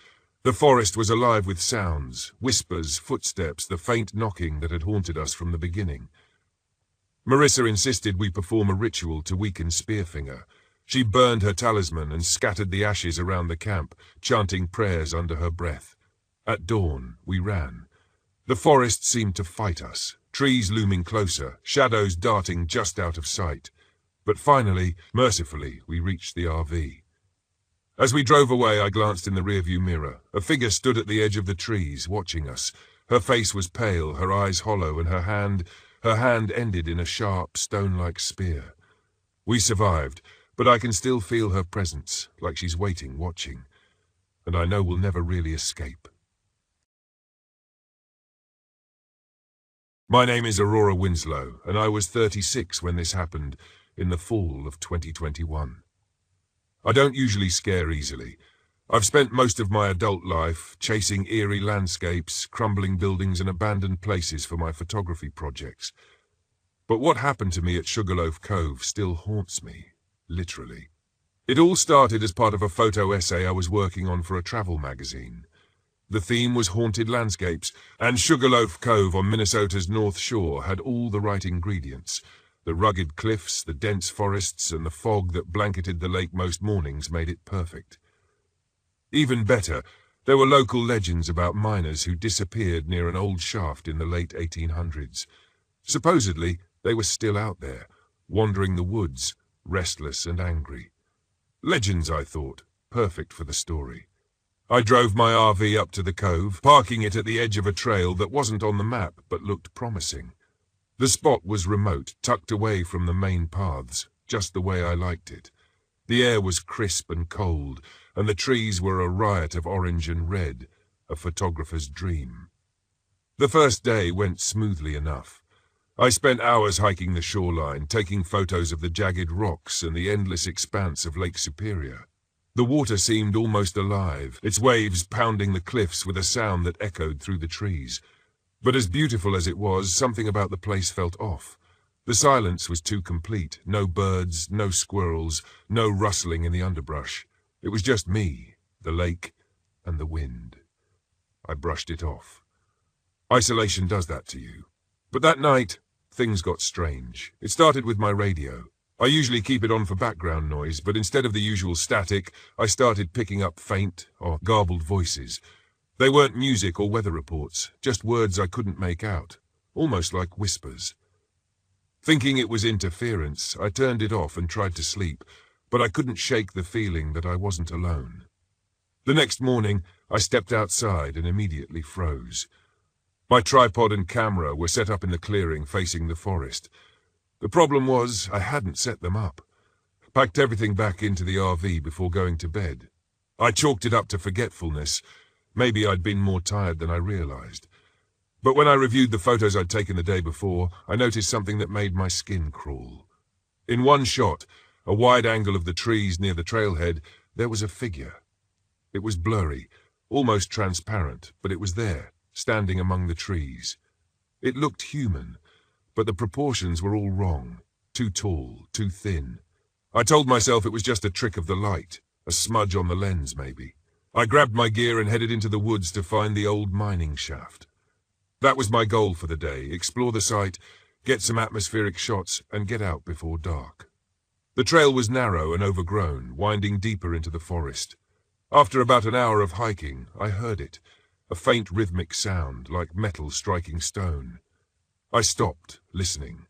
Speaker 1: The forest was alive with sounds, whispers, footsteps, the faint knocking that had haunted us from the beginning. Marissa insisted we perform a ritual to weaken Spearfinger. She burned her talisman and scattered the ashes around the camp, chanting prayers under her breath. At dawn, we ran. The forest seemed to fight us, trees looming closer, shadows darting just out of sight. But finally, mercifully, we reached the RV. As we drove away, I glanced in the rearview mirror. A figure stood at the edge of the trees, watching us. Her face was pale, her eyes hollow, and her hand ended in a sharp, stone-like spear. We survived, but I can still feel her presence, like she's waiting, watching. And I know we'll never really escape. My name is Aurora Winslow, and I was 36 when this happened, in the fall of 2021. I don't usually scare easily. I've spent most of my adult life chasing eerie landscapes, crumbling buildings and abandoned places for my photography projects. But what happened to me at Sugarloaf Cove still haunts me, literally. It all started as part of a photo essay I was working on for a travel magazine. The theme was haunted landscapes, and Sugarloaf Cove on Minnesota's North Shore had all the right ingredients. The rugged cliffs, the dense forests, and the fog that blanketed the lake most mornings made it perfect. Even better, there were local legends about miners who disappeared near an old shaft in the late 1800s. Supposedly, they were still out there, wandering the woods, restless and angry. Legends, I thought, perfect for the story. I drove my RV up to the cove, parking it at the edge of a trail that wasn't on the map but looked promising. The spot was remote, tucked away from the main paths, just the way I liked it. The air was crisp and cold, and the trees were a riot of orange and red, a photographer's dream. The first day went smoothly enough. I spent hours hiking the shoreline, taking photos of the jagged rocks and the endless expanse of Lake Superior. The water seemed almost alive, its waves pounding the cliffs with a sound that echoed through the trees. But as beautiful as it was, something about the place felt off. The silence was too complete. No birds, no squirrels, no rustling in the underbrush. It was just me, the lake, and the wind. I brushed it off. Isolation does that to you. But that night, things got strange. It started with my radio. I usually keep it on for background noise, but instead of the usual static, I started picking up faint or garbled voices. They weren't music or weather reports, just words I couldn't make out, almost like whispers. Thinking it was interference, I turned it off and tried to sleep, but I couldn't shake the feeling that I wasn't alone. The next morning, I stepped outside and immediately froze. My tripod and camera were set up in the clearing facing the forest. The problem was I hadn't set them up. Packed everything back into the RV before going to bed. I chalked it up to forgetfulness. Maybe I'd been more tired than I realized. But when I reviewed the photos I'd taken the day before, I noticed something that made my skin crawl. In one shot, a wide angle of the trees near the trailhead, there was a figure. It was blurry, almost transparent, but it was there, standing among the trees. It looked human, but the proportions were all wrong. Too tall, too thin. I told myself it was just a trick of the light, a smudge on the lens maybe. I grabbed my gear and headed into the woods to find the old mining shaft. That was my goal for the day, explore the site, get some atmospheric shots, and get out before dark. The trail was narrow and overgrown, winding deeper into the forest. After about an hour of hiking, I heard it, a faint rhythmic sound, like metal striking stone. I stopped, listening.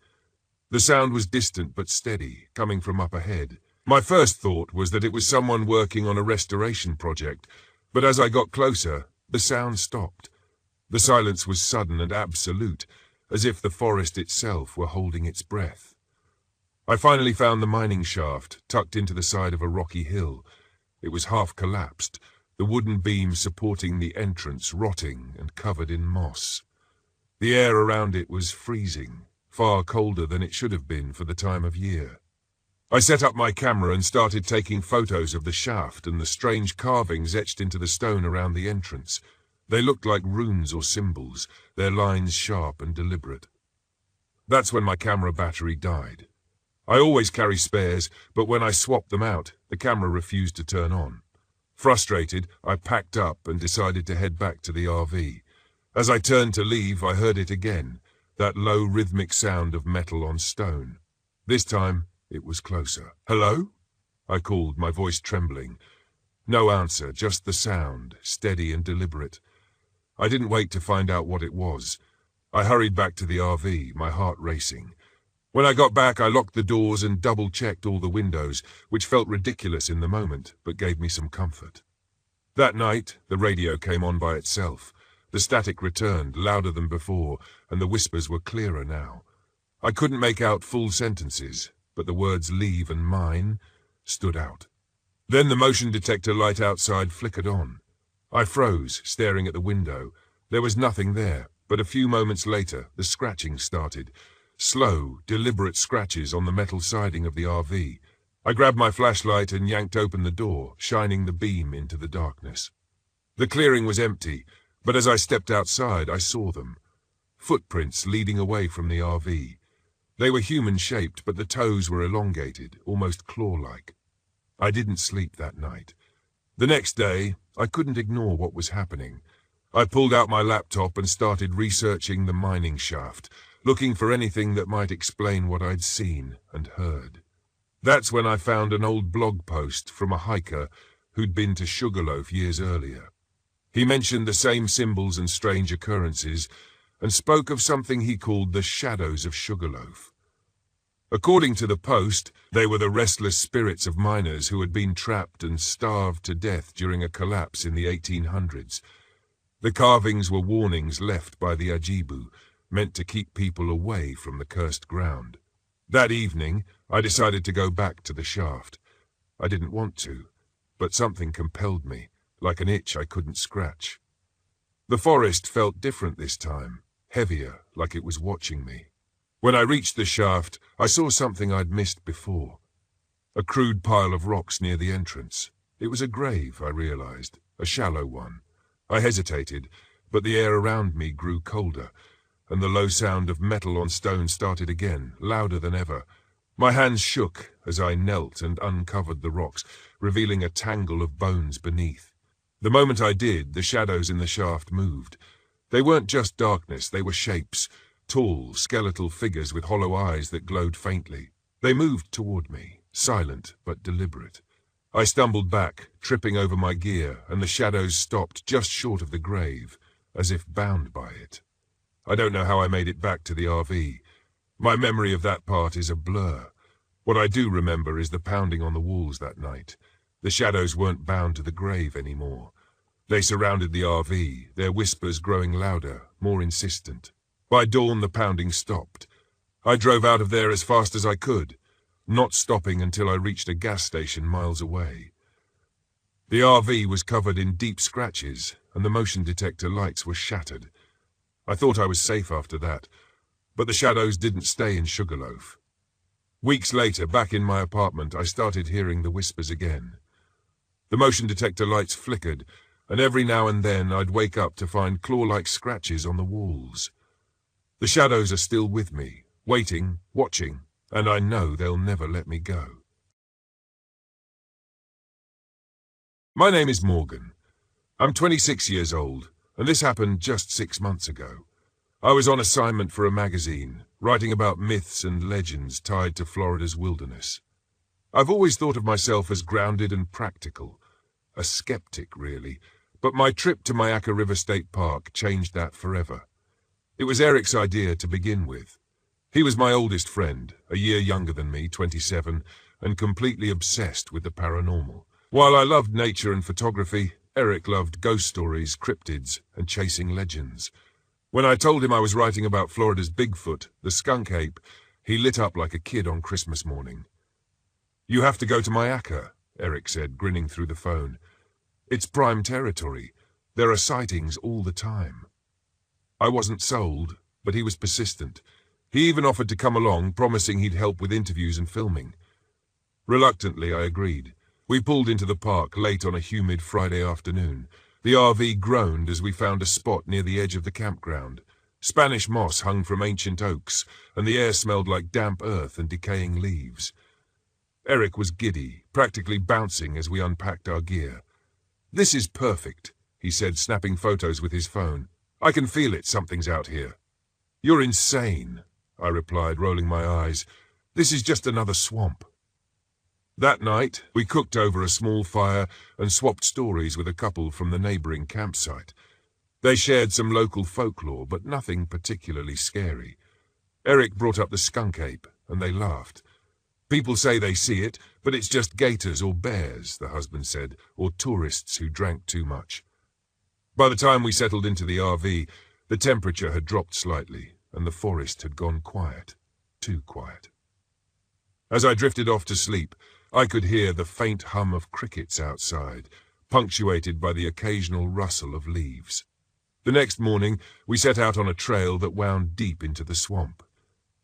Speaker 1: The sound was distant but steady, coming from up ahead. My first thought was that it was someone working on a restoration project, but as I got closer, the sound stopped. The silence was sudden and absolute, as if the forest itself were holding its breath. I finally found the mining shaft, tucked into the side of a rocky hill. It was half collapsed, the wooden beam supporting the entrance rotting and covered in moss. The air around it was freezing, far colder than it should have been for the time of year. I set up my camera and started taking photos of the shaft and the strange carvings etched into the stone around the entrance. They looked like runes or symbols, their lines sharp and deliberate. That's when my camera battery died. I always carry spares, but when I swapped them out, the camera refused to turn on. Frustrated, I packed up and decided to head back to the RV. As I turned to leave, I heard it again, that low rhythmic sound of metal on stone. This time, it was closer. "Hello?" I called, my voice trembling. No answer, just the sound, steady and deliberate. I didn't wait to find out what it was. I hurried back to the RV, my heart racing. When I got back, I locked the doors and double-checked all the windows, which felt ridiculous in the moment, but gave me some comfort. That night, the radio came on by itself. The static returned, louder than before, and the whispers were clearer now. I couldn't make out full sentences, but the words "leave" and "mine" stood out. Then the motion detector light outside flickered on. I froze, staring at the window. There was nothing there, but a few moments later, the scratching started. Slow, deliberate scratches on the metal siding of the RV. I grabbed my flashlight and yanked open the door, shining the beam into the darkness. The clearing was empty, but as I stepped outside, I saw them. Footprints leading away from the RV. They were human-shaped, but the toes were elongated, almost claw-like. I didn't sleep that night. The next day, I couldn't ignore what was happening. I pulled out my laptop and started researching the mining shaft, looking for anything that might explain what I'd seen and heard. That's when I found an old blog post from a hiker who'd been to Sugarloaf years earlier. He mentioned the same symbols and strange occurrences, and spoke of something he called the shadows of Sugarloaf. According to the post, they were the restless spirits of miners who had been trapped and starved to death during a collapse in the 1800s. The carvings were warnings left by the Ajibu, meant to keep people away from the cursed ground. That evening, I decided to go back to the shaft. I didn't want to, but something compelled me, like an itch I couldn't scratch. The forest felt different this time, heavier, like it was watching me. When I reached the shaft, I saw something I'd missed before. A crude pile of rocks near the entrance. It was a grave, I realized, a shallow one. I hesitated, but the air around me grew colder, and the low sound of metal on stone started again, louder than ever. My hands shook as I knelt and uncovered the rocks, revealing a tangle of bones beneath. The moment I did, the shadows in the shaft moved. They weren't just darkness, they were shapes, tall, skeletal figures with hollow eyes that glowed faintly. They moved toward me, silent but deliberate. I stumbled back, tripping over my gear, and the shadows stopped just short of the grave, as if bound by it. I don't know how I made it back to the RV. My memory of that part is a blur. What I do remember is the pounding on the walls that night. The shadows weren't bound to the grave anymore. They surrounded the RV, their whispers growing louder, more insistent. By dawn, the pounding stopped. I drove out of there as fast as I could, not stopping until I reached a gas station miles away. The RV was covered in deep scratches, and the motion detector lights were shattered. I thought I was safe after that, but the shadows didn't stay in Sugarloaf. Weeks later, back in my apartment, I started hearing the whispers again. The motion detector lights flickered, and every now and then I'd wake up to find claw-like scratches on the walls. The shadows are still with me, waiting, watching, and I know they'll never let me go. My name is Morgan. I'm 26 years old, and this happened just 6 months ago. I was on assignment for a magazine, writing about myths and legends tied to Florida's wilderness. I've always thought of myself as grounded and practical, a skeptic really, but my trip to Myakka River State Park changed that forever. It was Eric's idea to begin with. He was my oldest friend, a year younger than me, 27, and completely obsessed with the paranormal. While I loved nature and photography, Eric loved ghost stories, cryptids, and chasing legends. When I told him I was writing about Florida's Bigfoot, the skunk ape, he lit up like a kid on Christmas morning. "You have to go to Myakka," Eric said, grinning through the phone. "It's prime territory. There are sightings all the time." I wasn't sold, but he was persistent. He even offered to come along, promising he'd help with interviews and filming. Reluctantly, I agreed. We pulled into the park late on a humid Friday afternoon. The RV groaned as we found a spot near the edge of the campground. Spanish moss hung from ancient oaks, and the air smelled like damp earth and decaying leaves. Eric was giddy, practically bouncing as we unpacked our gear. "This is perfect," he said, snapping photos with his phone. "I can feel it, something's out here." "You're insane," I replied, rolling my eyes. "This is just another swamp." That night, we cooked over a small fire and swapped stories with a couple from the neighboring campsite. They shared some local folklore, but nothing particularly scary. Eric brought up the skunk ape, and they laughed. "People say they see it, but it's just gators or bears," the husband said, "or tourists who drank too much." By the time we settled into the RV, the temperature had dropped slightly, and the forest had gone quiet, too quiet. As I drifted off to sleep, I could hear the faint hum of crickets outside, punctuated by the occasional rustle of leaves. The next morning, we set out on a trail that wound deep into the swamp.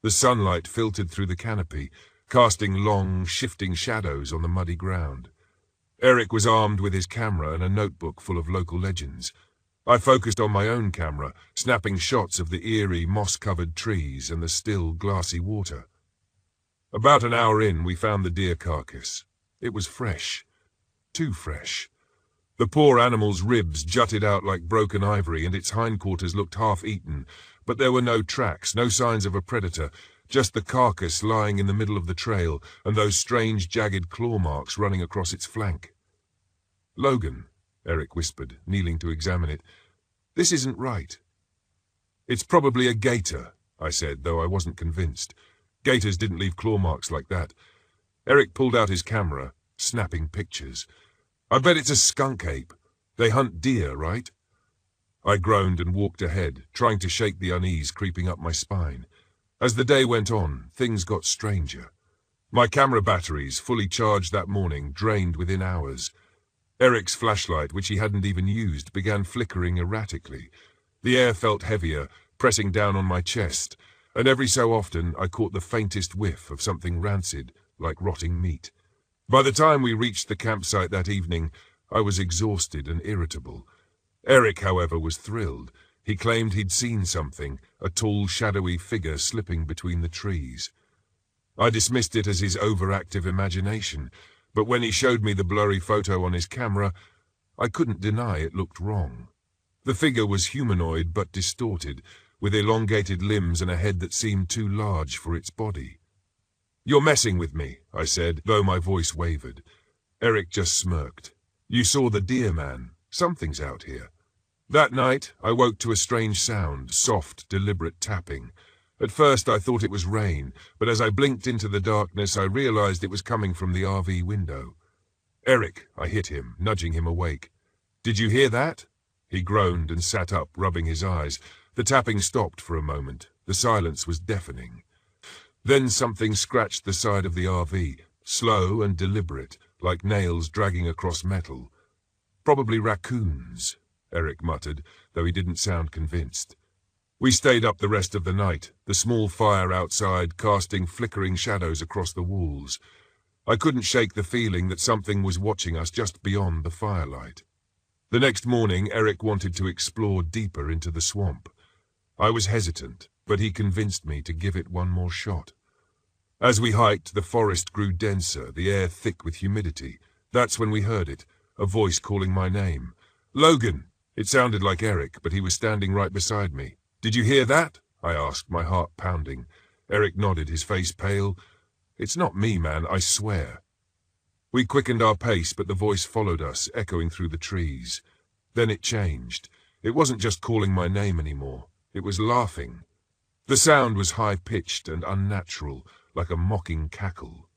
Speaker 1: The sunlight filtered through the canopy, casting long, shifting shadows on the muddy ground. Eric was armed with his camera and a notebook full of local legends. I focused on my own camera, snapping shots of the eerie, moss-covered trees and the still, glassy water. About an hour in, we found the deer carcass. It was fresh. Too fresh. The poor animal's ribs jutted out like broken ivory, and its hindquarters looked half-eaten, but there were no tracks, no signs of a predator, just the carcass lying in the middle of the trail and those strange, jagged claw marks running across its flank. "Logan," Eric whispered, kneeling to examine it, "this isn't right." "It's probably a gator," I said, though I wasn't convinced. Gators didn't leave claw marks like that. Eric pulled out his camera, snapping pictures. "I bet it's a skunk ape. They hunt deer, right?" I groaned and walked ahead, trying to shake the unease creeping up my spine. As the day went on, things got stranger. My camera batteries, fully charged that morning, drained within hours. Eric's flashlight, which he hadn't even used, began flickering erratically. The air felt heavier, pressing down on my chest, and every so often I caught the faintest whiff of something rancid, like rotting meat. By the time we reached the campsite that evening, I was exhausted and irritable. Eric, however, was thrilled. He claimed he'd seen something, a tall, shadowy figure slipping between the trees. I dismissed it as his overactive imagination, but when he showed me the blurry photo on his camera, I couldn't deny it looked wrong. The figure was humanoid but distorted, with elongated limbs and a head that seemed too large for its body. "You're messing with me," I said, though my voice wavered. Eric just smirked. "You saw the deer, man. Something's out here." That night, I woke to a strange sound, soft, deliberate tapping. At first I thought it was rain, but as I blinked into the darkness, I realized it was coming from the RV window. "Eric," I hit him, nudging him awake. "Did you hear that?" He groaned and sat up, rubbing his eyes. The tapping stopped for a moment. The silence was deafening. Then something scratched the side of the RV, slow and deliberate, like nails dragging across metal. "Probably raccoons," Eric muttered, though he didn't sound convinced. We stayed up the rest of the night, the small fire outside casting flickering shadows across the walls. I couldn't shake the feeling that something was watching us just beyond the firelight. The next morning, Eric wanted to explore deeper into the swamp. I was hesitant, but he convinced me to give it one more shot. As we hiked, the forest grew denser, the air thick with humidity. That's when we heard it, a voice calling my name. "Logan!" It sounded like Eric, but he was standing right beside me. "Did you hear that?" I asked, my heart pounding. Eric nodded, his face pale. "It's not me, man, I swear." We quickened our pace, but the voice followed us, echoing through the trees. Then it changed. It wasn't just calling my name anymore. It was laughing. The sound was high-pitched and unnatural, like a mocking cackle.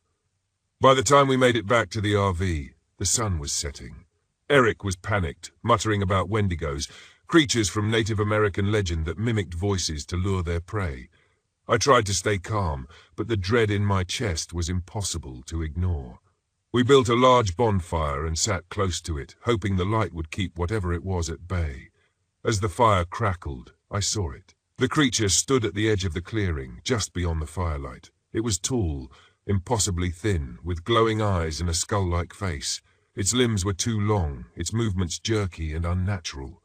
Speaker 1: By the time we made it back to the RV, the sun was setting. Eric was panicked, muttering about wendigos, creatures from Native American legend that mimicked voices to lure their prey. I tried to stay calm, but the dread in my chest was impossible to ignore. We built a large bonfire and sat close to it, hoping the light would keep whatever it was at bay. As the fire crackled, I saw it. The creature stood at the edge of the clearing, just beyond the firelight. It was tall, impossibly thin, with glowing eyes and a skull-like face. Its limbs were too long, its movements jerky and unnatural.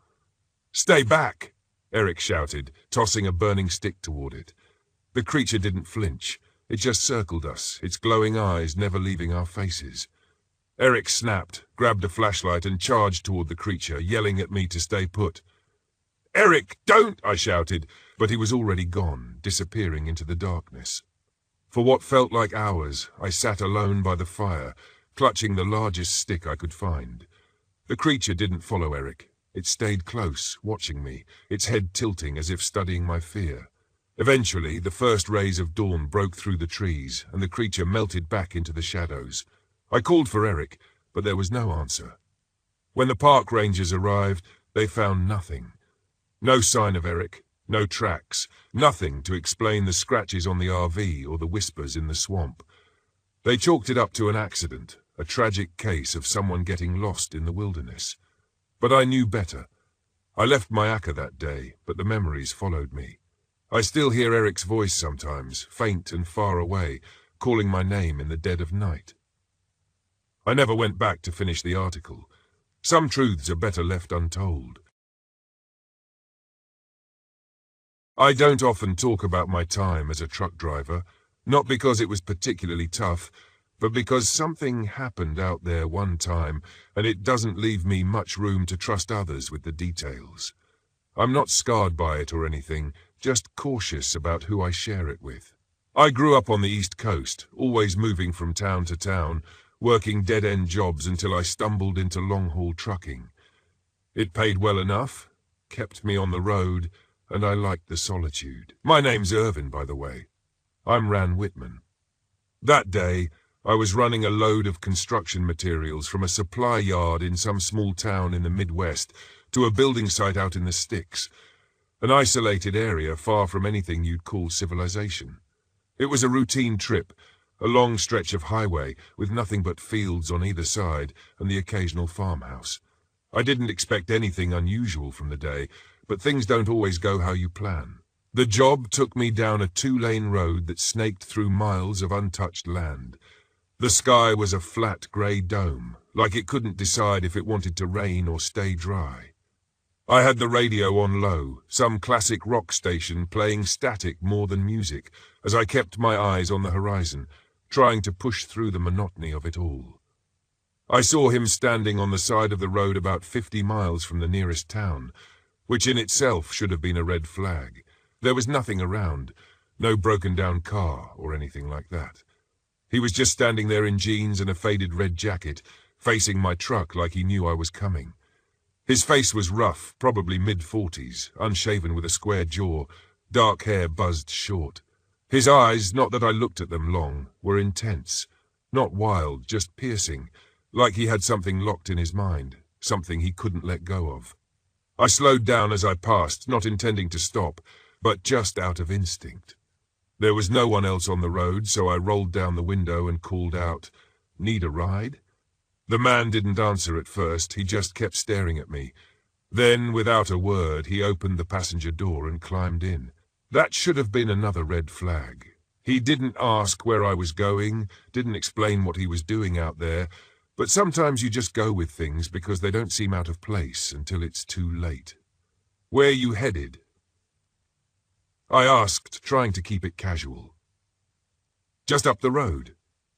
Speaker 1: "Stay back!" Eric shouted, tossing a burning stick toward it. The creature didn't flinch. It just circled us, its glowing eyes never leaving our faces. Eric snapped, grabbed a flashlight and charged toward the creature, yelling at me to stay put. "Eric, don't!" I shouted, but he was already gone, disappearing into the darkness. For what felt like hours, I sat alone by the fire, clutching the largest stick I could find. The creature didn't follow Eric. It stayed close, watching me, its head tilting as if studying my fear. Eventually, the first rays of dawn broke through the trees, and the creature melted back into the shadows. I called for Eric, but there was no answer. When the park rangers arrived, they found nothing. No sign of Eric, no tracks, nothing to explain the scratches on the RV or the whispers in the swamp. They chalked it up to an accident, a tragic case of someone getting lost in the wilderness. But I knew better. I left Myakka that day, but the memories followed me. I still hear Eric's voice sometimes, faint and far away, calling my name in the dead of night. I never went back to finish the article. Some truths are better left untold. I don't often talk about my time as a truck driver, not because it was particularly tough, but because something happened out there one time, and it doesn't leave me much room to trust others with the details. I'm not scarred by it or anything, just cautious about who I share it with. I grew up on the East Coast, always moving from town to town, working dead-end jobs until I stumbled into long-haul trucking. It paid well enough, kept me on the road, and I liked the solitude. My name's Irvin, by the way. I'm Ran Whitman. That day, I was running a load of construction materials from a supply yard in some small town in the Midwest to a building site out in the sticks, an isolated area far from anything you'd call civilization. It was a routine trip, a long stretch of highway with nothing but fields on either side and the occasional farmhouse. I didn't expect anything unusual from the day, but things don't always go how you plan. The job took me down a 2-lane road that snaked through miles of untouched land. The sky was a flat grey dome, like it couldn't decide if it wanted to rain or stay dry. I had the radio on low, some classic rock station playing static more than music, as I kept my eyes on the horizon, trying to push through the monotony of it all. I saw him standing on the side of the road about 50 miles from the nearest town, which in itself should have been a red flag. There was nothing around, no broken-down car or anything like that. He was just standing there in jeans and a faded red jacket, facing my truck like he knew I was coming. His face was rough, probably mid-40s, unshaven with a square jaw, dark hair buzzed short. His eyes, not that I looked at them long, were intense, not wild, just piercing, like he had something locked in his mind, something he couldn't let go of. I slowed down as I passed, not intending to stop, but just out of instinct. There was no one else on the road, so I rolled down the window and called out, "Need a ride?" The man didn't answer at first, he just kept staring at me. Then, without a word, he opened the passenger door and climbed in. That should have been another red flag. He didn't ask where I was going, didn't explain what he was doing out there, but sometimes you just go with things because they don't seem out of place until it's too late. "Where you headed?" I asked, trying to keep it casual. "Just up the road,"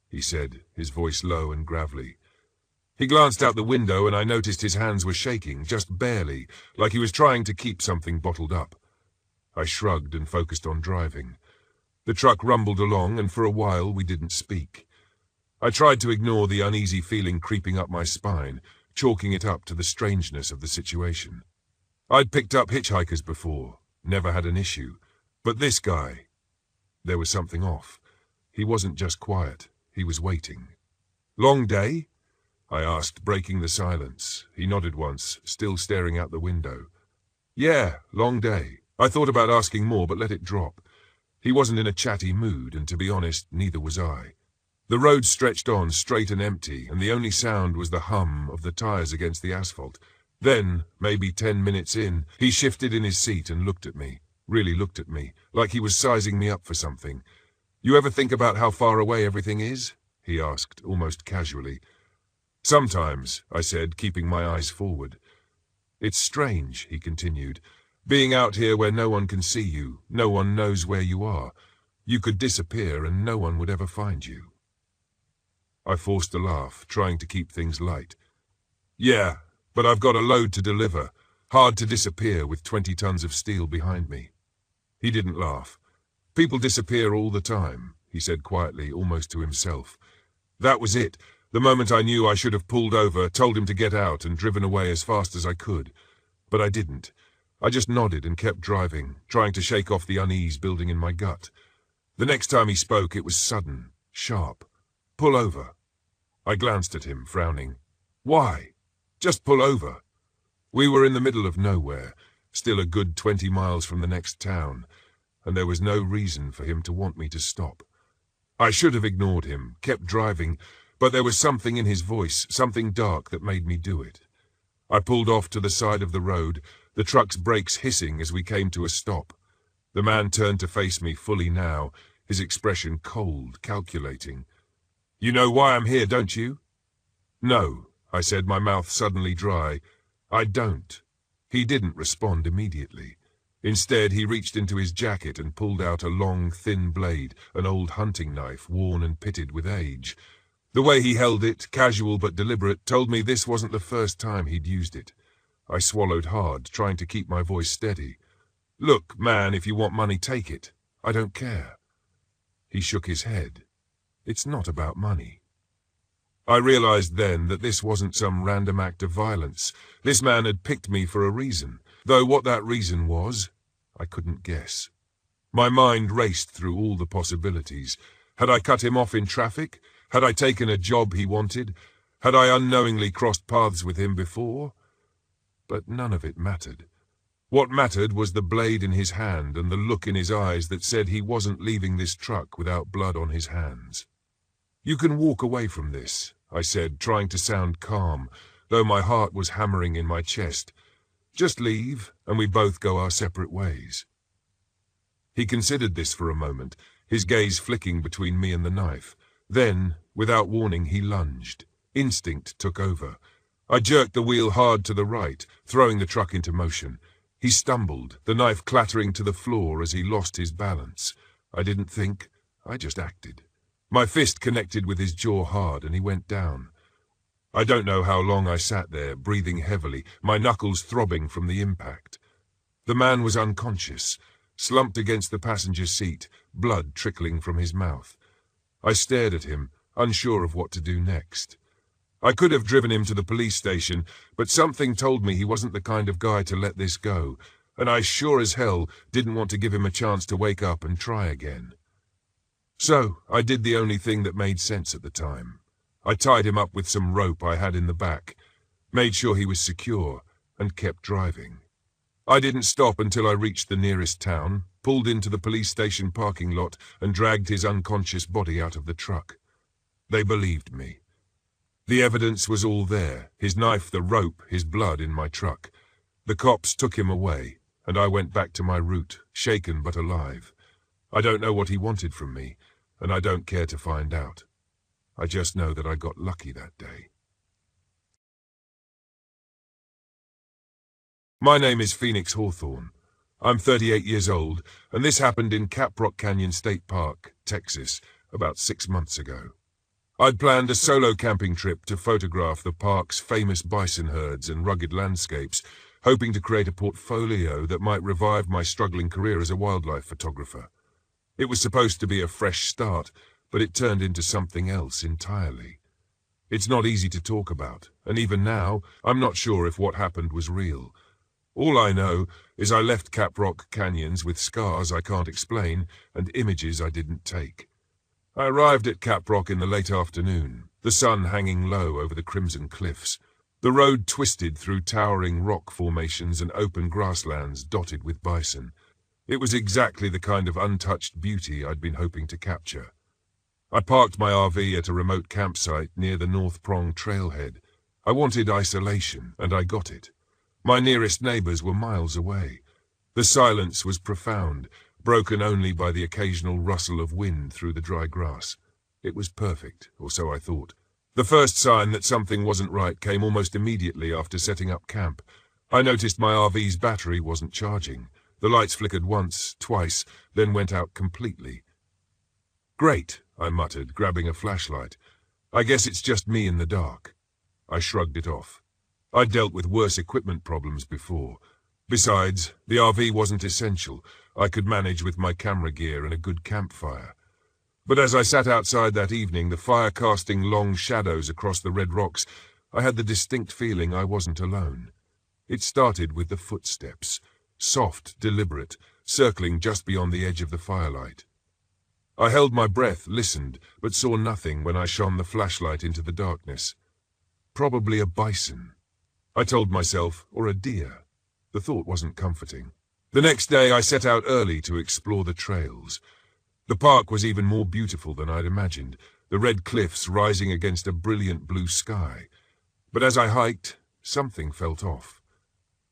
Speaker 1: he said, his voice low and gravelly. He glanced out the window and I noticed his hands were shaking, just barely, like he was trying to keep something bottled up. I shrugged and focused on driving. The truck rumbled along and for a while we didn't speak. I tried to ignore the uneasy feeling creeping up my spine, chalking it up to the strangeness of the situation. I'd picked up hitchhikers before, never had an issue. But this guy, there was something off. He wasn't just quiet, he was waiting. "Long day?" I asked, breaking the silence. He nodded once, still staring out the window. "Yeah, long day." I thought about asking more, but let it drop. He wasn't in a chatty mood, and to be honest, neither was I. The road stretched on, straight and empty, and the only sound was the hum of the tires against the asphalt. Then, maybe 10 minutes in, he shifted in his seat and looked at me. Really looked at me, like he was sizing me up for something. "You ever think about how far away everything is?" he asked, almost casually. "Sometimes," I said, keeping my eyes forward. "It's strange," he continued, "being out here where no one can see you, no one knows where you are. You could disappear and no one would ever find you." I forced a laugh, trying to keep things light. "Yeah, but I've got a load to deliver. Hard to disappear with 20 tons of steel behind me." He didn't laugh. "People disappear all the time," he said quietly, almost to himself. That was it. The moment I knew I should have pulled over, told him to get out and driven away as fast as I could. But I didn't. I just nodded and kept driving, trying to shake off the unease building in my gut. The next time he spoke, it was sudden, sharp. "Pull over." I glanced at him, frowning. "Why? Just pull over." We were in the middle of nowhere, still a good 20 miles from the next town, and there was no reason for him to want me to stop. I should have ignored him, kept driving, but there was something in his voice, something dark that made me do it. I pulled off to the side of the road, the truck's brakes hissing as we came to a stop. The man turned to face me fully now, his expression cold, calculating. "You know why I'm here, don't you?" "No," I said, my mouth suddenly dry. "I don't." He didn't respond immediately. Instead, he reached into his jacket and pulled out a long, thin blade, an old hunting knife, worn and pitted with age. The way he held it, casual but deliberate, told me this wasn't the first time he'd used it. I swallowed hard, trying to keep my voice steady. "Look, man, if you want money, take it. I don't care." He shook his head. "It's not about money." I realized then that this wasn't some random act of violence. This man had picked me for a reason, though what that reason was, I couldn't guess. My mind raced through all the possibilities. Had I cut him off in traffic? Had I taken a job he wanted? Had I unknowingly crossed paths with him before? But none of it mattered. What mattered was the blade in his hand and the look in his eyes that said he wasn't leaving this truck without blood on his hands. "You can walk away from this," I said, trying to sound calm, though my heart was hammering in my chest. "Just leave, and we both go our separate ways." He considered this for a moment, his gaze flicking between me and the knife. Then, without warning, he lunged. Instinct took over. I jerked the wheel hard to the right, throwing the truck into motion. He stumbled, the knife clattering to the floor as he lost his balance. I didn't think, I just acted. My fist connected with his jaw hard, and he went down. I don't know how long I sat there, breathing heavily, my knuckles throbbing from the impact. The man was unconscious, slumped against the passenger seat, blood trickling from his mouth. I stared at him, unsure of what to do next. I could have driven him to the police station, but something told me he wasn't the kind of guy to let this go, and I sure as hell didn't want to give him a chance to wake up and try again. So I did the only thing that made sense at the time. I tied him up with some rope I had in the back, made sure he was secure, and kept driving. I didn't stop until I reached the nearest town, pulled into the police station parking lot, and dragged his unconscious body out of the truck. They believed me. The evidence was all there, his knife, the rope, his blood in my truck. The cops took him away, and I went back to my route, shaken but alive. I don't know what he wanted from me, and I don't care to find out. I just know that I got lucky that day. My name is Phoenix Hawthorne. I'm 38 years old, and this happened in Caprock Canyon State Park, Texas, about 6 months ago. I'd planned a solo camping trip to photograph the park's famous bison herds and rugged landscapes, hoping to create a portfolio that might revive my struggling career as a wildlife photographer. It was supposed to be a fresh start, but it turned into something else entirely. It's not easy to talk about, and even now, I'm not sure if what happened was real. All I know is I left Caprock Canyons with scars I can't explain and images I didn't take. I arrived at Caprock in the late afternoon, the sun hanging low over the crimson cliffs. The road twisted through towering rock formations and open grasslands dotted with bison. It was exactly the kind of untouched beauty I'd been hoping to capture. I parked my RV at a remote campsite near the North Prong trailhead. I wanted isolation, and I got it. My nearest neighbors were miles away. The silence was profound, broken only by the occasional rustle of wind through the dry grass. It was perfect, or so I thought. The first sign that something wasn't right came almost immediately after setting up camp. I noticed my RV's battery wasn't charging. The lights flickered once, twice, then went out completely. "Great," I muttered, grabbing a flashlight. "I guess it's just me in the dark." I shrugged it off. I'd dealt with worse equipment problems before. Besides, the RV wasn't essential. I could manage with my camera gear and a good campfire. But as I sat outside that evening, the fire casting long shadows across the red rocks, I had the distinct feeling I wasn't alone. It started with the footsteps, soft, deliberate, circling just beyond the edge of the firelight. I held my breath, listened, but saw nothing when I shone the flashlight into the darkness. Probably a bison, I told myself, or a deer. The thought wasn't comforting. The next day I set out early to explore the trails. The park was even more beautiful than I'd imagined, the red cliffs rising against a brilliant blue sky. But as I hiked, something felt off.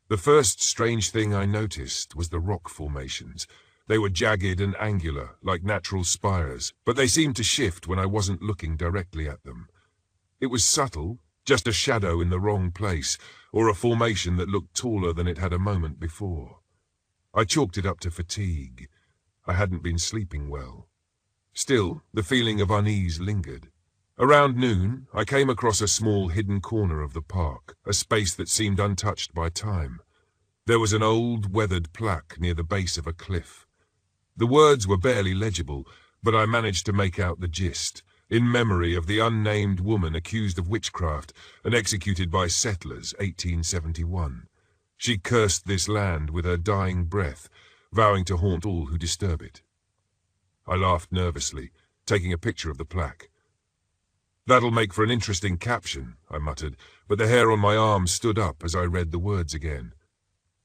Speaker 1: The first strange thing I noticed was the rock formations. They were jagged and angular, like natural spires, but they seemed to shift when I wasn't looking directly at them. It was subtle, just a shadow in the wrong place, or a formation that looked taller than it had a moment before. I chalked it up to fatigue. I hadn't been sleeping well. Still, the feeling of unease lingered. Around noon, I came across a small hidden corner of the park, a space that seemed untouched by time. There was an old, weathered plaque near the base of a cliff. The words were barely legible, but I managed to make out the gist, in memory of the unnamed woman accused of witchcraft and executed by settlers, 1871. She cursed this land with her dying breath, vowing to haunt all who disturb it. I laughed nervously, taking a picture of the plaque. "That'll make for an interesting caption," I muttered, but the hair on my arm stood up as I read the words again.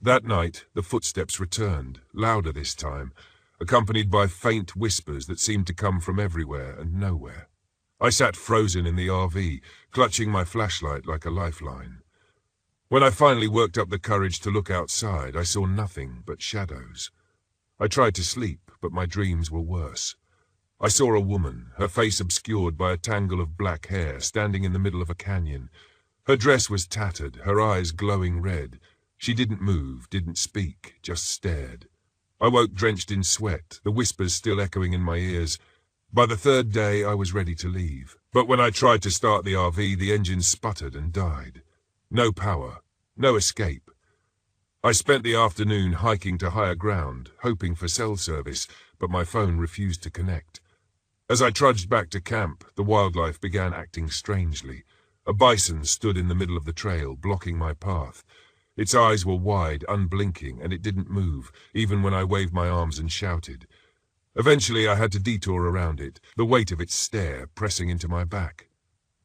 Speaker 1: That night, the footsteps returned, louder this time, accompanied by faint whispers that seemed to come from everywhere and nowhere. I sat frozen in the RV, clutching my flashlight like a lifeline. When I finally worked up the courage to look outside, I saw nothing but shadows. I tried to sleep, but my dreams were worse. I saw a woman, her face obscured by a tangle of black hair, standing in the middle of a canyon. Her dress was tattered, her eyes glowing red. She didn't move, didn't speak, just stared. I woke drenched in sweat, the whispers still echoing in my ears. By the third day, I was ready to leave. But when I tried to start the RV, the engine sputtered and died. No power, no escape. I spent the afternoon hiking to higher ground, hoping for cell service, but my phone refused to connect. As I trudged back to camp, the wildlife began acting strangely. A bison stood in the middle of the trail, blocking my path. Its eyes were wide, unblinking, and it didn't move, even when I waved my arms and shouted. Eventually I had to detour around it, the weight of its stare pressing into my back.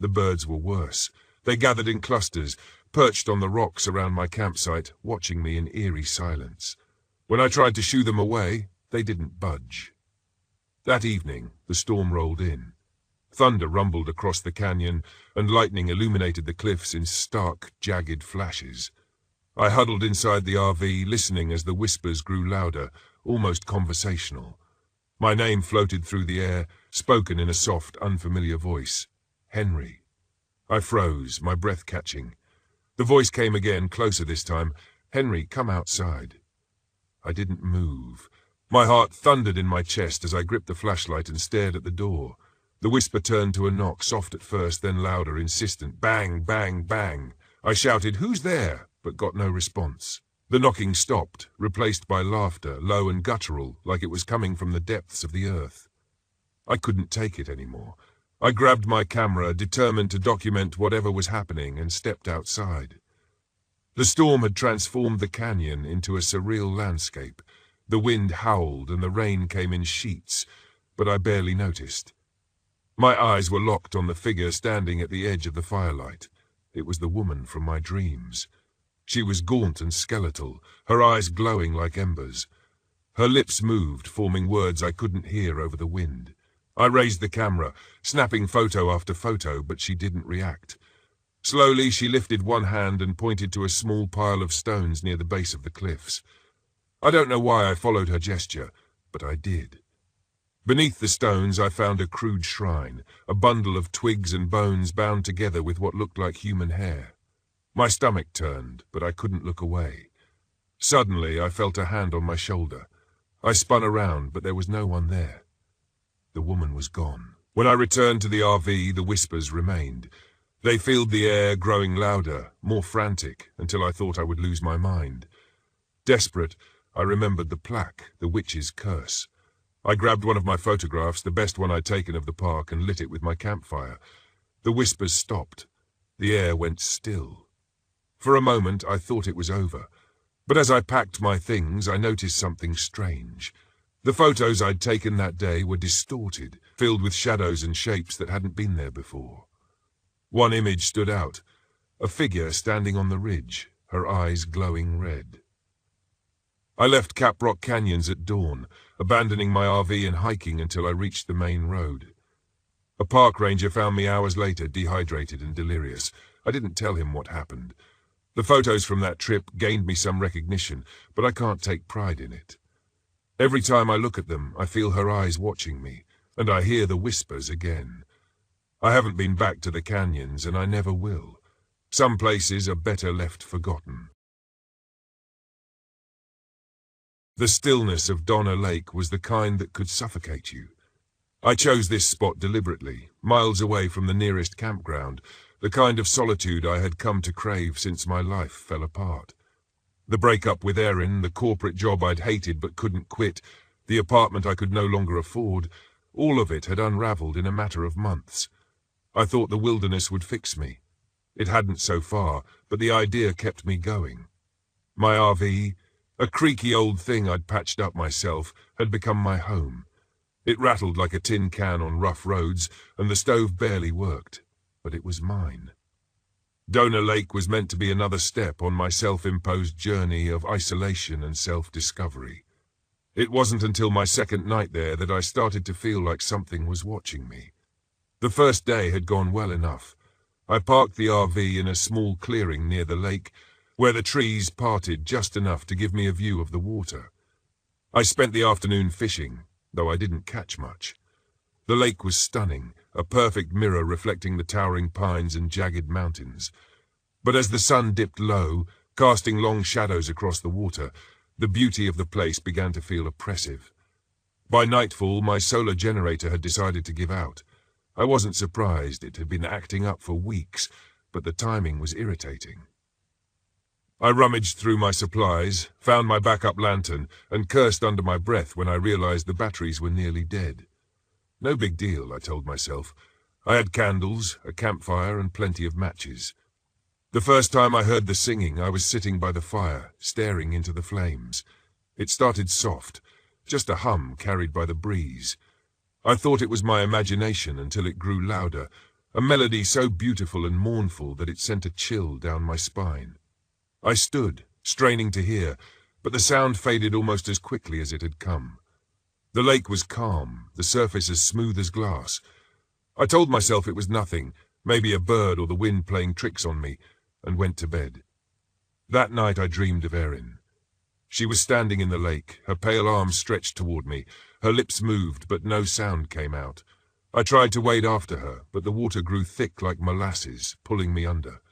Speaker 1: The birds were worse. They gathered in clusters, perched on the rocks around my campsite, watching me in eerie silence. When I tried to shoo them away, they didn't budge. That evening, the storm rolled in. Thunder rumbled across the canyon, and lightning illuminated the cliffs in stark, jagged flashes. I huddled inside the RV, listening as the whispers grew louder, almost conversational. My name floated through the air, spoken in a soft, unfamiliar voice. Henry. I froze, my breath catching. The voice came again, closer this time. Henry, come outside. I didn't move. My heart thundered in my chest as I gripped the flashlight and stared at the door. The whisper turned to a knock, soft at first, then louder, insistent. Bang, bang, bang. I shouted, "Who's there?" but got no response. The knocking stopped, replaced by laughter, low and guttural, like it was coming from the depths of the earth. I couldn't take it anymore. I grabbed my camera, determined to document whatever was happening, and stepped outside. The storm had transformed the canyon into a surreal landscape. The wind howled and the rain came in sheets, but I barely noticed. My eyes were locked on the figure standing at the edge of the firelight. It was the woman from my dreams. She was gaunt and skeletal, her eyes glowing like embers. Her lips moved, forming words I couldn't hear over the wind. I raised the camera, snapping photo after photo, but she didn't react. Slowly, she lifted one hand and pointed to a small pile of stones near the base of the cliffs. I don't know why I followed her gesture, but I did. Beneath the stones, I found a crude shrine, a bundle of twigs and bones bound together with what looked like human hair. My stomach turned, but I couldn't look away. Suddenly, I felt a hand on my shoulder. I spun around, but there was no one there. The woman was gone. When I returned to the RV, the whispers remained. They filled the air, growing louder, more frantic, until I thought I would lose my mind. Desperate, I remembered the plaque, the witch's curse. I grabbed one of my photographs, the best one I'd taken of the park, and lit it with my campfire. The whispers stopped. The air went still. For a moment, I thought it was over. But as I packed my things, I noticed something strange. The photos I'd taken that day were distorted, filled with shadows and shapes that hadn't been there before. One image stood out, a figure standing on the ridge, her eyes glowing red. I left Caprock Canyons at dawn, abandoning my RV and hiking until I reached the main road. A park ranger found me hours later, dehydrated and delirious. I didn't tell him what happened. The photos from that trip gained me some recognition, but I can't take pride in it. Every time I look at them, I feel her eyes watching me, and I hear the whispers again. I haven't been back to the canyons, and I never will. Some places are better left forgotten. The stillness of Donner Lake was the kind that could suffocate you. I chose this spot deliberately, miles away from the nearest campground, the kind of solitude I had come to crave since my life fell apart. The breakup with Erin, the corporate job I'd hated but couldn't quit, the apartment I could no longer afford, all of it had unraveled in a matter of months. I thought the wilderness would fix me. It hadn't so far, but the idea kept me going. My RV, a creaky old thing I'd patched up myself, had become my home. It rattled like a tin can on rough roads, and the stove barely worked. But it was mine. Donner Lake was meant to be another step on my self-imposed journey of isolation and self-discovery. It wasn't until my second night there that I started to feel like something was watching me. The first day had gone well enough. I parked the RV in a small clearing near the lake, where the trees parted just enough to give me a view of the water. I spent the afternoon fishing, though I didn't catch much. The lake was stunning, a perfect mirror reflecting the towering pines and jagged mountains. But as the sun dipped low, casting long shadows across the water, the beauty of the place began to feel oppressive. By nightfall, my solar generator had decided to give out. I wasn't surprised. It had been acting up for weeks, but the timing was irritating. I rummaged through my supplies, found my backup lantern, and cursed under my breath when I realized the batteries were nearly dead. No big deal, I told myself. I had candles, a campfire, and plenty of matches. The first time I heard the singing, I was sitting by the fire, staring into the flames. It started soft, just a hum carried by the breeze. I thought it was my imagination until it grew louder, a melody so beautiful and mournful that it sent a chill down my spine. I stood, straining to hear, but the sound faded almost as quickly as it had come. The lake was calm, the surface as smooth as glass. I told myself it was nothing, maybe a bird or the wind playing tricks on me, and went to bed. That night I dreamed of Erin. She was standing in the lake, her pale arms stretched toward me. Her lips moved, but no sound came out. I tried to wade after her, but the water grew thick like molasses, pulling me under.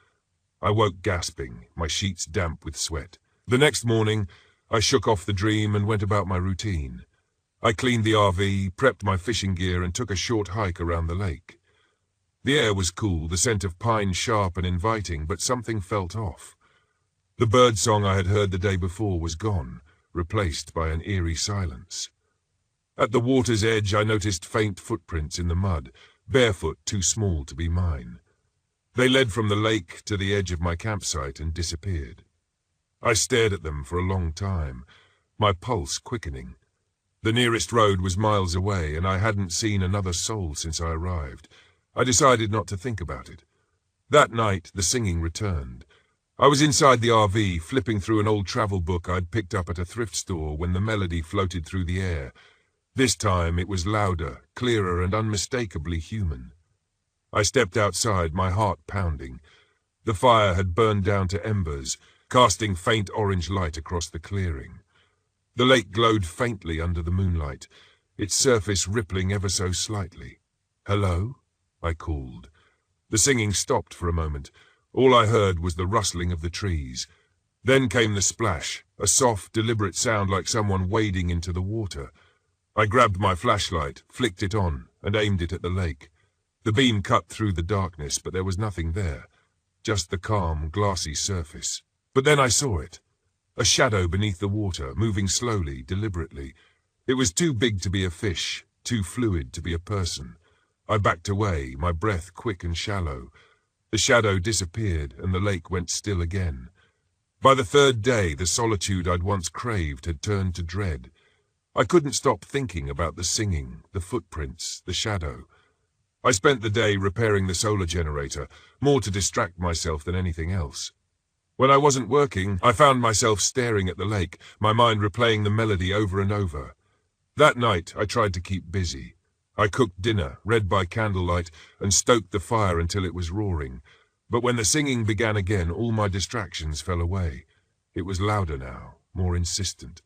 Speaker 1: I woke gasping, my sheets damp with sweat. The next morning, I shook off the dream and went about my routine. I cleaned the RV, prepped my fishing gear, and took a short hike around the lake. The air was cool, the scent of pine sharp and inviting, but something felt off. The bird song I had heard the day before was gone, replaced by an eerie silence. At the water's edge I noticed faint footprints in the mud, barefoot too small to be mine. They led from the lake to the edge of my campsite and disappeared. I stared at them for a long time, my pulse quickening. The nearest road was miles away, and I hadn't seen another soul since I arrived. I decided not to think about it. That night, the singing returned. I was inside the RV, flipping through an old travel book I'd picked up at a thrift store when the melody floated through the air. This time it was louder, clearer, and unmistakably human. I stepped outside, my heart pounding. The fire had burned down to embers, casting faint orange light across the clearing. The lake glowed faintly under the moonlight, its surface rippling ever so slightly. "Hello?" I called. The singing stopped for a moment. All I heard was the rustling of the trees. Then came the splash, a soft, deliberate sound like someone wading into the water. I grabbed my flashlight, flicked it on, and aimed it at the lake. The beam cut through the darkness, but there was nothing there, just the calm, glassy surface. But then I saw it. A shadow beneath the water, moving slowly, deliberately. It was too big to be a fish, too fluid to be a person. I backed away, my breath quick and shallow. The shadow disappeared, and the lake went still again. By the third day, the solitude I'd once craved had turned to dread. I couldn't stop thinking about the singing, the footprints, the shadow. I spent the day repairing the solar generator, more to distract myself than anything else. When I wasn't working, I found myself staring at the lake, my mind replaying the melody over and over. That night, I tried to keep busy. I cooked dinner, read by candlelight, and stoked the fire until it was roaring. But when the singing began again, all my distractions fell away. It was louder now, more insistent.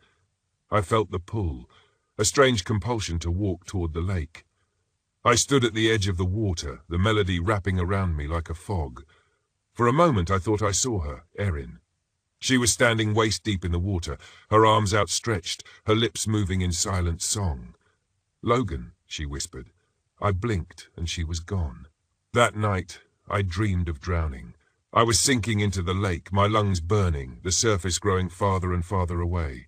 Speaker 1: I felt the pull, a strange compulsion to walk toward the lake. I stood at the edge of the water, the melody wrapping around me like a fog. For a moment I thought I saw her, Erin. She was standing waist-deep in the water, her arms outstretched, her lips moving in silent song. "Logan," she whispered. I blinked, and she was gone. That night, I dreamed of drowning. I was sinking into the lake, my lungs burning, the surface growing farther and farther away.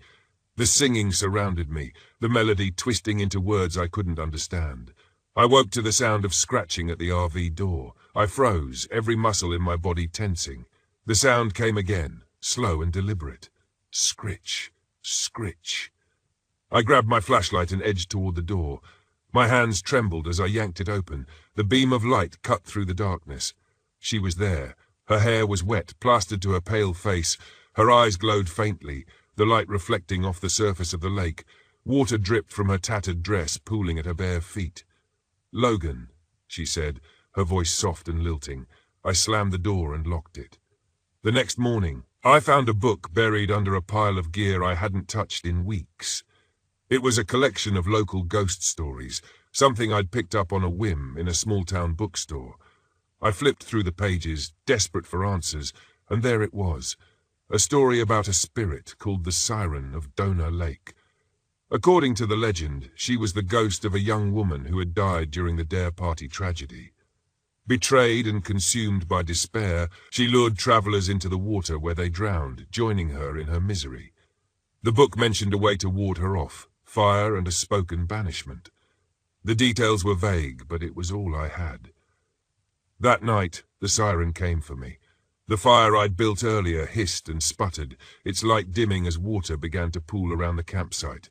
Speaker 1: The singing surrounded me, the melody twisting into words I couldn't understand. I woke to the sound of scratching at the RV door. I froze, every muscle in my body tensing. The sound came again, slow and deliberate. Scritch, scritch. I grabbed my flashlight and edged toward the door. My hands trembled as I yanked it open. The beam of light cut through the darkness. She was there. Her hair was wet, plastered to her pale face. Her eyes glowed faintly, the light reflecting off the surface of the lake. Water dripped from her tattered dress, pooling at her bare feet. "Logan," she said, her voice soft and lilting. I slammed the door and locked it. The next morning, I found a book buried under a pile of gear I hadn't touched in weeks. It was a collection of local ghost stories, something I'd picked up on a whim in a small-town bookstore. I flipped through the pages, desperate for answers, and there it was, a story about a spirit called the Siren of Donor Lake. According to the legend, she was the ghost of a young woman who had died during the Dare Party tragedy. Betrayed and consumed by despair, she lured travelers into the water where they drowned, joining her in her misery. The book mentioned a way to ward her off, fire and a spoken banishment. The details were vague, but it was all I had. That night, the siren came for me. The fire I'd built earlier hissed and sputtered, its light dimming as water began to pool around the campsite.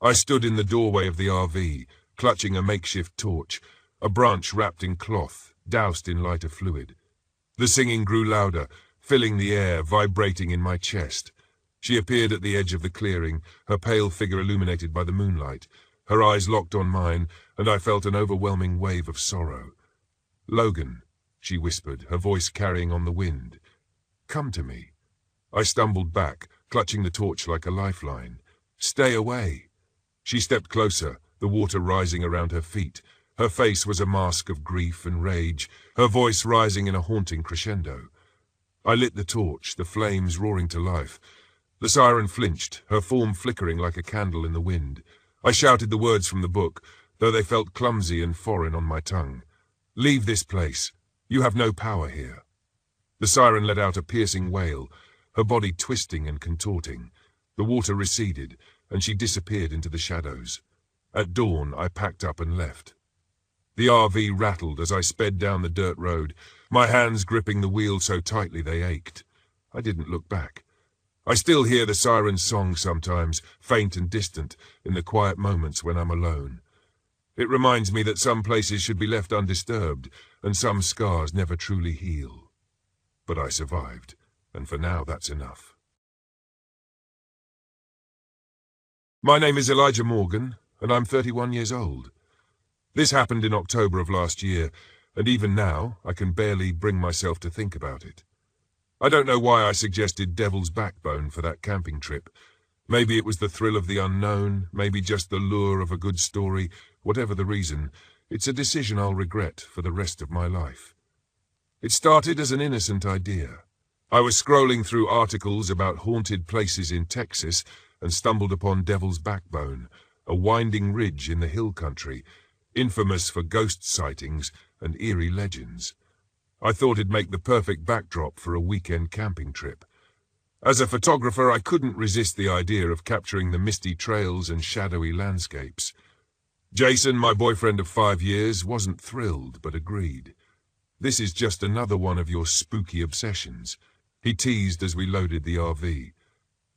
Speaker 1: I stood in the doorway of the RV, clutching a makeshift torch, a branch wrapped in cloth, doused in lighter fluid. The singing grew louder, filling the air, vibrating in my chest. She appeared at the edge of the clearing, her pale figure illuminated by the moonlight. Her eyes locked on mine, and I felt an overwhelming wave of sorrow. "Logan," she whispered, her voice carrying on the wind. "Come to me." I stumbled back, clutching the torch like a lifeline. "Stay away." She stepped closer, the water rising around her feet. Her face was a mask of grief and rage, her voice rising in a haunting crescendo. I lit the torch, the flames roaring to life. The siren flinched, her form flickering like a candle in the wind. I shouted the words from the book, though they felt clumsy and foreign on my tongue. "Leave this place. You have no power here." The siren let out a piercing wail, her body twisting and contorting. The water receded, and she disappeared into the shadows. At dawn, I packed up and left. The RV rattled as I sped down the dirt road, my hands gripping the wheel so tightly they ached. I didn't look back. I still hear the siren's song sometimes, faint and distant, in the quiet moments when I'm alone. It reminds me that some places should be left undisturbed, and some scars never truly heal. But I survived, and for now that's enough. My name is Elijah Morgan, and I'm 31 years old. This happened in October of last year, and even now I can barely bring myself to think about it. I don't know why I suggested Devil's Backbone for that camping trip. Maybe it was the thrill of the unknown, maybe just the lure of a good story. Whatever the reason, it's a decision I'll regret for the rest of my life. It started as an innocent idea. I was scrolling through articles about haunted places in Texas and stumbled upon Devil's Backbone, a winding ridge in the hill country, infamous for ghost sightings and eerie legends. I thought it'd make the perfect backdrop for a weekend camping trip. As a photographer, I couldn't resist the idea of capturing the misty trails and shadowy landscapes. Jason, my boyfriend of 5 years, wasn't thrilled, but agreed. "This is just another one of your spooky obsessions," he teased as we loaded the RV.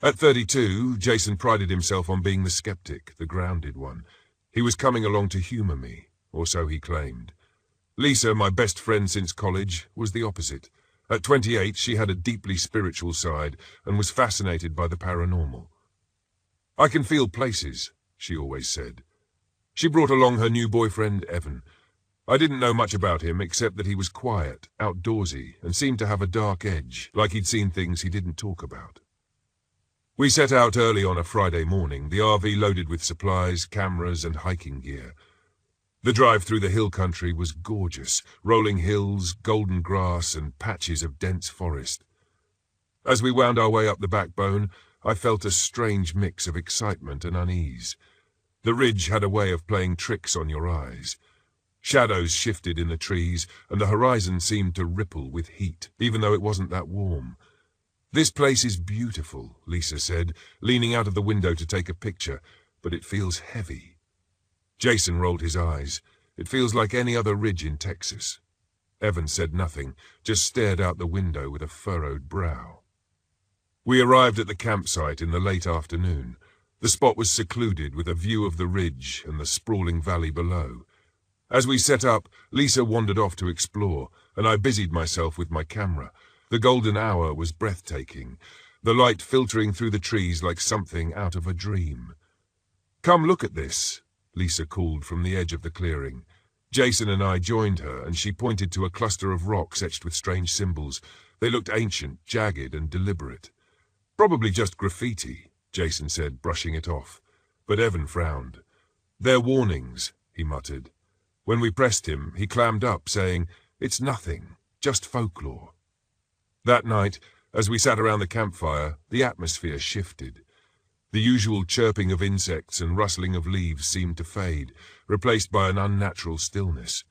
Speaker 1: At 32, Jason prided himself on being the skeptic, the grounded one. He was coming along to humor me, or so he claimed. Lisa, my best friend since college, was the opposite. At 28, she had a deeply spiritual side and was fascinated by the paranormal. "I can feel places," she always said. She brought along her new boyfriend, Evan. I didn't know much about him except that he was quiet, outdoorsy, and seemed to have a dark edge, like he'd seen things he didn't talk about. We set out early on a Friday morning, the RV loaded with supplies, cameras, and hiking gear. The drive through the hill country was gorgeous, rolling hills, golden grass, and patches of dense forest. As we wound our way up the backbone, I felt a strange mix of excitement and unease. The ridge had a way of playing tricks on your eyes. Shadows shifted in the trees, and the horizon seemed to ripple with heat, even though it wasn't that warm. "This place is beautiful," Lisa said, leaning out of the window to take a picture, "but it feels heavy." Jason rolled his eyes. "It feels like any other ridge in Texas." Evan said nothing, just stared out the window with a furrowed brow. We arrived at the campsite in the late afternoon. The spot was secluded with a view of the ridge and the sprawling valley below. As we set up, Lisa wandered off to explore, and I busied myself with my camera. The golden hour was breathtaking, the light filtering through the trees like something out of a dream. "Come look at this," Lisa called from the edge of the clearing. Jason and I joined her, and she pointed to a cluster of rocks etched with strange symbols. They looked ancient, jagged, and deliberate. "Probably just graffiti," Jason said, brushing it off. but Evan frowned. "They're warnings," he muttered. When we pressed him, he clammed up, saying, "It's nothing, just folklore." That night, as we sat around the campfire, the atmosphere shifted. The usual chirping of insects and rustling of leaves seemed to fade, replaced by an unnatural stillness.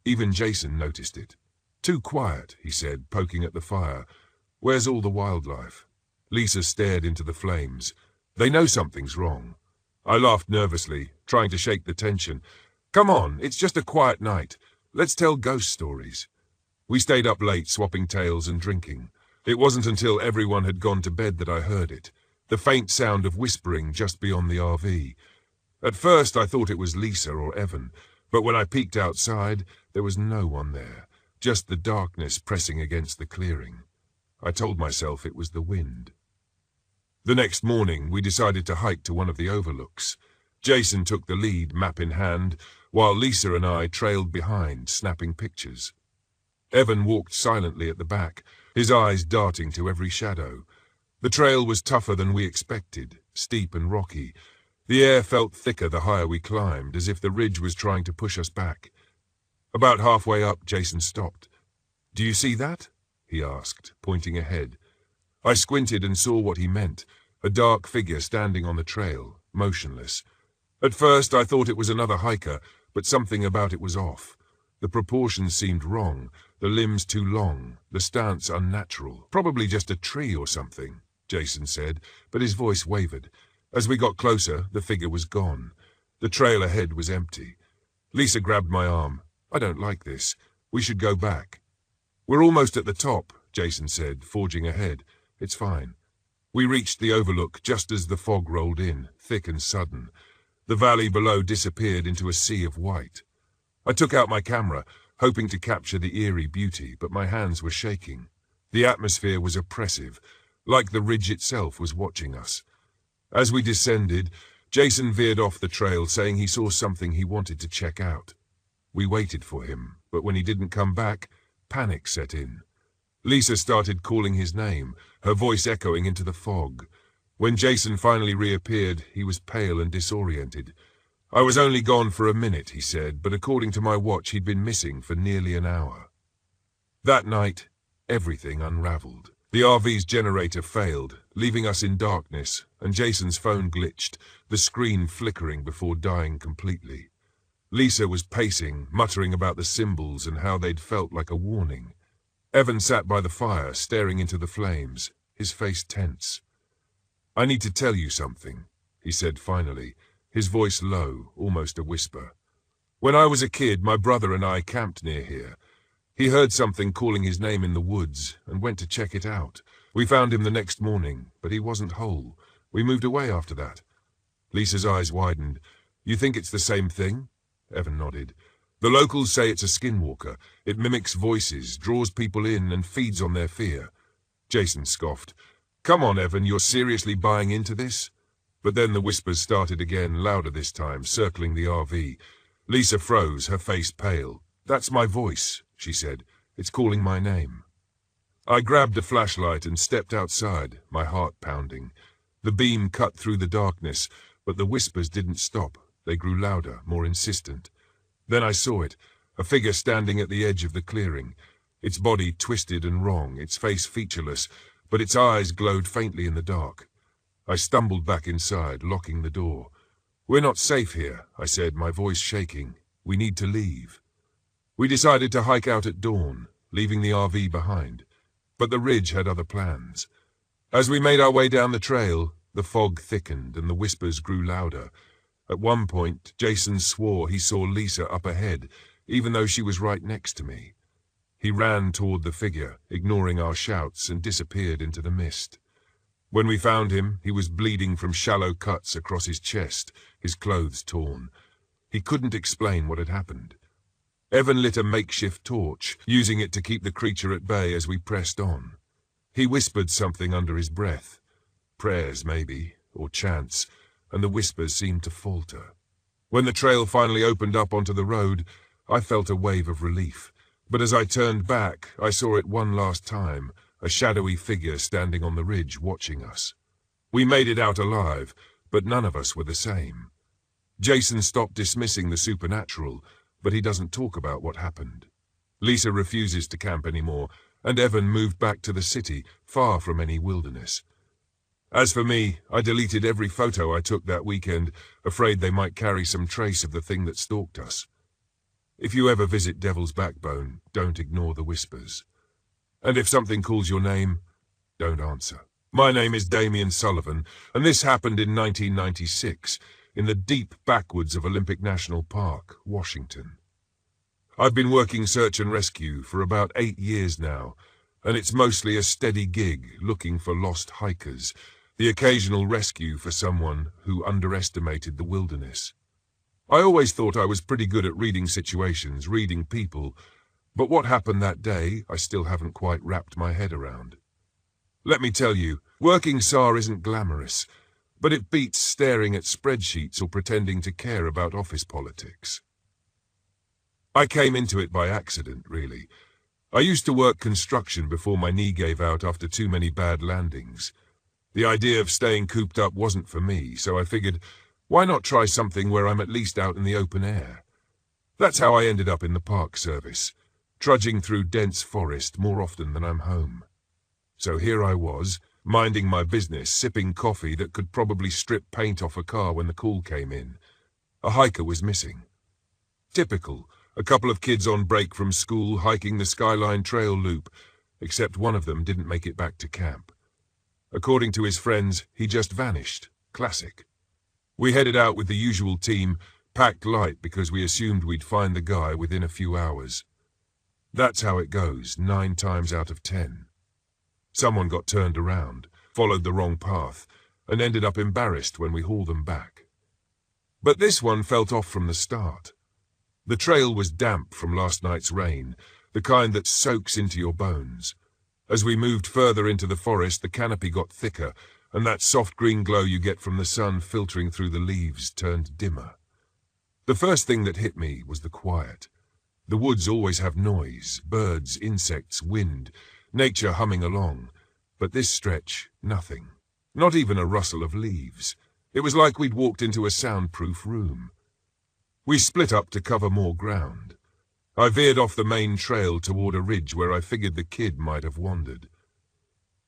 Speaker 1: Even Jason noticed it. "Too quiet," he said, poking at the fire. "Where's all the wildlife?" Lisa stared into the flames. "They know something's wrong." I laughed nervously, trying to shake the tension. "Come on, it's just a quiet night. Let's tell ghost stories." We stayed up late, swapping tales and drinking. It wasn't until everyone had gone to bed that I heard it, the faint sound of whispering just beyond the RV. At first I thought it was Lisa or Evan, but when I peeked outside, there was no one there, just the darkness pressing against the clearing. I told myself it was the wind. The next morning, we decided to hike to one of the overlooks. Jason took the lead, map in hand, while Lisa and I trailed behind, snapping pictures. Evan walked silently at the back, his eyes darting to every shadow. The trail was tougher than we expected, steep and rocky. The air felt thicker the higher we climbed, as if the ridge was trying to push us back. About halfway up, Jason stopped. "Do you see that?" he asked, pointing ahead. I squinted and saw what he meant, a dark figure standing on the trail, motionless. At first I thought it was another hiker, but something about it was off. The proportions seemed wrong, the limbs too long, the stance unnatural. "Probably just a tree or something," Jason said, but his voice wavered. As we got closer, the figure was gone. The trail ahead was empty. Lisa grabbed my arm. "I don't like this. We should go back." "We're almost at the top," Jason said, forging ahead. "It's fine." We reached the overlook just as the fog rolled in, thick and sudden. The valley below disappeared into a sea of white. I took out my camera, hoping to capture the eerie beauty, but my hands were shaking. The atmosphere was oppressive, like the ridge itself was watching us. As we descended, Jason veered off the trail, saying he saw something he wanted to check out. We waited for him, but when he didn't come back, panic set in. Lisa started calling his name, her voice echoing into the fog. When Jason finally reappeared, he was pale and disoriented. "I was only gone for a minute," he said, but according to my watch, he'd been missing for nearly an hour. That night, everything unraveled. The RV's generator failed, leaving us in darkness, and Jason's phone glitched, the screen flickering before dying completely. Lisa was pacing, muttering about the symbols and how they'd felt like a warning. Evan sat by the fire, staring into the flames, his face tense. "I need to tell you something," he said finally, his voice low, almost a whisper. "When I was a kid, my brother and I camped near here. He heard something calling his name in the woods and went to check it out. We found him the next morning, but he wasn't whole. We moved away after that." Lisa's eyes widened. "You think it's the same thing?" Evan nodded. "The locals say it's a skinwalker. It mimics voices, draws people in, and feeds on their fear." Jason scoffed. "Come on, Evan, you're seriously buying into this?" But then the whispers started again, louder this time, circling the RV. Lisa froze, her face pale. "That's my voice," she said. "It's calling my name." I grabbed a flashlight and stepped outside, my heart pounding. The beam cut through the darkness, but the whispers didn't stop. They grew louder, more insistent. Then I saw it, a figure standing at the edge of the clearing. Its body twisted and wrong, its face featureless, but its eyes glowed faintly in the dark. I stumbled back inside, locking the door. "We're not safe here," I said, my voice shaking. "We need to leave." We decided to hike out at dawn, leaving the RV behind. But the ridge had other plans. As we made our way down the trail, the fog thickened and the whispers grew louder. At one point, Jason swore he saw Lisa up ahead, even though she was right next to me. He ran toward the figure, ignoring our shouts, and disappeared into the mist. When we found him, he was bleeding from shallow cuts across his chest, his clothes torn. He couldn't explain what had happened. Evan lit a makeshift torch, using it to keep the creature at bay as we pressed on. He whispered something under his breath. Prayers, maybe, or chants, and the whispers seemed to falter. When the trail finally opened up onto the road, I felt a wave of relief. But as I turned back, I saw it one last time, a shadowy figure standing on the ridge watching us. We made it out alive, but none of us were the same. Jason stopped dismissing the supernatural, but he doesn't talk about what happened. Lisa refuses to camp anymore, and Evan moved back to the city, far from any wilderness. As for me, I deleted every photo I took that weekend, afraid they might carry some trace of the thing that stalked us. If you ever visit Devil's Backbone, don't ignore the whispers. And if something calls your name, don't answer. My name is Damien Sullivan, and this happened in 1996, in the deep backwoods of Olympic National Park, Washington. I've been working search and rescue for about 8 years now, and it's mostly a steady gig looking for lost hikers, the occasional rescue for someone who underestimated the wilderness. I always thought I was pretty good at reading situations, reading people, but what happened that day I still haven't quite wrapped my head around. Let me tell you, working SAR isn't glamorous, but it beats staring at spreadsheets or pretending to care about office politics. I came into it by accident, really. I used to work construction before my knee gave out after too many bad landings. The idea of staying cooped up wasn't for me, so I figured, why not try something where I'm at least out in the open air? That's how I ended up in the Park Service, trudging through dense forest more often than I'm home. So here I was, minding my business, sipping coffee that could probably strip paint off a car when the call came in. A hiker was missing. Typical, a couple of kids on break from school hiking the Skyline Trail loop, except one of them didn't make it back to camp. According to his friends, he just vanished. Classic. We headed out with the usual team, packed light because we assumed we'd find the guy within a few hours. That's how it goes, 9 times out of 10. Someone got turned around, followed the wrong path, and ended up embarrassed when we hauled them back. But this one felt off from the start. The trail was damp from last night's rain, the kind that soaks into your bones. As we moved further into the forest, the canopy got thicker, and that soft green glow you get from the sun filtering through the leaves turned dimmer. The first thing that hit me was the quiet. The woods always have noise, birds, insects, wind, nature humming along, but this stretch, nothing. Not even a rustle of leaves. It was like we'd walked into a soundproof room. We split up to cover more ground. I veered off the main trail toward a ridge where I figured the kid might have wandered.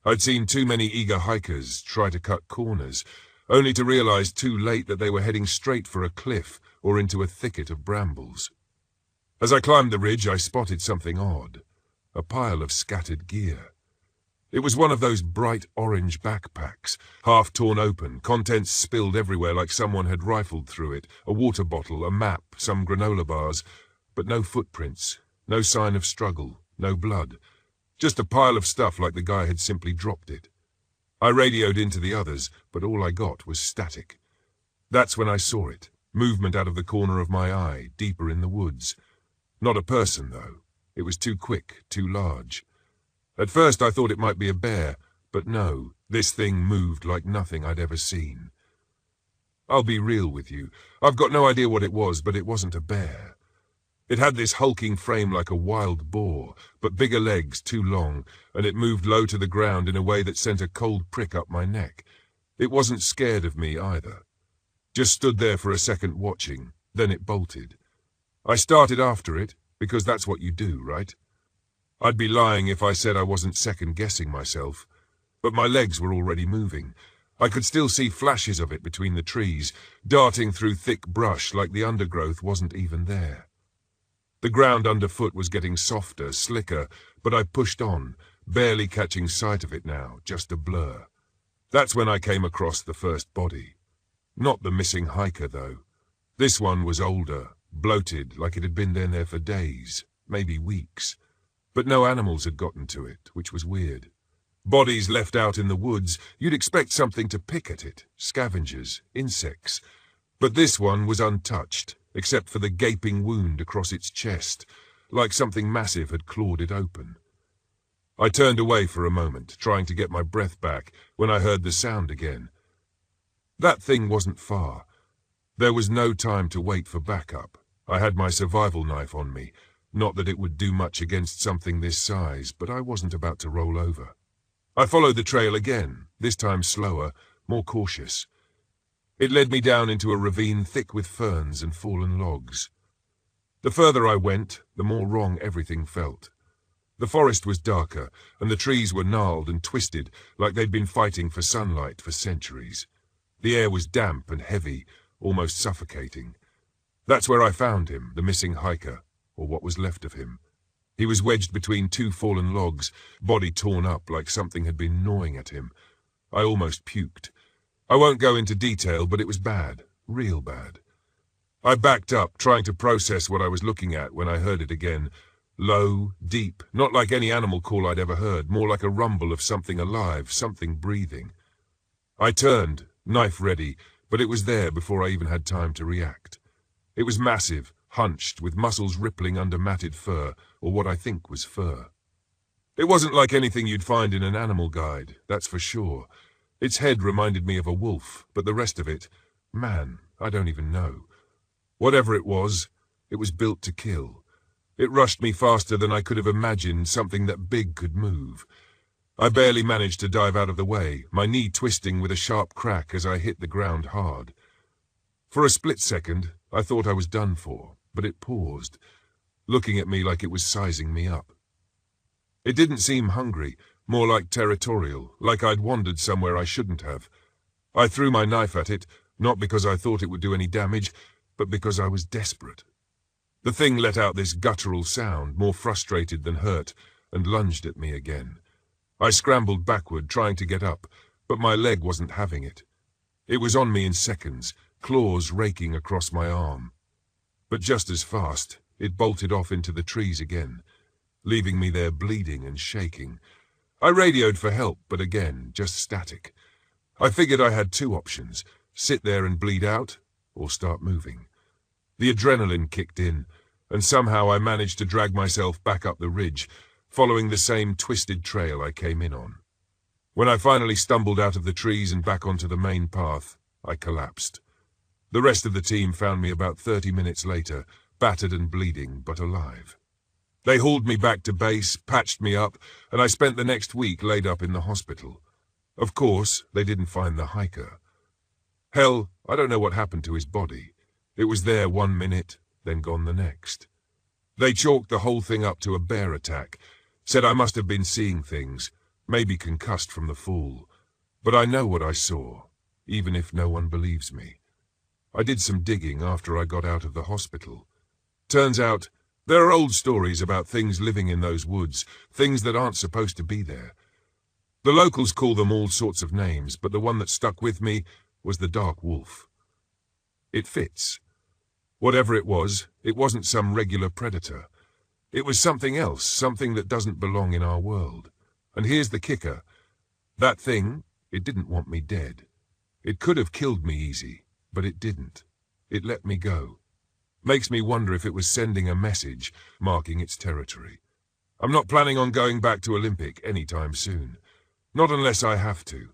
Speaker 1: I'd seen too many eager hikers try to cut corners, only to realize too late that they were heading straight for a cliff or into a thicket of brambles. As I climbed the ridge, I spotted something odd. A pile of scattered gear. It was one of those bright orange backpacks, half torn open, contents spilled everywhere like someone had rifled through it, a water bottle, a map, some granola bars, but no footprints, no sign of struggle, no blood. Just a pile of stuff like the guy had simply dropped it. I radioed into the others, but all I got was static. That's when I saw it, movement out of the corner of my eye, deeper in the woods. Not a person, though. It was too quick, too large. At first I thought it might be a bear, but no, this thing moved like nothing I'd ever seen. I'll be real with you. I've got no idea what it was, but it wasn't a bear. It had this hulking frame like a wild boar, but bigger legs, too long, and it moved low to the ground in a way that sent a cold prick up my neck. It wasn't scared of me either. Just stood there for a second watching, then it bolted. I started after it, because that's what you do, right? I'd be lying if I said I wasn't second-guessing myself, but my legs were already moving. I could still see flashes of it between the trees, darting through thick brush like the undergrowth wasn't even there. The ground underfoot was getting softer, slicker, but I pushed on, barely catching sight of it now, just a blur. That's when I came across the first body. Not the missing hiker, though. This one was older, bloated, like it had been there for days, maybe weeks. But no animals had gotten to it, which was weird. Bodies left out in the woods, you'd expect something to pick at it, scavengers, insects. But this one was untouched, except for the gaping wound across its chest, like something massive had clawed it open. I turned away for a moment, trying to get my breath back, when I heard the sound again. That thing wasn't far. There was no time to wait for backup. I had my survival knife on me. Not that it would do much against something this size, but I wasn't about to roll over. I followed the trail again, this time slower, more cautious. It led me down into a ravine thick with ferns and fallen logs. The further I went, the more wrong everything felt. The forest was darker, and the trees were gnarled and twisted like they'd been fighting for sunlight for centuries. The air was damp and heavy, almost suffocating. That's where I found him, the missing hiker, or what was left of him. He was wedged between two fallen logs, body torn up like something had been gnawing at him. I almost puked. I won't go into detail, but it was bad, real bad. I backed up, trying to process what I was looking at when I heard it again. Low, deep, not like any animal call I'd ever heard, more like a rumble of something alive, something breathing. I turned, knife ready, but it was there before I even had time to react. It was massive, hunched, with muscles rippling under matted fur, or what I think was fur. It wasn't like anything you'd find in an animal guide, that's for sure. Its head reminded me of a wolf, but the rest of it, man, I don't even know. Whatever it was built to kill. It rushed me faster than I could have imagined something that big could move. I barely managed to dive out of the way, my knee twisting with a sharp crack as I hit the ground hard. For a split second, I thought I was done for, but it paused, looking at me like it was sizing me up. It didn't seem hungry, more like territorial, like I'd wandered somewhere I shouldn't have. I threw my knife at it, not because I thought it would do any damage, but because I was desperate. The thing let out this guttural sound, more frustrated than hurt, and lunged at me again. I scrambled backward, trying to get up, but my leg wasn't having it. It was on me in seconds, claws raking across my arm. But just as fast, it bolted off into the trees again, leaving me there bleeding and shaking. I radioed for help, but again, just static. I figured I had two options, sit there and bleed out, or start moving. The adrenaline kicked in, and somehow I managed to drag myself back up the ridge, following the same twisted trail I came in on. When I finally stumbled out of the trees and back onto the main path, I collapsed. The rest of the team found me about 30 minutes later, battered and bleeding, but alive. They hauled me back to base, patched me up, and I spent the next week laid up in the hospital. Of course, they didn't find the hiker. Hell, I don't know what happened to his body. It was there 1 minute, then gone the next. They chalked the whole thing up to a bear attack, said I must have been seeing things, maybe concussed from the fall. But I know what I saw, even if no one believes me. I did some digging after I got out of the hospital. Turns out, there are old stories about things living in those woods, things that aren't supposed to be there. The locals call them all sorts of names, but the one that stuck with me was the Dark Wolf. It fits. Whatever it wasn't some regular predator. It was something else, something that doesn't belong in our world. And here's the kicker. That thing, it didn't want me dead. It could have killed me easy, but it didn't. It let me go. Makes me wonder if it was sending a message, marking its territory. I'm not planning on going back to Olympic anytime soon. Not unless I have to.